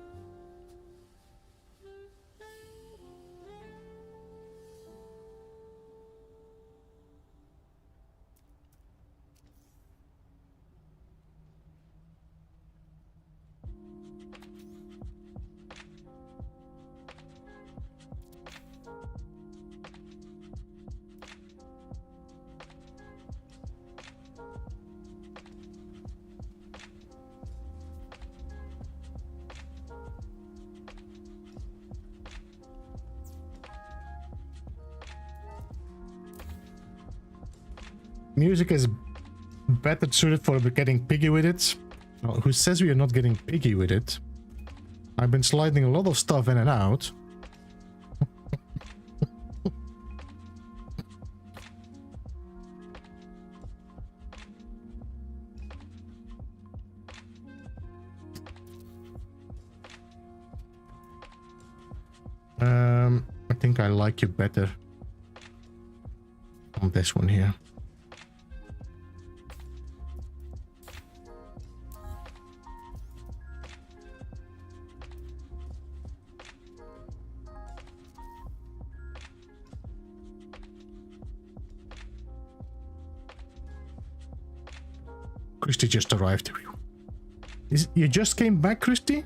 Music is better suited for getting piggy with it. Well, who says we are not getting piggy with it? I've been sliding a lot of stuff in and out. I think I like you better on this one here. Christy just arrived. You just came back, Christy?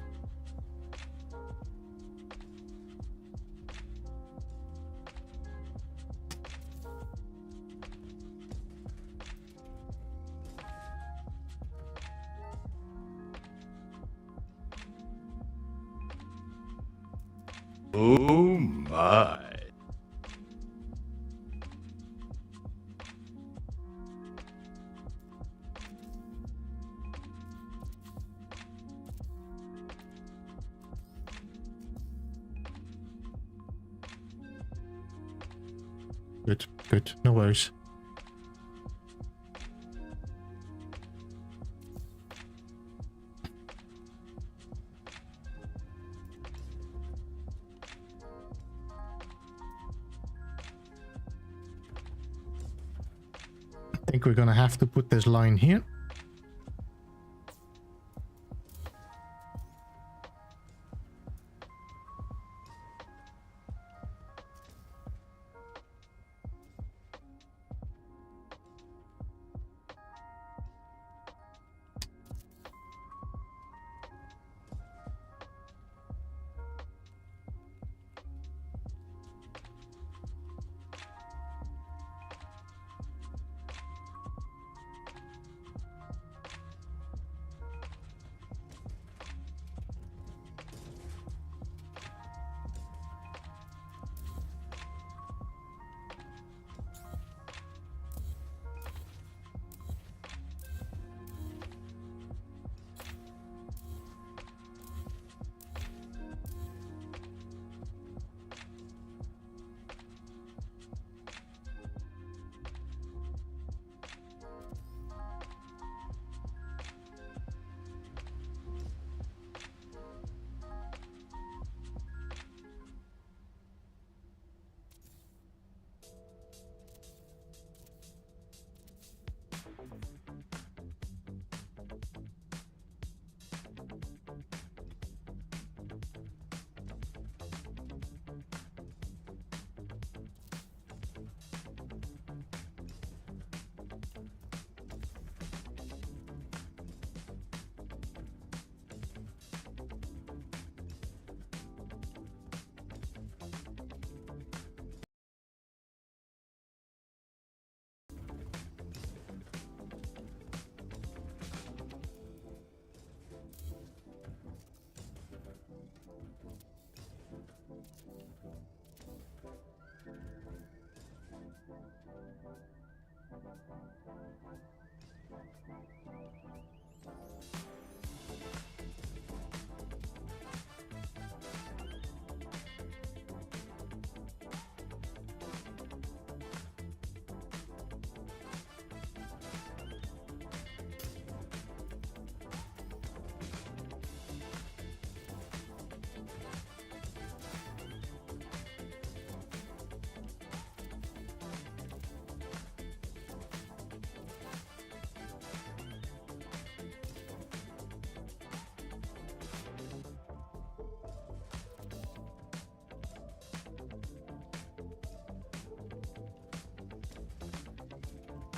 Oh my. Good. No worries. I think we're gonna have to put this line here.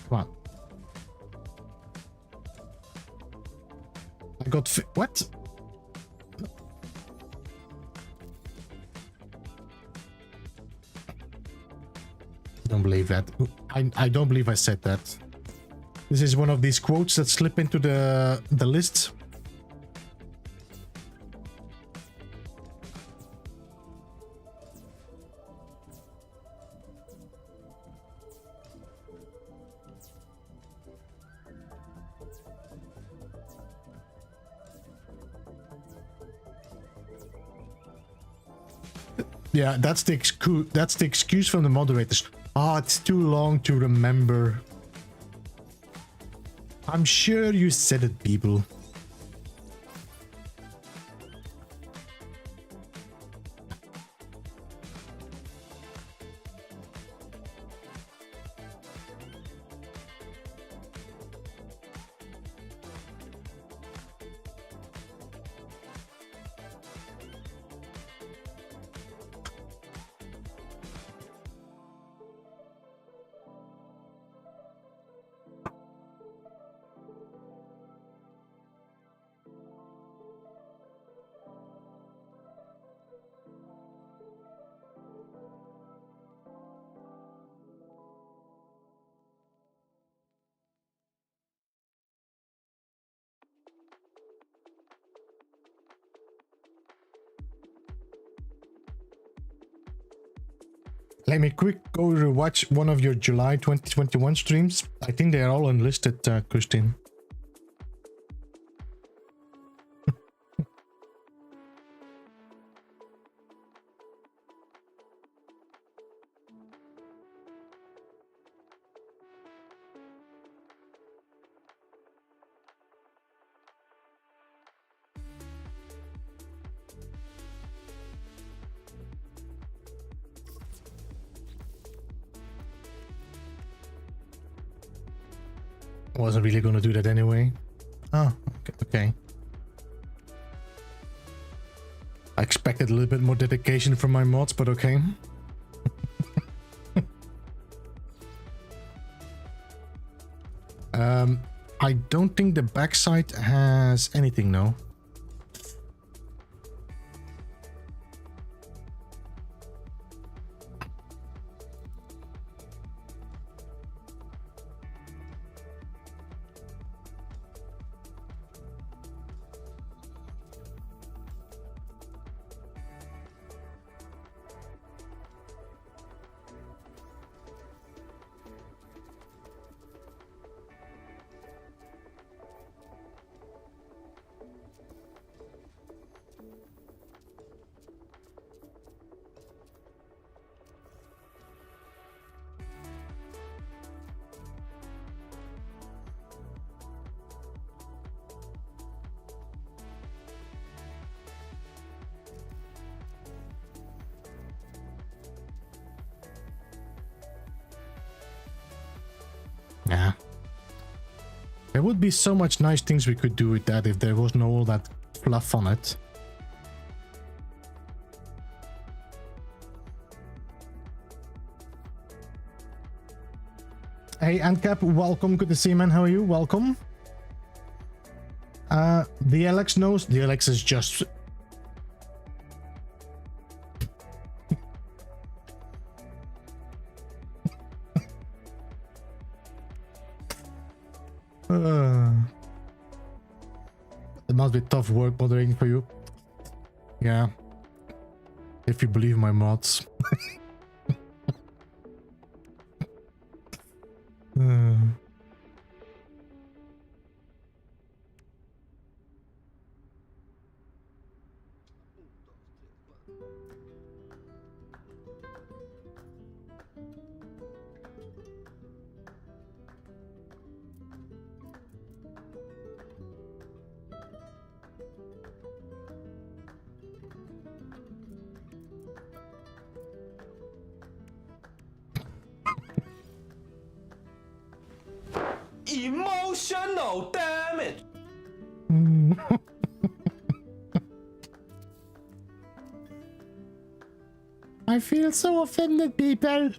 Come on. I got what? Don't believe that. I don't believe I said that. This is one of these quotes that slip into the list. Yeah, that's the excuse from the moderators. Ah, it's too long to remember. I'm sure you said it, people. Let me quick go rewatch one of your July 2021 streams. I think they are all unlisted, Christine. Wasn't really gonna do that anyway. Oh, okay. I expected a little bit more dedication from my mods, but okay. I don't think the backside has anything, no. Yeah. There would be so much nice things we could do with that if there wasn't all that fluff on it. Hey, Antcap, welcome. Good to see you, man. How are you? Welcome. The Alex knows. The Alex is just... It must be tough work moderating for you. Yeah. If you believe my mods. Emotional damage. I feel so offended, people.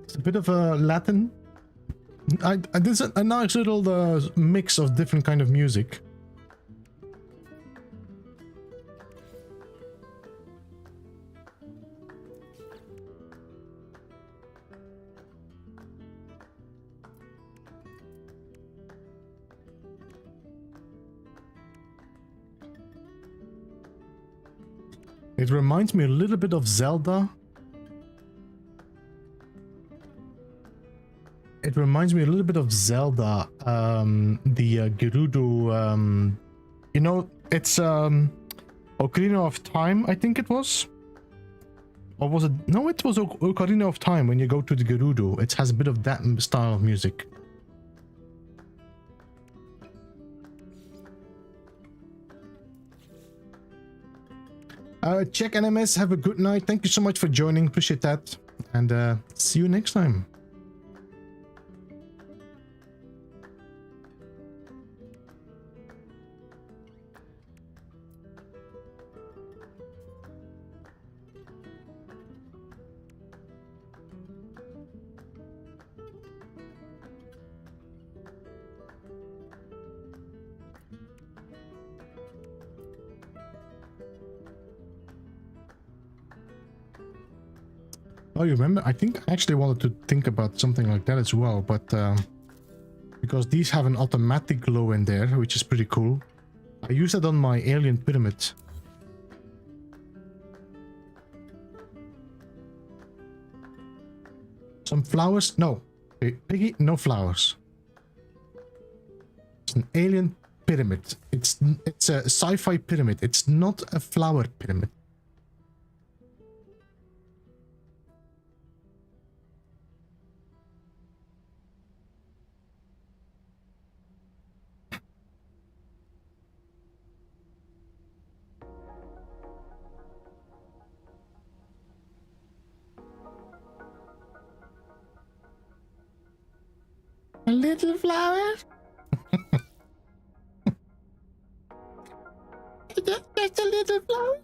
It's a bit of a Latin. There's a nice little mix of different kind of music. It reminds me a little bit of Zelda. It reminds me a little bit of Zelda. The Gerudo. You know, it's Ocarina of Time, I think it was. Or was it? No, it was Ocarina of Time when you go to the Gerudo. It has a bit of that style of music. Check NMS, have a good night. Thank you so much for joining. Appreciate that. And see you next time. Oh, you remember? I think I actually wanted to think about something like that as well, but because these have an automatic glow in there, which is pretty cool. I use that on my alien pyramid. Some flowers? No. Piggy, no flowers. It's an alien pyramid. It's a sci-fi pyramid. It's not a flower pyramid. A little flower? Just a little flower?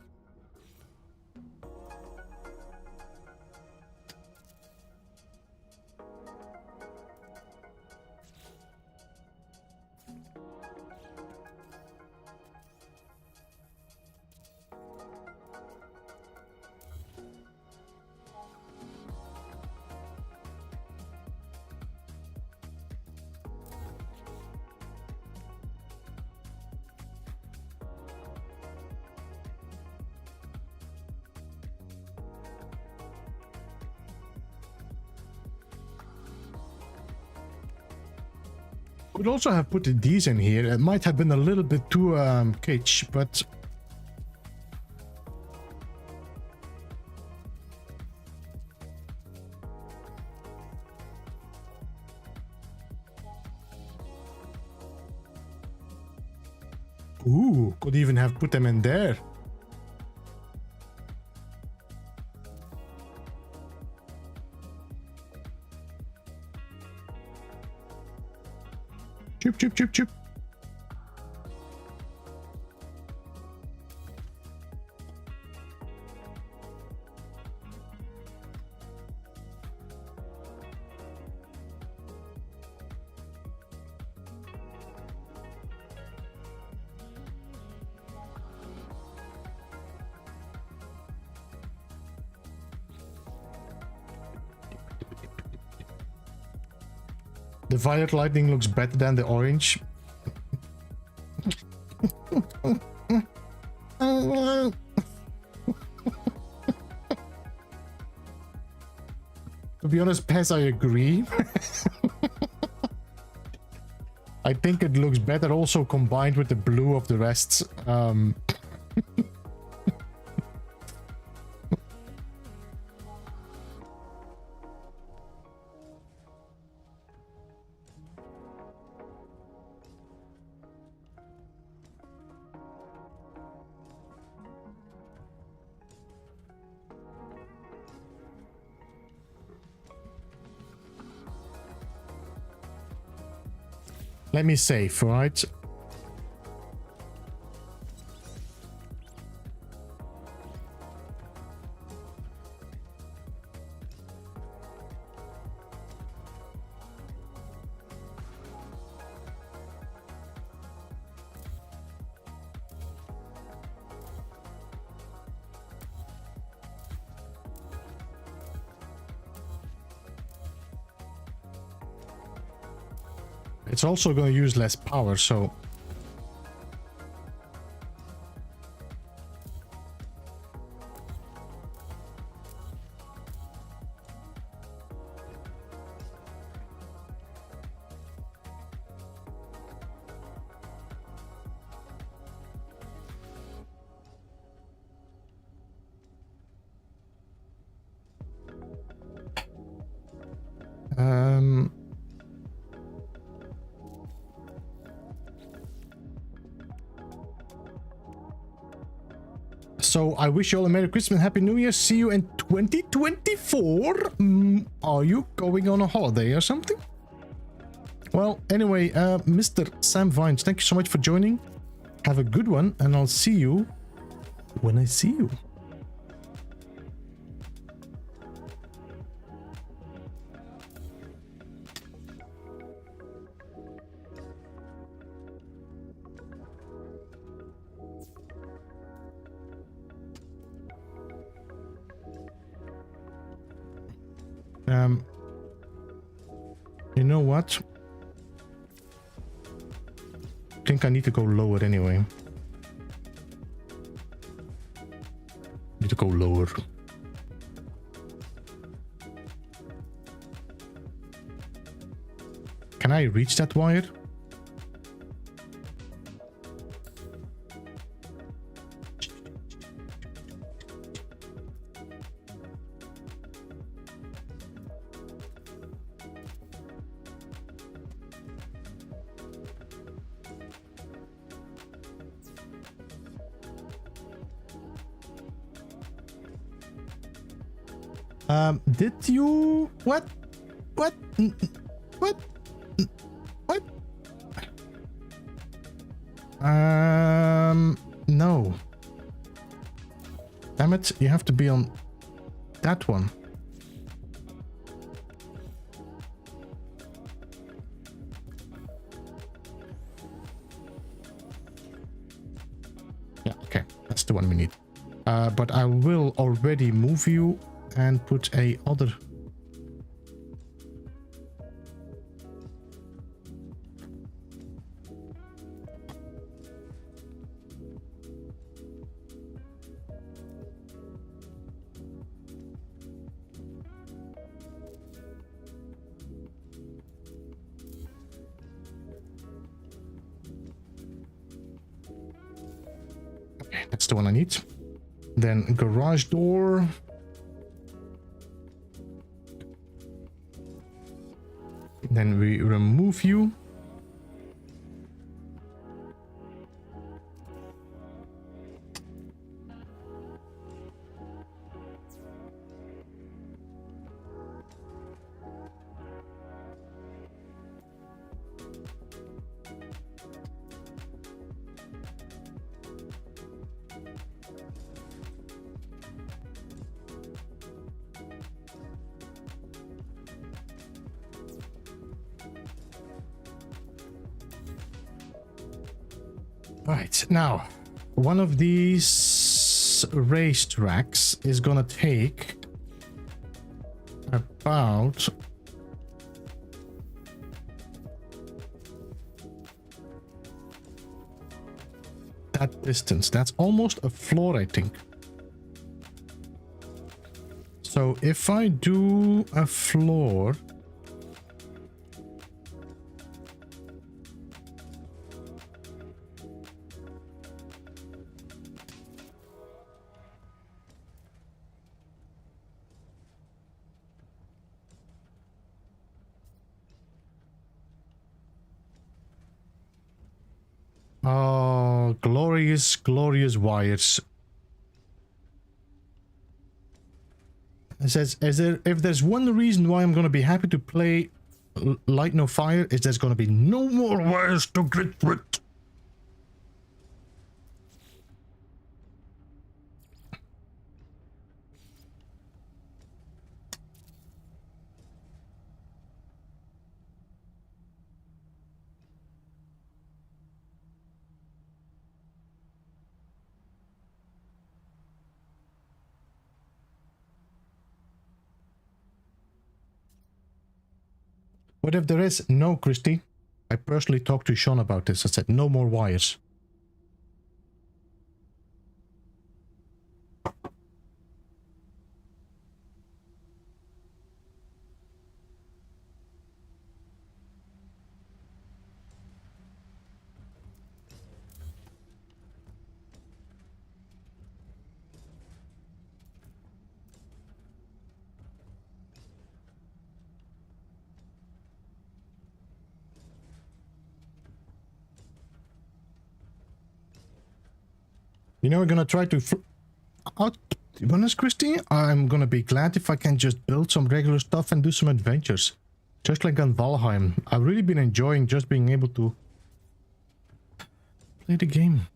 Could also have put these in here. It might have been a little bit too kitsch, but ooh, could even have put them in there. Choop, choop, choop, choop. The violet lightning looks better than the orange. To be honest, Pez, I agree. I think it looks better also combined with the blue of the rest. Let me save, right? It's also going to use less power, so... So I wish you all a Merry Christmas and Happy New Year. See you in 2024. Are you going on a holiday or something? Well, anyway, Mr. Sam Vines, thank you so much for joining. Have a good one, and I'll see you when I see you. You know what? I think I need to go lower anyway. Need to go lower. Can I reach that wire? Did you... What? What? What? What? No. Damn it, you have to be on that one. Yeah, okay, that's the one we need. But I will already move you and put a other. Okay, that's the one I need. Then garage door. Then we remove you. Right, now, one of these race tracks is gonna take about that distance. That's almost a floor, I think. So if I do a floor... Oh, glorious, glorious wires. It says, if there's one reason why I'm going to be happy to play Light No Fire, is there's going to be no more wires to grit with. What if there is no, Christy? I personally talked to Sean about this. I said, no more wires. You know, we're gonna try to... to be honest, Christy, I'm gonna be glad if I can just build some regular stuff and do some adventures. Just like on Valheim. I've really been enjoying just being able to play the game.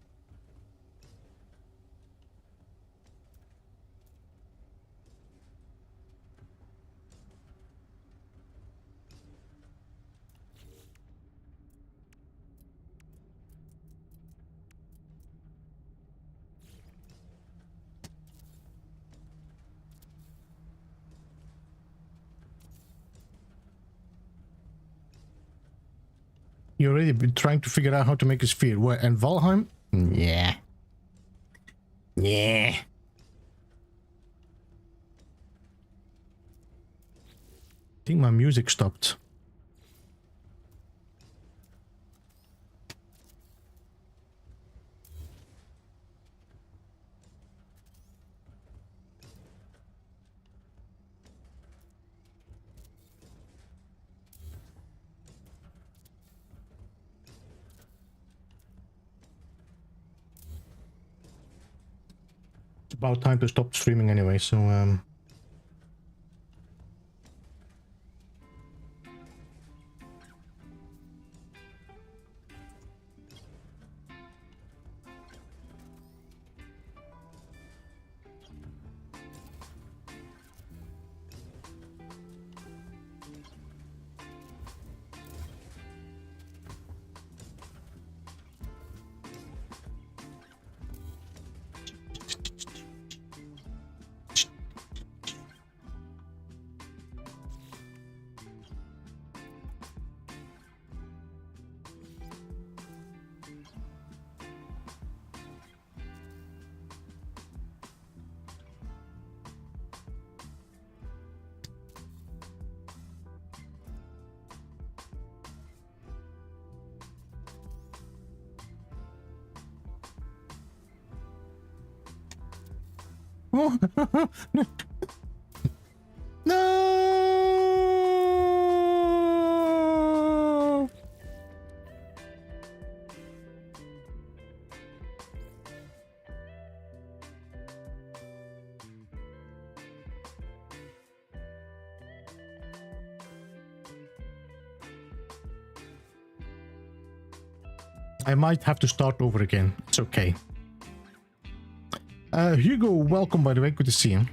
You already been trying to figure out how to make a sphere. Where? And Valheim? Yeah. Yeah. I think my music stopped. About time to stop streaming anyway, so oh. No. I might have to start over again. It's okay. Hugo, welcome by the way. Good to see you.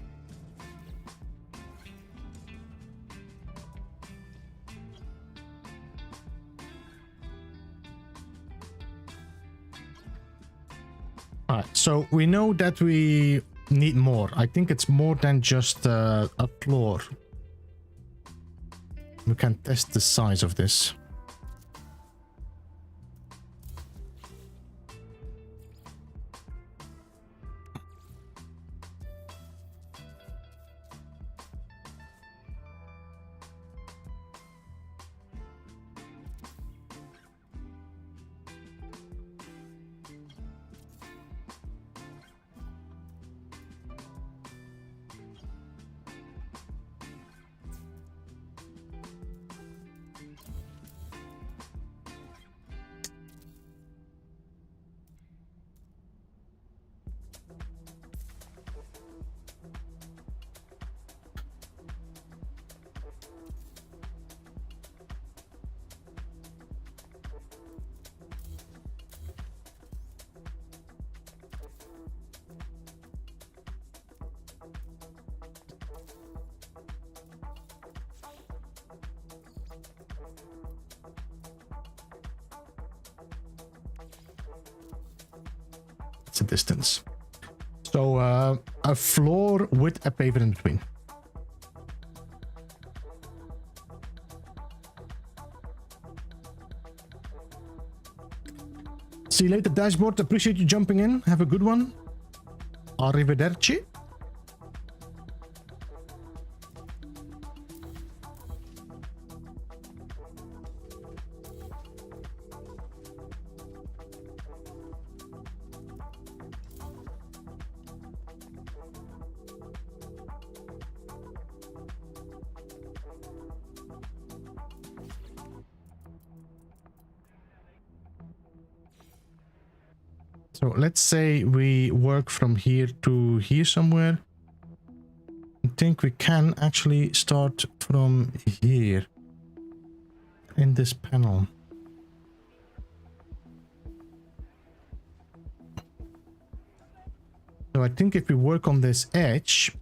Alright, so we know that we need more. I think it's more than just a floor. We can test the size of this. A distance. So a floor with a paver in between. See you later, Dashboard. Appreciate you jumping in. Have a good one. Arrivederci. So let's say we work from here to here somewhere. I think we can actually start from here in this panel. So I think if we work on this edge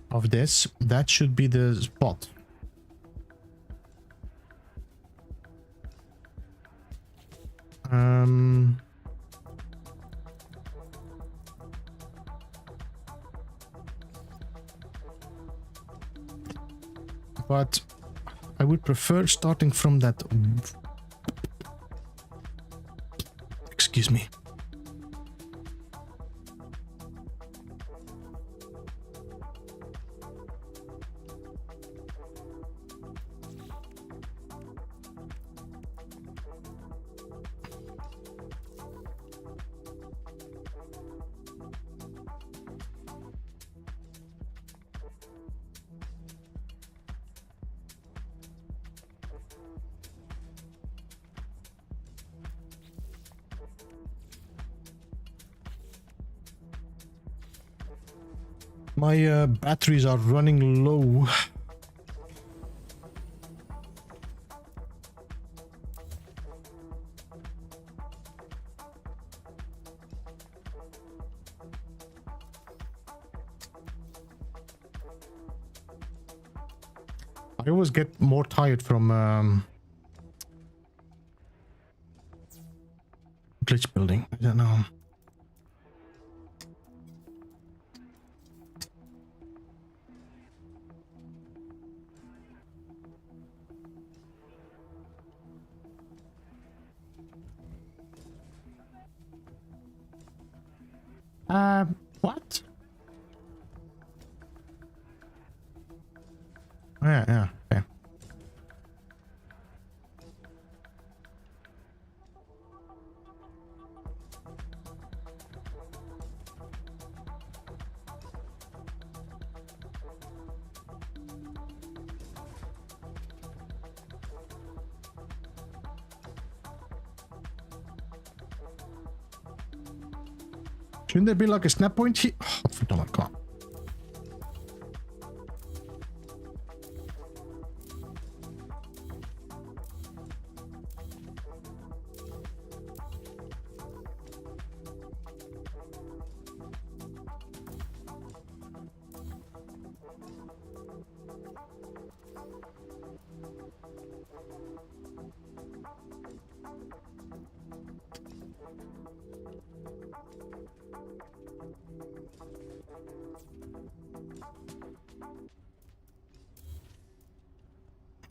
of this, that should be the spot. But I would prefer starting from that. Excuse me. My batteries are running low. I always get more tired from glitch building. I don't know. What? Yeah, okay. Shouldn't there be like a snap point here? Oh, verdomme, come on.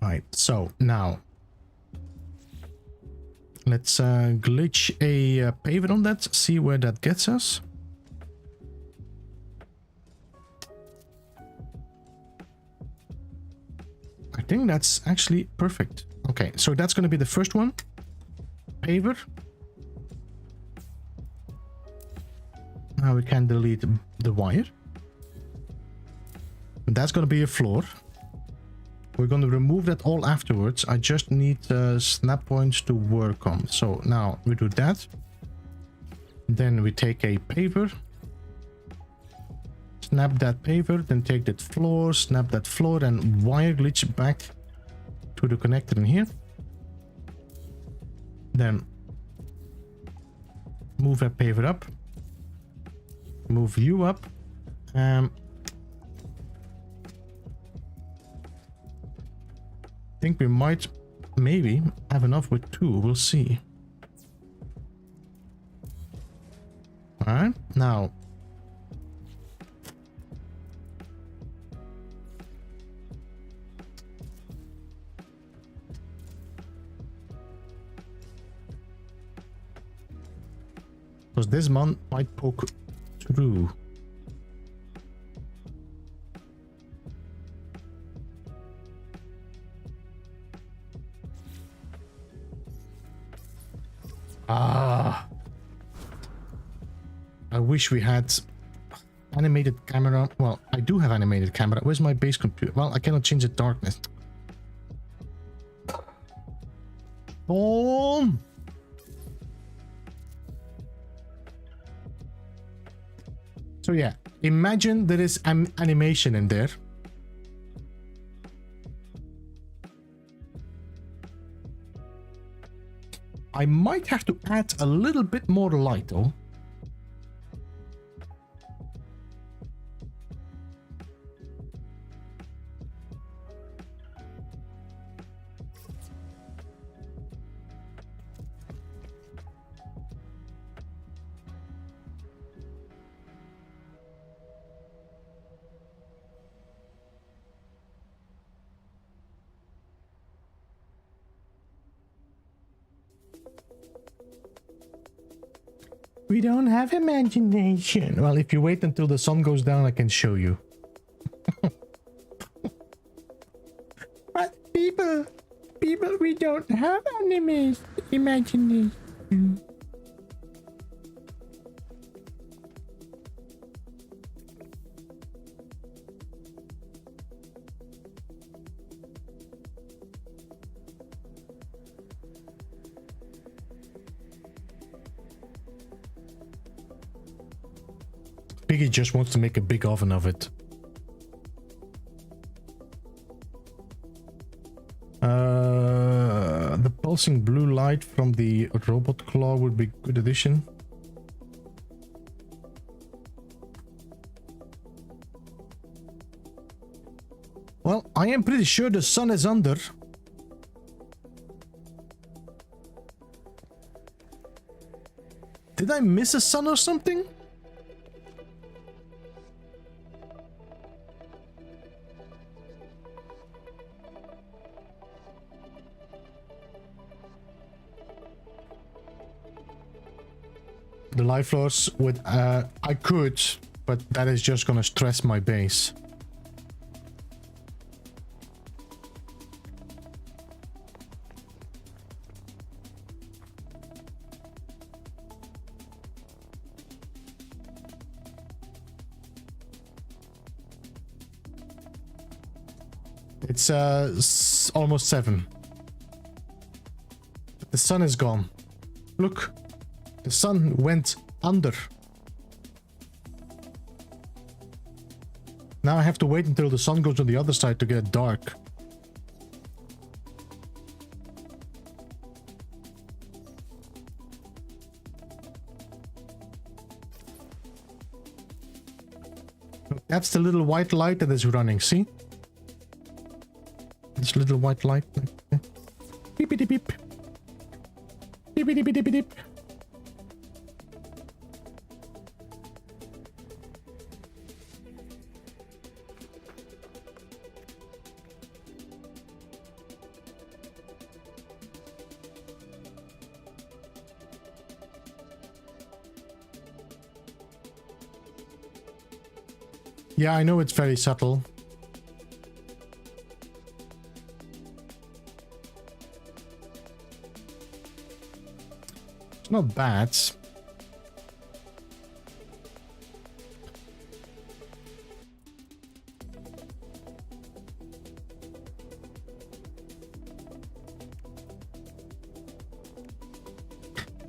Right, so now let's glitch a pavement on that, see where that gets us. I think that's actually perfect. Okay, so that's going to be the first one. Paver. Now we can delete the wire. That's going to be a floor. We're going to remove that all afterwards. I just need snap points to work on. So now we do that. Then we take a paver. Snap that paver. Then take that floor. Snap that floor. And wire glitch back to the connector in here. Then move that paver up. Move you up. I think we might maybe have enough with 2. We'll see. All right, now Because this one might poke through. Ah. I wish we had animated camera. Well, I do have animated camera. Where's my base computer? Well, I cannot change the darkness. Boom! So yeah, imagine there is an animation in there. I might have to add a little bit more light though. We don't have imagination. Well, if you wait until the sun goes down, I can show you. But people, we don't have imagination. Piggy just wants to make a big oven of it. The pulsing blue light from the robot claw would be a good addition. Well, I am pretty sure the sun is under. Did I miss a sun or something? The life loss with I could, but that is just gonna stress my base. It's almost 7. The sun is gone. Look. The sun went under. Now I have to wait until the sun goes on the other side to get dark. That's the little white light that is running, see? This little white light. Beep beep beep. Beep beep beep beep beep. Yeah, I know it's very subtle. It's not bad.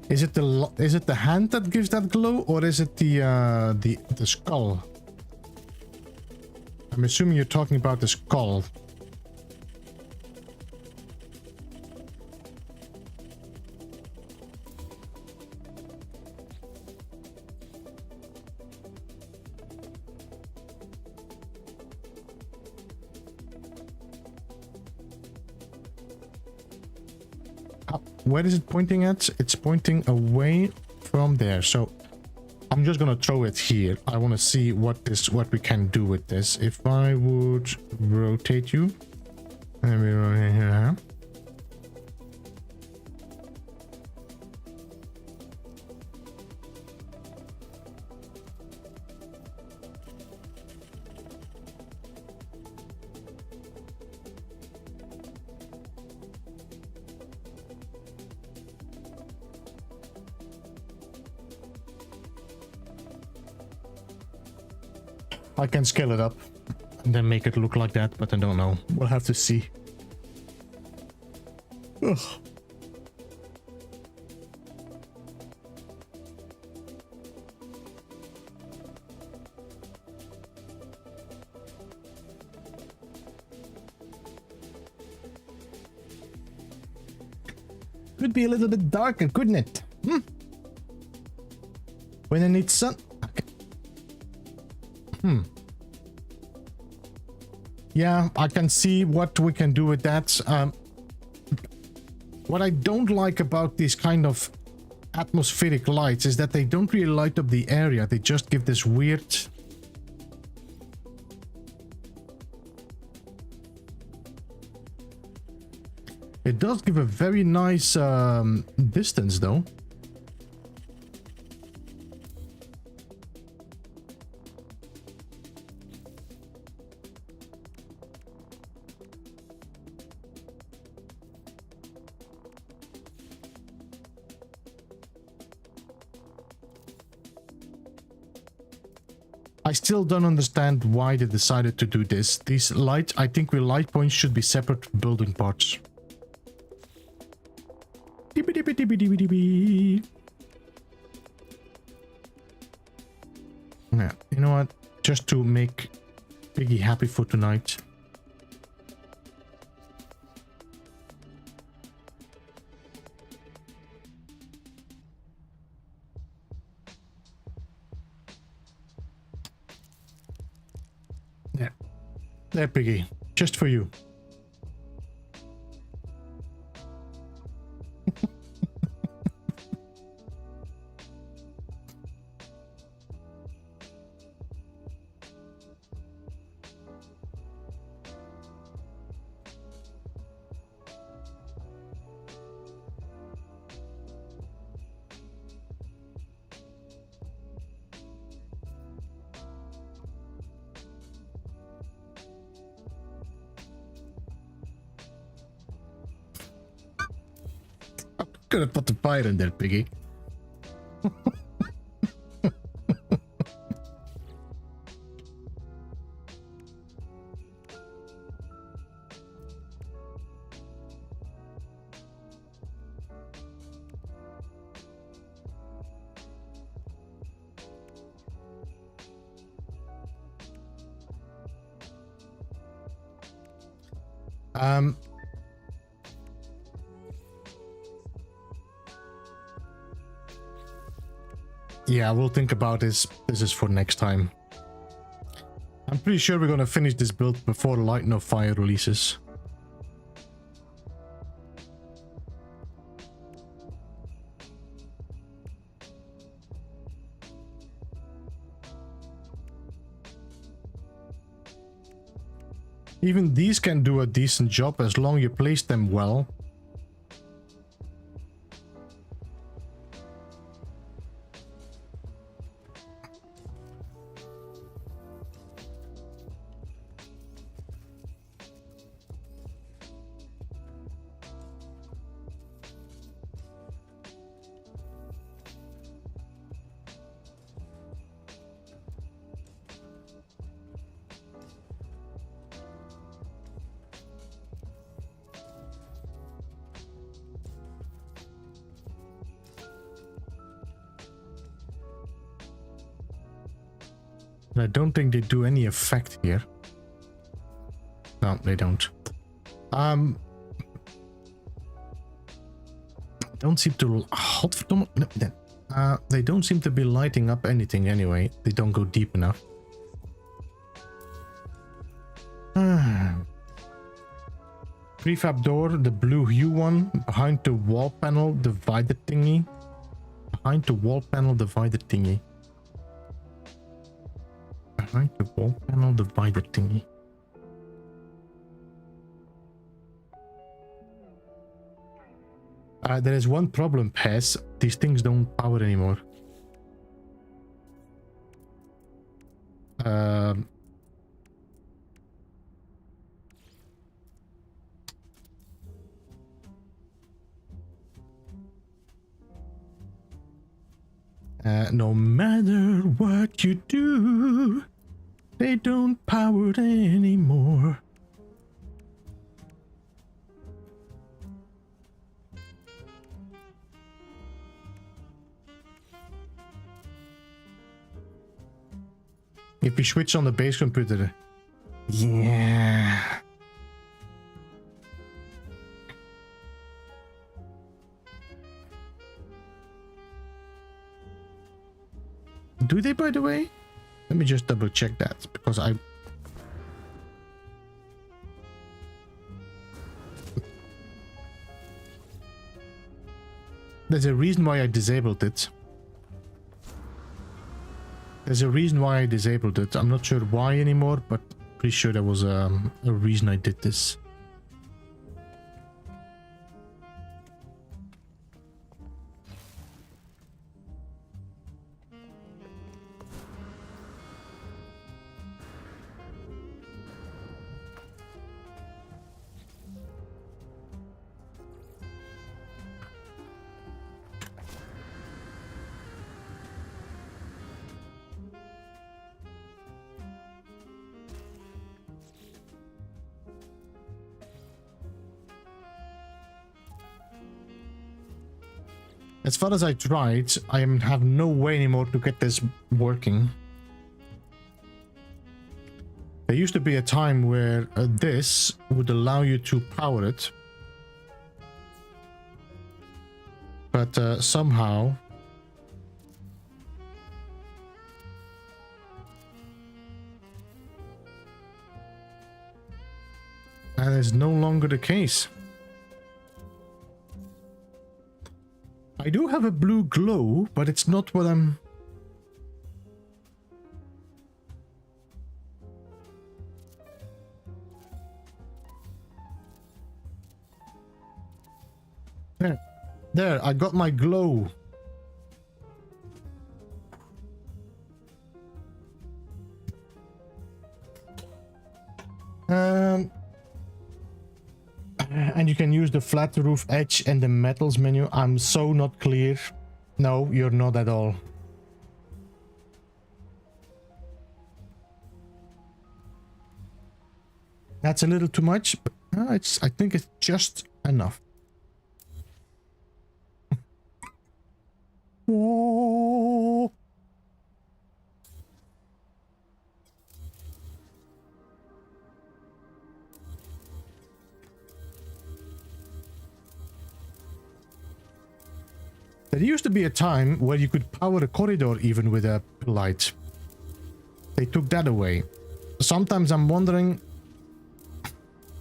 Is it the hand that gives that glow, or is it the skull? I'm assuming you're talking about the skull. Where is it pointing at? It's pointing away from there. So I'm just gonna throw it here. I want to see what we can do with this. If I would rotate you, and we rotate here. I can scale it up and then make it look like that, but I don't know. We'll have to see. Ugh. Could be a little bit darker, couldn't it? When I need sun. Okay. Yeah, I can see what we can do with that. What I don't like about these kind of atmospheric lights is that they don't really light up the area. They just give this weird... It does give a very nice distance, though. I still don't understand why they decided to do this. These lights, I think the light points should be separate building parts. Yeah, you know what? Just to make Piggy happy for tonight. Yeah. There, Piggy. Just for you. Could have put the fire in there, Piggy. Yeah, we'll think about this. This is for next time. I'm pretty sure we're gonna finish this build before Light No Fire releases. Even these can do a decent job as long as you place them well. I don't think they do any effect here. No, they don't. Don't seem to... they don't seem to be lighting up anything anyway. They don't go deep enough. Prefab door, the blue hue one. Behind the wall panel, divider thingy. Behind the wall panel, divider thingy. Behind the wall panel, divider thingy. There is one problem, Pez. These things don't power anymore. No matter what you do. They don't power it anymore. If we switch on the base computer. Yeah. Do they, by the way? Let me just double check that because there's a reason why I disabled it. There's a reason why I disabled it. I'm not sure why anymore, but pretty sure there was a reason I did this. As far as I tried, I have no way anymore to get this working. There used to be a time where this would allow you to power it. But somehow... that is no longer the case. I do have a blue glow, but it's not what I'm... There, I got my glow. And you can use the flat roof edge and the metals menu. I'm so not clear. No, you're not at all. That's a little too much, but I think it's just enough. Whoa. There used to be a time where you could power a corridor even with a light. They took that away. Sometimes I'm wondering...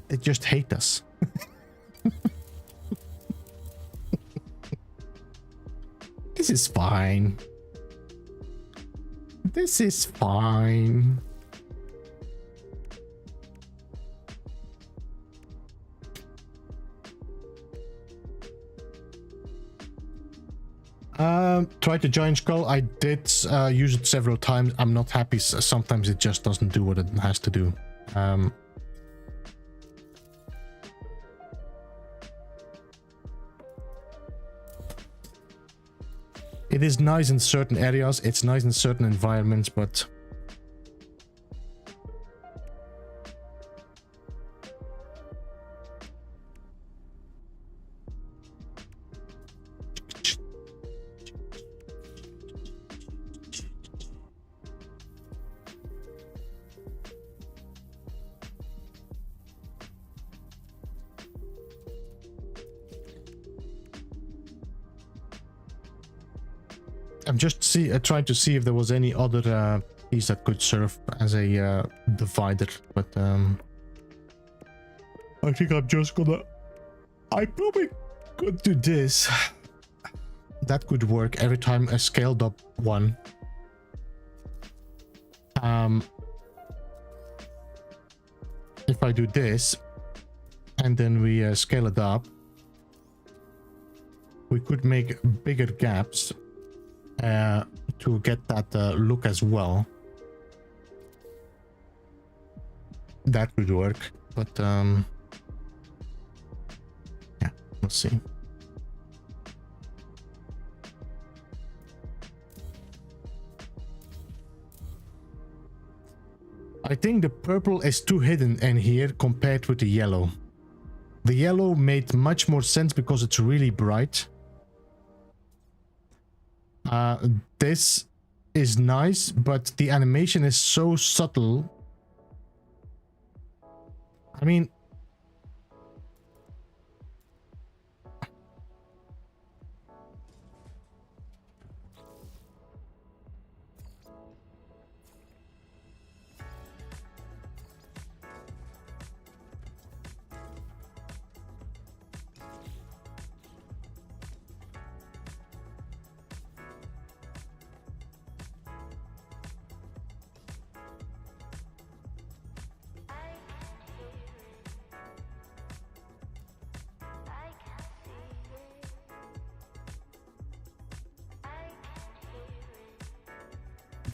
they just hate us. This is fine. This is fine. Try to join Skull. I did use it several times. I'm not happy. Sometimes it just doesn't do what it has to do. It is nice in certain areas. It's nice in certain environments, but... I'm just trying to see if there was any other piece that could serve as a divider, but I think I'm just gonna... I probably could do this. That could work every time I scaled up one. If I do this, and then we scale it up, we could make bigger gaps. To get that look as well. That would work, but yeah, we'll see. I think the purple is too hidden in here compared with the yellow. The yellow made much more sense because it's really bright. This is nice, but the animation is so subtle. I mean,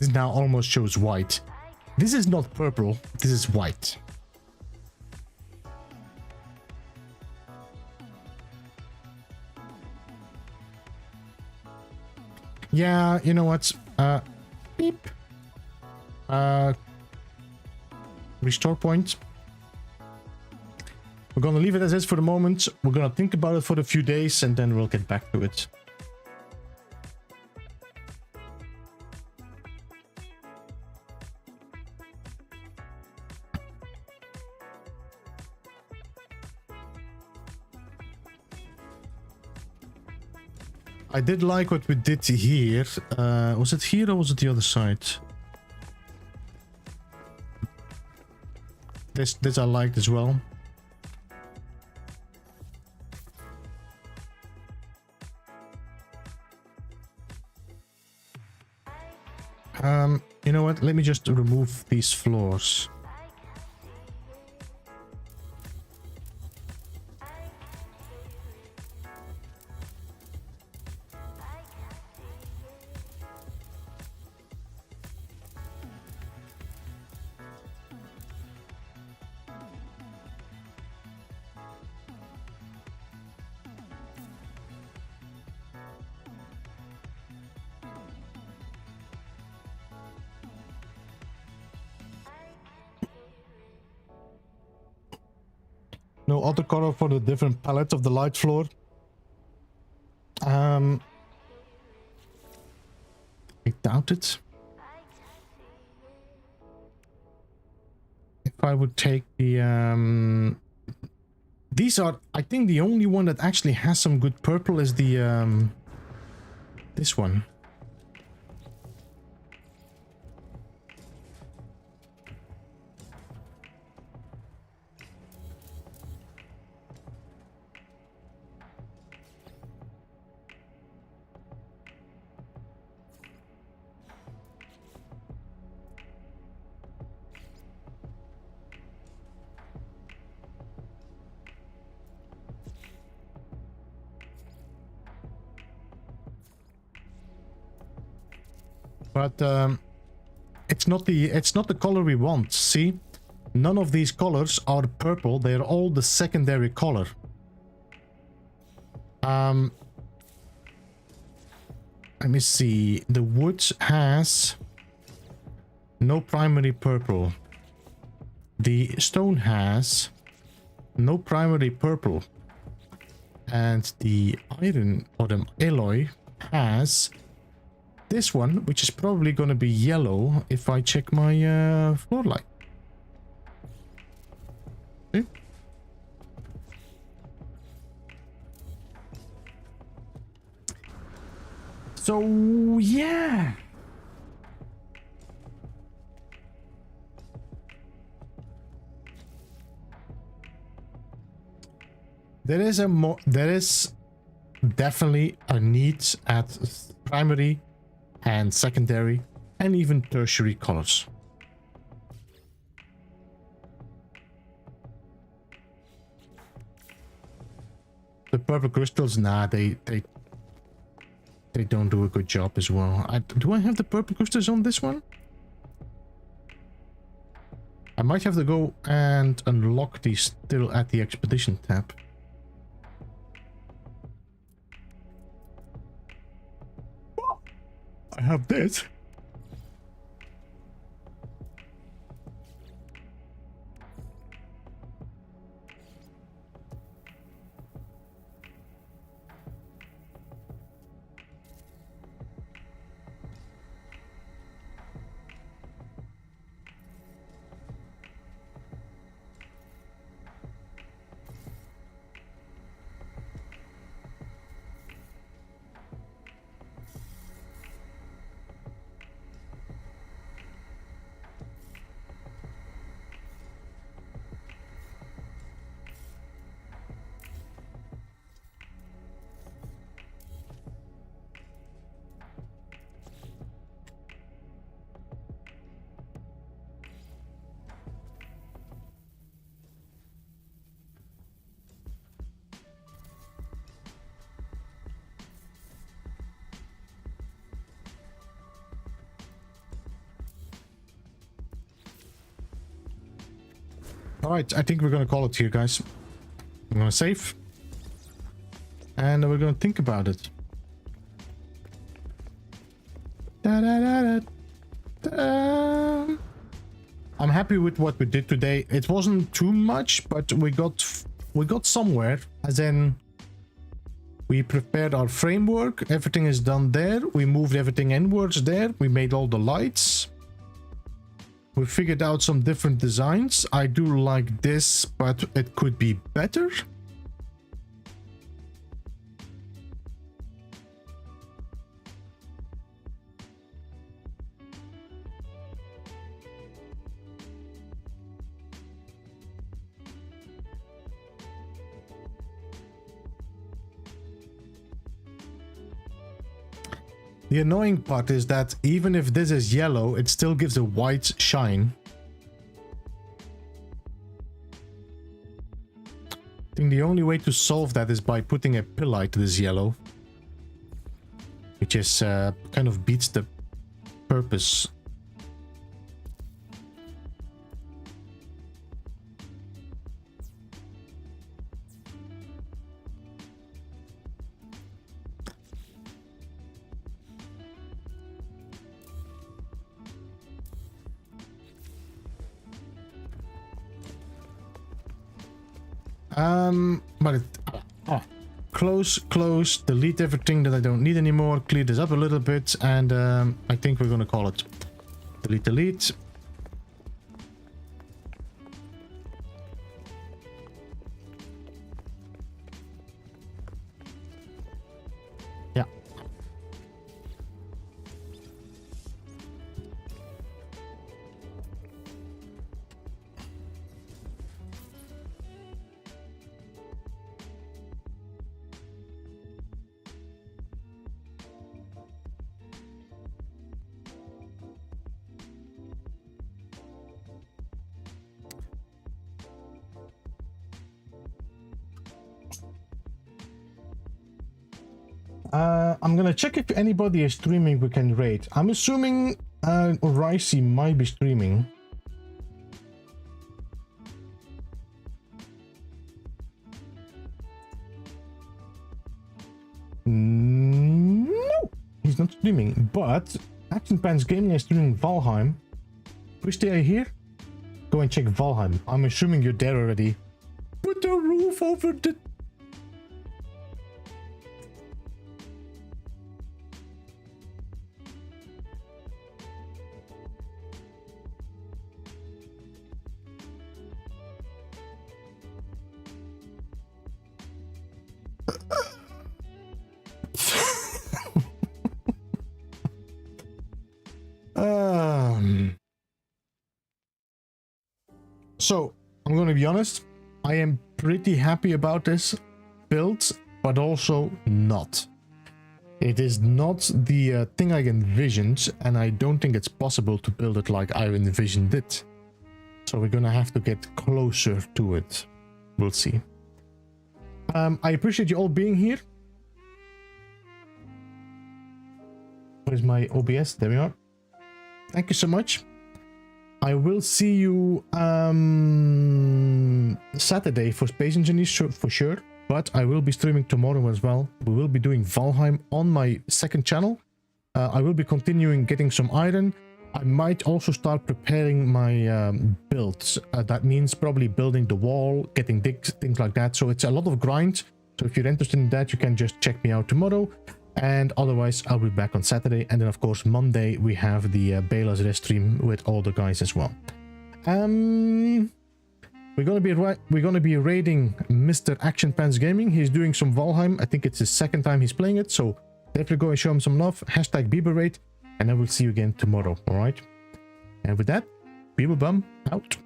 this now almost shows white. This is not purple, this is white. Yeah, you know what? Beep. Restore point. We're gonna leave it as is for the moment. We're gonna think about it for a few days and then we'll get back to it. I did like what we did here. Was it here or was it the other side? This I liked as well. You know what? Let me just remove these floors. No auto color for the different palettes of the light floor. I doubt it. If I would take the these are, I think the only one that actually has some good purple is the this one. But it's not the color we want. See, none of these colors are purple. They're all the secondary color. Let me see. The wood has no primary purple. The stone has no primary purple, and the iron or the alloy has this one, which is probably going to be yellow if I check my floor light. See? So, yeah. There is definitely a need at primary and secondary and even tertiary colors. The purple crystals, nah, they don't do a good job as well. Do I have the purple crystals on this one? I might have to go and unlock these still at the expedition tab. I have this. All right, I think we're gonna call it here, guys. I'm gonna save, and we're gonna think about it. Da, da, da, da, da. I'm happy with what we did today. It wasn't too much, but we got somewhere. As in, we prepared our framework. Everything is done there. We moved everything inwards there. We made all the lights. We figured out some different designs. I do like this, but it could be better. The annoying part is that even if this is yellow, it still gives a white shine. I think the only way to solve that is by putting a pillite this yellow, which is kind of beats the purpose. But close, delete everything that I don't need anymore, clear this up a little bit, and I think we're gonna call it delete. Yeah. I'm gonna check if anybody is streaming we can raid. I'm assuming Ricey might be streaming. No, he's not streaming, but Action Pants Gaming is streaming Valheim. Wish they are here? Go and check Valheim. I'm assuming you're there already. Put the roof over the... So, I'm going to be honest, I am pretty happy about this build, but also not. It is not the thing I envisioned, and I don't think it's possible to build it like I envisioned it. So we're going to have to get closer to it. We'll see. I appreciate you all being here. Where's my OBS? There we are. Thank you so much. I will see you Saturday for Space Engineers for sure, but I will be streaming tomorrow as well. We will be doing Valheim on my second channel. I will be continuing getting some iron. I might also start preparing my builds. That means probably building the wall, getting digs, things like that. So it's a lot of grind. So if you're interested in that, you can just check me out tomorrow. And otherwise, I'll be back on Saturday. And then, of course, Monday, we have the Bela's Rest stream with all the guys as well. We're gonna be raiding Mr. Action Pants Gaming. He's doing some Valheim. I think it's his second time he's playing it. So definitely go and show him some love. Hashtag Beebleraid. And I will see you again tomorrow. All right. And with that, Beeblebum out.